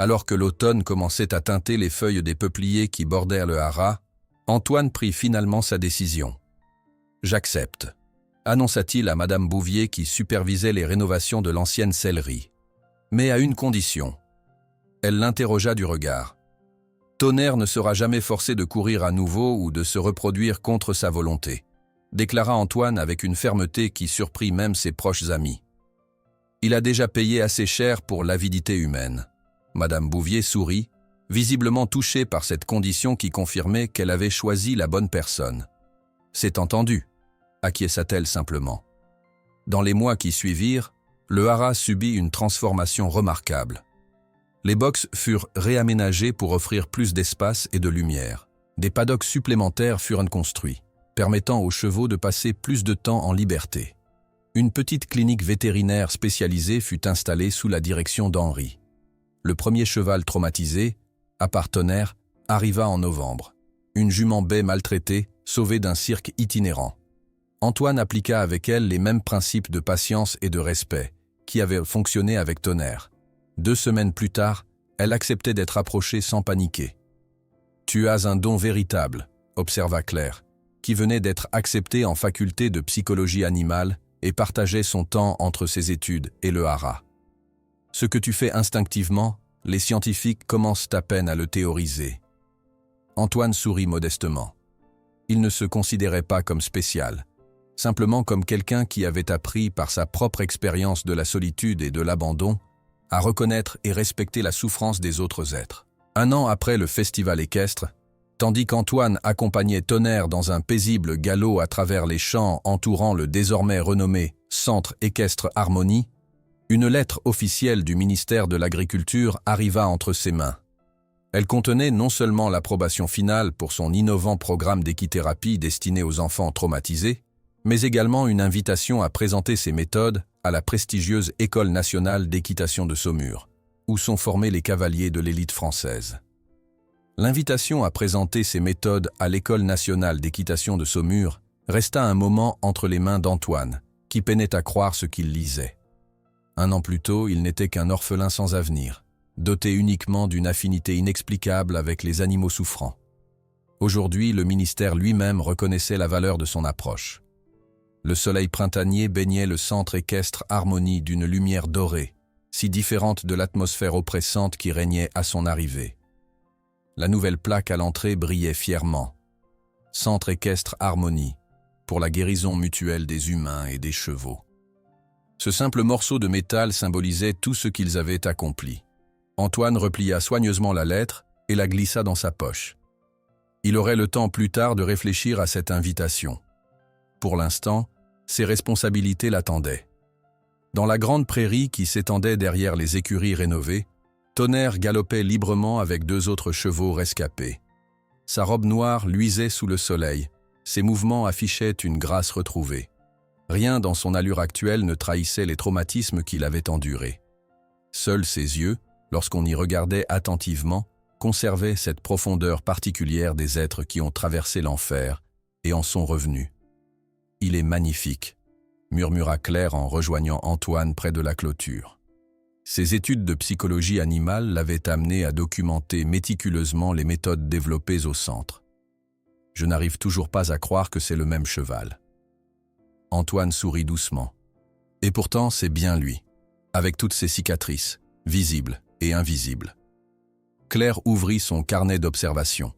alors que l'automne commençait à teinter les feuilles des peupliers qui bordèrent le haras, Antoine prit finalement sa décision. « J'accepte », annonça-t-il à Madame Bouvier qui supervisait les rénovations de l'ancienne sellerie. « Mais à une condition. » Elle l'interrogea du regard. « Tonnerre ne sera jamais forcé de courir à nouveau ou de se reproduire contre sa volonté », déclara Antoine avec une fermeté qui surprit même ses proches amis. « Il a déjà payé assez cher pour l'avidité humaine. » Madame Bouvier sourit, visiblement touchée par cette condition qui confirmait qu'elle avait choisi la bonne personne. « C'est entendu », acquiesça-t-elle simplement. Dans les mois qui suivirent, le haras subit une transformation remarquable. Les boxes furent réaménagées pour offrir plus d'espace et de lumière. Des paddocks supplémentaires furent construits, permettant aux chevaux de passer plus de temps en liberté. Une petite clinique vétérinaire spécialisée fut installée sous la direction d'Henri. Le premier cheval traumatisé, à part Tonnerre, arriva en novembre. Une jument baie maltraitée, sauvée d'un cirque itinérant. Antoine appliqua avec elle les mêmes principes de patience et de respect qui avaient fonctionné avec Tonnerre. 2 semaines plus tard, elle acceptait d'être approchée sans paniquer. « Tu as un don véritable », observa Claire, qui venait d'être acceptée en faculté de psychologie animale et partageait son temps entre ses études et le haras. Ce que tu fais instinctivement, les scientifiques commencent à peine à le théoriser. Antoine sourit modestement. Il ne se considérait pas comme spécial, simplement comme quelqu'un qui avait appris par sa propre expérience de la solitude et de l'abandon à reconnaître et respecter la souffrance des autres êtres. 1 an après le festival équestre, Tandis qu'Antoine accompagnait Tonnerre dans un paisible galop à travers les champs entourant le désormais renommé Centre équestre Harmonie, une lettre officielle du ministère de l'Agriculture arriva entre ses mains. Elle contenait non seulement l'approbation finale pour son innovant programme d'équithérapie destiné aux enfants traumatisés, mais également une invitation à présenter ses méthodes à la prestigieuse École nationale d'équitation de Saumur, où sont formés les cavaliers de l'élite française. L'invitation à présenter ses méthodes à l'École nationale d'équitation de Saumur resta un moment entre les mains d'Antoine, qui peinait à croire ce qu'il lisait. Un an plus tôt, il n'était qu'un orphelin sans avenir, doté uniquement d'une affinité inexplicable avec les animaux souffrants. Aujourd'hui, le ministère lui-même reconnaissait la valeur de son approche. Le soleil printanier baignait le centre équestre Harmonie d'une lumière dorée, si différente de l'atmosphère oppressante qui régnait à son arrivée. La nouvelle plaque à l'entrée brillait fièrement. Centre équestre Harmonie, pour la guérison mutuelle des humains et des chevaux. Ce simple morceau de métal symbolisait tout ce qu'ils avaient accompli. Antoine replia soigneusement la lettre et la glissa dans sa poche. Il aurait le temps plus tard de réfléchir à cette invitation. Pour l'instant, ses responsabilités l'attendaient. Dans la grande prairie qui s'étendait derrière les écuries rénovées, Tonnerre galopait librement avec 2 autres chevaux rescapés. Sa robe noire luisait sous le soleil, ses mouvements affichaient une grâce retrouvée. Rien dans son allure actuelle ne trahissait les traumatismes qu'il avait endurés. Seuls ses yeux, lorsqu'on y regardait attentivement, conservaient cette profondeur particulière des êtres qui ont traversé l'enfer et en sont revenus. « Il est magnifique », murmura Claire en rejoignant Antoine près de la clôture. Ses études de psychologie animale l'avaient amené à documenter méticuleusement les méthodes développées au centre. « Je n'arrive toujours pas à croire que c'est le même cheval. » Antoine sourit doucement. Et pourtant, c'est bien lui, avec toutes ses cicatrices, visibles et invisibles. Claire ouvrit son carnet d'observation.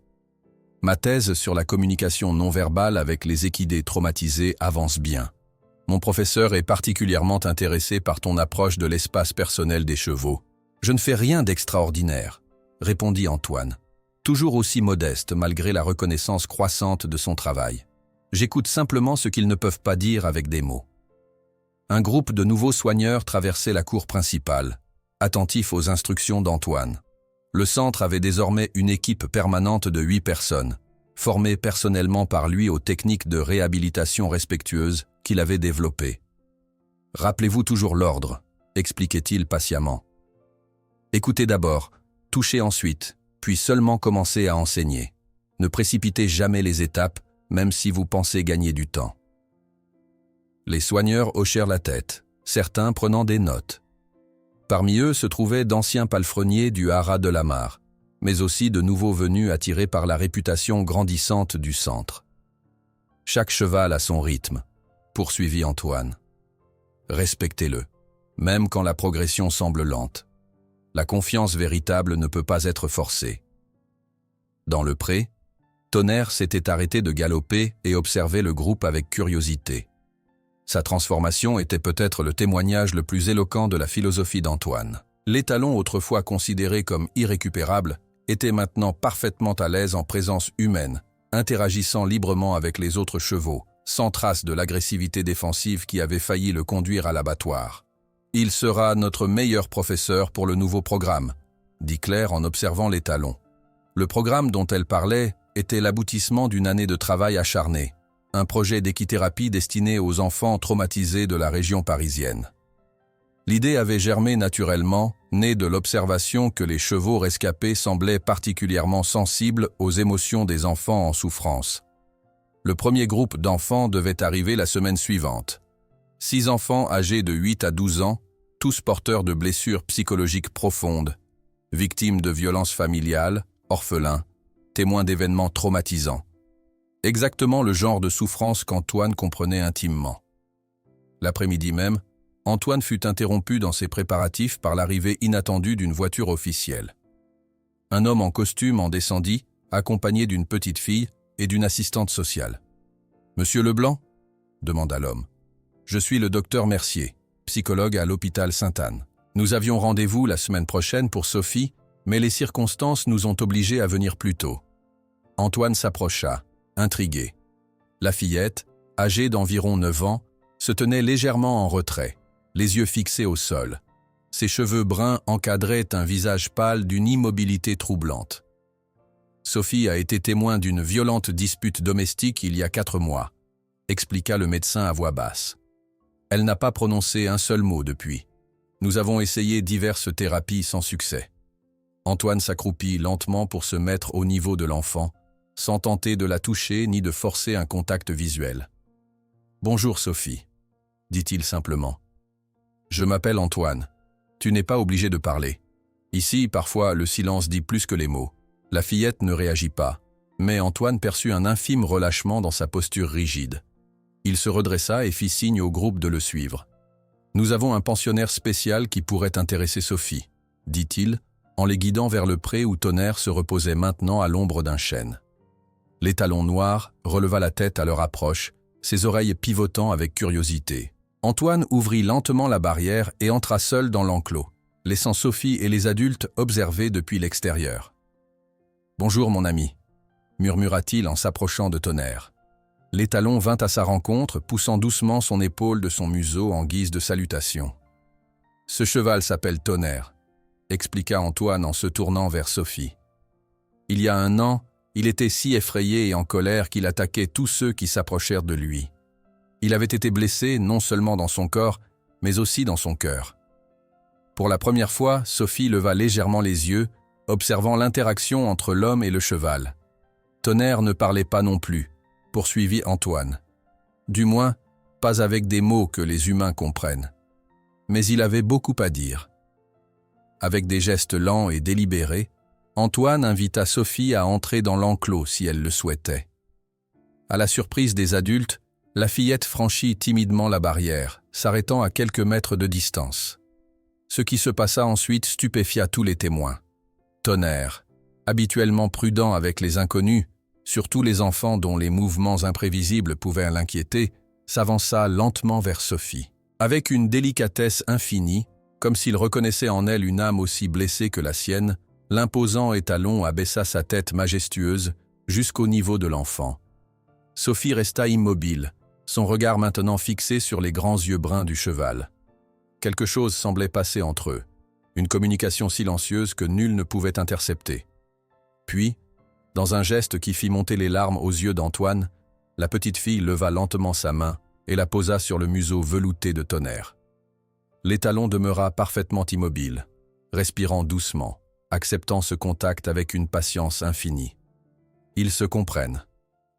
Ma thèse sur la communication non verbale avec les équidés traumatisés avance bien. Mon professeur est particulièrement intéressé par ton approche de l'espace personnel des chevaux. Je ne fais rien d'extraordinaire, répondit Antoine, toujours aussi modeste malgré la reconnaissance croissante de son travail. J'écoute simplement ce qu'ils ne peuvent pas dire avec des mots. Un groupe de nouveaux soigneurs traversait la cour principale, attentif aux instructions d'Antoine. Le centre avait désormais une équipe permanente de 8 personnes, formée personnellement par lui aux techniques de réhabilitation respectueuses qu'il avait développées. « Rappelez-vous toujours l'ordre », expliquait-il patiemment. « Écoutez d'abord, touchez ensuite, puis seulement commencez à enseigner. Ne précipitez jamais les étapes, même si vous pensez gagner du temps. » Les soigneurs hochèrent la tête, certains prenant des notes. Parmi eux se trouvaient d'anciens palefreniers du haras de la Mare, mais aussi de nouveaux venus attirés par la réputation grandissante du centre. « Chaque cheval a son rythme, » poursuivit Antoine. « Respectez-le, même quand la progression semble lente. La confiance véritable ne peut pas être forcée. » Dans le pré, Tonnerre s'était arrêté de galoper et observait le groupe avec curiosité. Sa transformation était peut-être le témoignage le plus éloquent de la philosophie d'Antoine. L'étalon, autrefois considéré comme irrécupérable, était maintenant parfaitement à l'aise en présence humaine, interagissant librement avec les autres chevaux, sans trace de l'agressivité défensive qui avait failli le conduire à l'abattoir. « Il sera notre meilleur professeur pour le nouveau programme », dit Claire en observant l'étalon. Le programme dont elle parlait était l'aboutissement d'une année de travail acharné, un projet d'équithérapie destiné aux enfants traumatisés de la région parisienne. L'idée avait germé naturellement, née de l'observation que les chevaux rescapés semblaient particulièrement sensibles aux émotions des enfants en souffrance. Le premier groupe d'enfants devait arriver la semaine suivante. 6 enfants âgés de 8 à 12 ans, tous porteurs de blessures psychologiques profondes, victimes de violences familiales, orphelins, témoins d'événements traumatisants. Exactement le genre de souffrance qu'Antoine comprenait intimement. L'après-midi même, Antoine fut interrompu dans ses préparatifs par l'arrivée inattendue d'une voiture officielle. Un homme en costume en descendit, accompagné d'une petite fille et d'une assistante sociale. « Monsieur Leblanc ?» demanda l'homme. « Je suis le docteur Mercier, psychologue à l'hôpital Sainte-Anne. Nous avions rendez-vous la semaine prochaine pour Sophie, mais les circonstances nous ont obligés à venir plus tôt. » Antoine s'approcha, intrigué. La fillette, âgée d'environ 9 ans, se tenait légèrement en retrait, les yeux fixés au sol. Ses cheveux bruns encadraient un visage pâle d'une immobilité troublante. Sophie a été témoin d'une violente dispute domestique il y a 4 mois, expliqua le médecin à voix basse. Elle n'a pas prononcé un seul mot depuis. Nous avons essayé diverses thérapies sans succès. Antoine s'accroupit lentement pour se mettre au niveau de l'enfant, sans tenter de la toucher ni de forcer un contact visuel. « Bonjour Sophie », dit-il simplement. « Je m'appelle Antoine. Tu n'es pas obligé de parler. Ici, parfois, le silence dit plus que les mots. » La fillette ne réagit pas, mais Antoine perçut un infime relâchement dans sa posture rigide. Il se redressa et fit signe au groupe de le suivre. « Nous avons un pensionnaire spécial qui pourrait intéresser Sophie, » dit-il, en les guidant vers le pré où Tonnerre se reposait maintenant à l'ombre d'un chêne. L'étalon noir releva la tête à leur approche, ses oreilles pivotant avec curiosité. Antoine ouvrit lentement la barrière et entra seul dans l'enclos, laissant Sophie et les adultes observer depuis l'extérieur. « Bonjour mon ami », murmura-t-il en s'approchant de Tonnerre. L'étalon vint à sa rencontre, poussant doucement son épaule de son museau en guise de salutation. « Ce cheval s'appelle Tonnerre », expliqua Antoine en se tournant vers Sophie. Il y a 1 an, il était si effrayé et en colère qu'il attaquait tous ceux qui s'approchèrent de lui. Il avait été blessé non seulement dans son corps, mais aussi dans son cœur. Pour la première fois, Sophie leva légèrement les yeux, observant l'interaction entre l'homme et le cheval. Tonnerre ne parlait pas non plus, poursuivit Antoine. Du moins, pas avec des mots que les humains comprennent. Mais il avait beaucoup à dire. Avec des gestes lents et délibérés, Antoine invita Sophie à entrer dans l'enclos si elle le souhaitait. À la surprise des adultes, la fillette franchit timidement la barrière, s'arrêtant à quelques mètres de distance. Ce qui se passa ensuite stupéfia tous les témoins. Tonnerre, habituellement prudent avec les inconnus, surtout les enfants dont les mouvements imprévisibles pouvaient l'inquiéter, s'avança lentement vers Sophie. Avec une délicatesse infinie, comme s'il reconnaissait en elle une âme aussi blessée que la sienne, l'imposant étalon abaissa sa tête majestueuse jusqu'au niveau de l'enfant. Sophie resta immobile, son regard maintenant fixé sur les grands yeux bruns du cheval. Quelque chose semblait passer entre eux, une communication silencieuse que nul ne pouvait intercepter. Puis, dans un geste qui fit monter les larmes aux yeux d'Antoine, la petite fille leva lentement sa main et la posa sur le museau velouté de Tonnerre. L'étalon demeura parfaitement immobile, respirant doucement, acceptant ce contact avec une patience infinie. « Ils se comprennent »,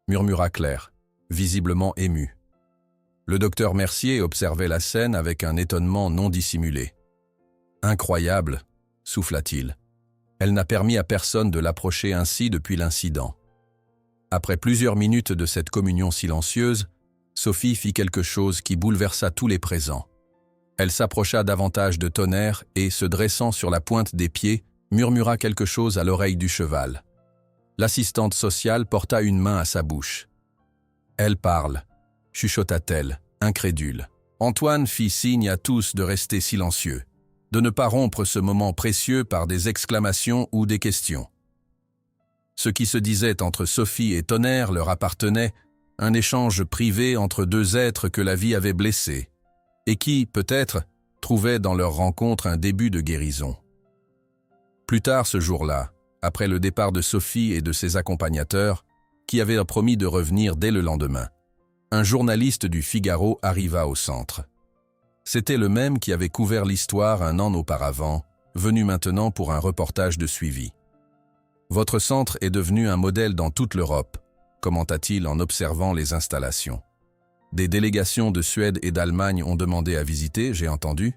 murmura Claire, visiblement émue. Le docteur Mercier observait la scène avec un étonnement non dissimulé. « Incroyable », souffla-t-il. Elle n'a permis à personne de l'approcher ainsi depuis l'incident. Après plusieurs minutes de cette communion silencieuse, Sophie fit quelque chose qui bouleversa tous les présents. Elle s'approcha davantage de Tonnerre et, se dressant sur la pointe des pieds, murmura quelque chose à l'oreille du cheval. L'assistante sociale porta une main à sa bouche. « Elle parle », chuchota-t-elle, incrédule. Antoine fit signe à tous de rester silencieux, de ne pas rompre ce moment précieux par des exclamations ou des questions. Ce qui se disait entre Sophie et Tonnerre leur appartenait, un échange privé entre 2 êtres que la vie avait blessés, et qui, peut-être, trouvaient dans leur rencontre un début de guérison. Plus tard ce jour-là, après le départ de Sophie et de ses accompagnateurs, qui avaient promis de revenir dès le lendemain, un journaliste du Figaro arriva au centre. C'était le même qui avait couvert l'histoire 1 an auparavant, venu maintenant pour un reportage de suivi. « Votre centre est devenu un modèle dans toute l'Europe », commenta-t-il en observant les installations. « Des délégations de Suède et d'Allemagne ont demandé à visiter, j'ai entendu ?»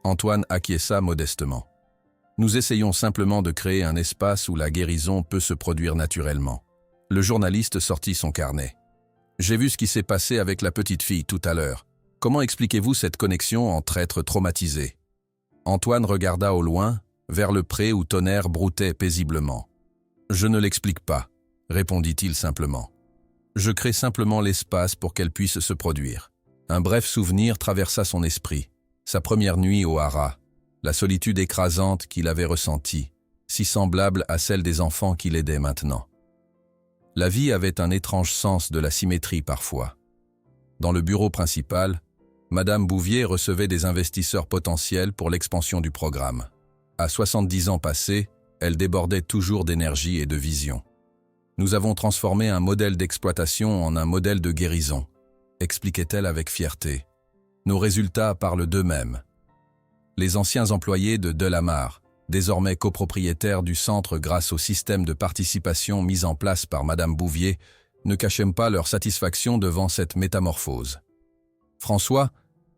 Antoine acquiesça modestement. « Nous essayons simplement de créer un espace où la guérison peut se produire naturellement. » Le journaliste sortit son carnet. « J'ai vu ce qui s'est passé avec la petite fille tout à l'heure. Comment expliquez-vous cette connexion entre êtres traumatisés ?» Antoine regarda au loin, vers le pré où Tonnerre broutait paisiblement. « Je ne l'explique pas, » répondit-il simplement. « Je crée simplement l'espace pour qu'elle puisse se produire. » Un bref souvenir traversa son esprit. Sa première nuit au haras, la solitude écrasante qu'il avait ressentie, si semblable à celle des enfants qu'il aidait maintenant. La vie avait un étrange sens de la symétrie parfois. Dans le bureau principal, Madame Bouvier recevait des investisseurs potentiels pour l'expansion du programme. À 70 ans passés, elle débordait toujours d'énergie et de vision. Nous avons transformé un modèle d'exploitation en un modèle de guérison, expliquait-elle avec fierté. Nos résultats parlent d'eux-mêmes. Les anciens employés de Delamare, désormais copropriétaires du centre grâce au système de participation mis en place par Madame Bouvier, ne cachaient pas leur satisfaction devant cette métamorphose. François,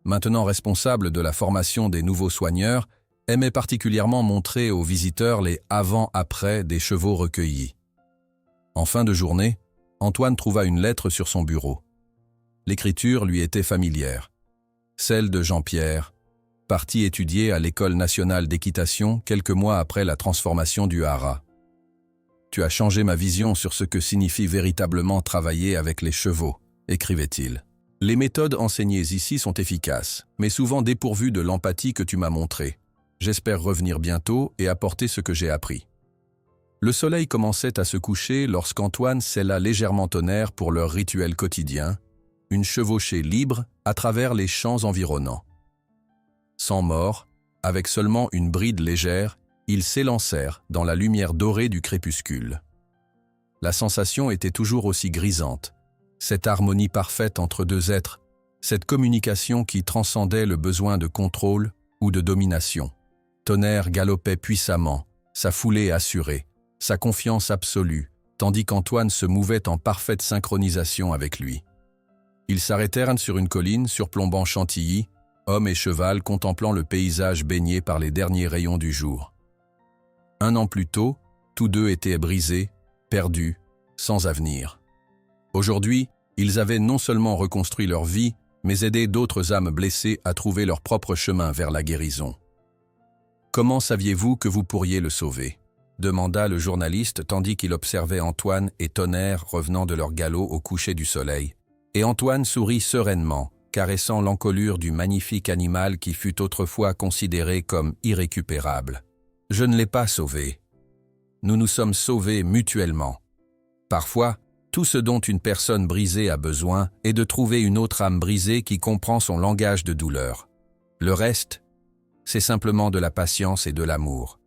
maintenant responsable de la formation des nouveaux soigneurs, aimait particulièrement montrer aux visiteurs les avant-après des chevaux recueillis. En fin de journée, Antoine trouva une lettre sur son bureau. L'écriture lui était familière. Celle de Jean-Pierre, parti étudier à l'École nationale d'équitation quelques mois après la transformation du haras. « Tu as changé ma vision sur ce que signifie véritablement travailler avec les chevaux », écrivait-il. « Les méthodes enseignées ici sont efficaces, mais souvent dépourvues de l'empathie que tu m'as montrée. J'espère revenir bientôt et apporter ce que j'ai appris. » Le soleil commençait à se coucher lorsqu'Antoine sella légèrement Tonnerre pour leur rituel quotidien, une chevauchée libre à travers les champs environnants. Sans mort, avec seulement une bride légère, ils s'élancèrent dans la lumière dorée du crépuscule. La sensation était toujours aussi grisante, cette harmonie parfaite entre deux êtres, cette communication qui transcendait le besoin de contrôle ou de domination. Tonnerre galopait puissamment, sa foulée assurée, sa confiance absolue, tandis qu'Antoine se mouvait en parfaite synchronisation avec lui. Ils s'arrêtèrent sur une colline surplombant Chantilly, homme et cheval contemplant le paysage baigné par les derniers rayons du jour. 1 an plus tôt, tous deux étaient brisés, perdus, sans avenir. Aujourd'hui, ils avaient non seulement reconstruit leur vie, mais aidé d'autres âmes blessées à trouver leur propre chemin vers la guérison. « Comment saviez-vous que vous pourriez le sauver ?» demanda le journaliste tandis qu'il observait Antoine et Tonnerre revenant de leur galop au coucher du soleil. Et Antoine sourit sereinement, caressant l'encolure du magnifique animal qui fut autrefois considéré comme irrécupérable. « Je ne l'ai pas sauvé. Nous nous sommes sauvés mutuellement. Parfois, tout ce dont une personne brisée a besoin est de trouver une autre âme brisée qui comprend son langage de douleur. Le reste, c'est simplement de la patience et de l'amour.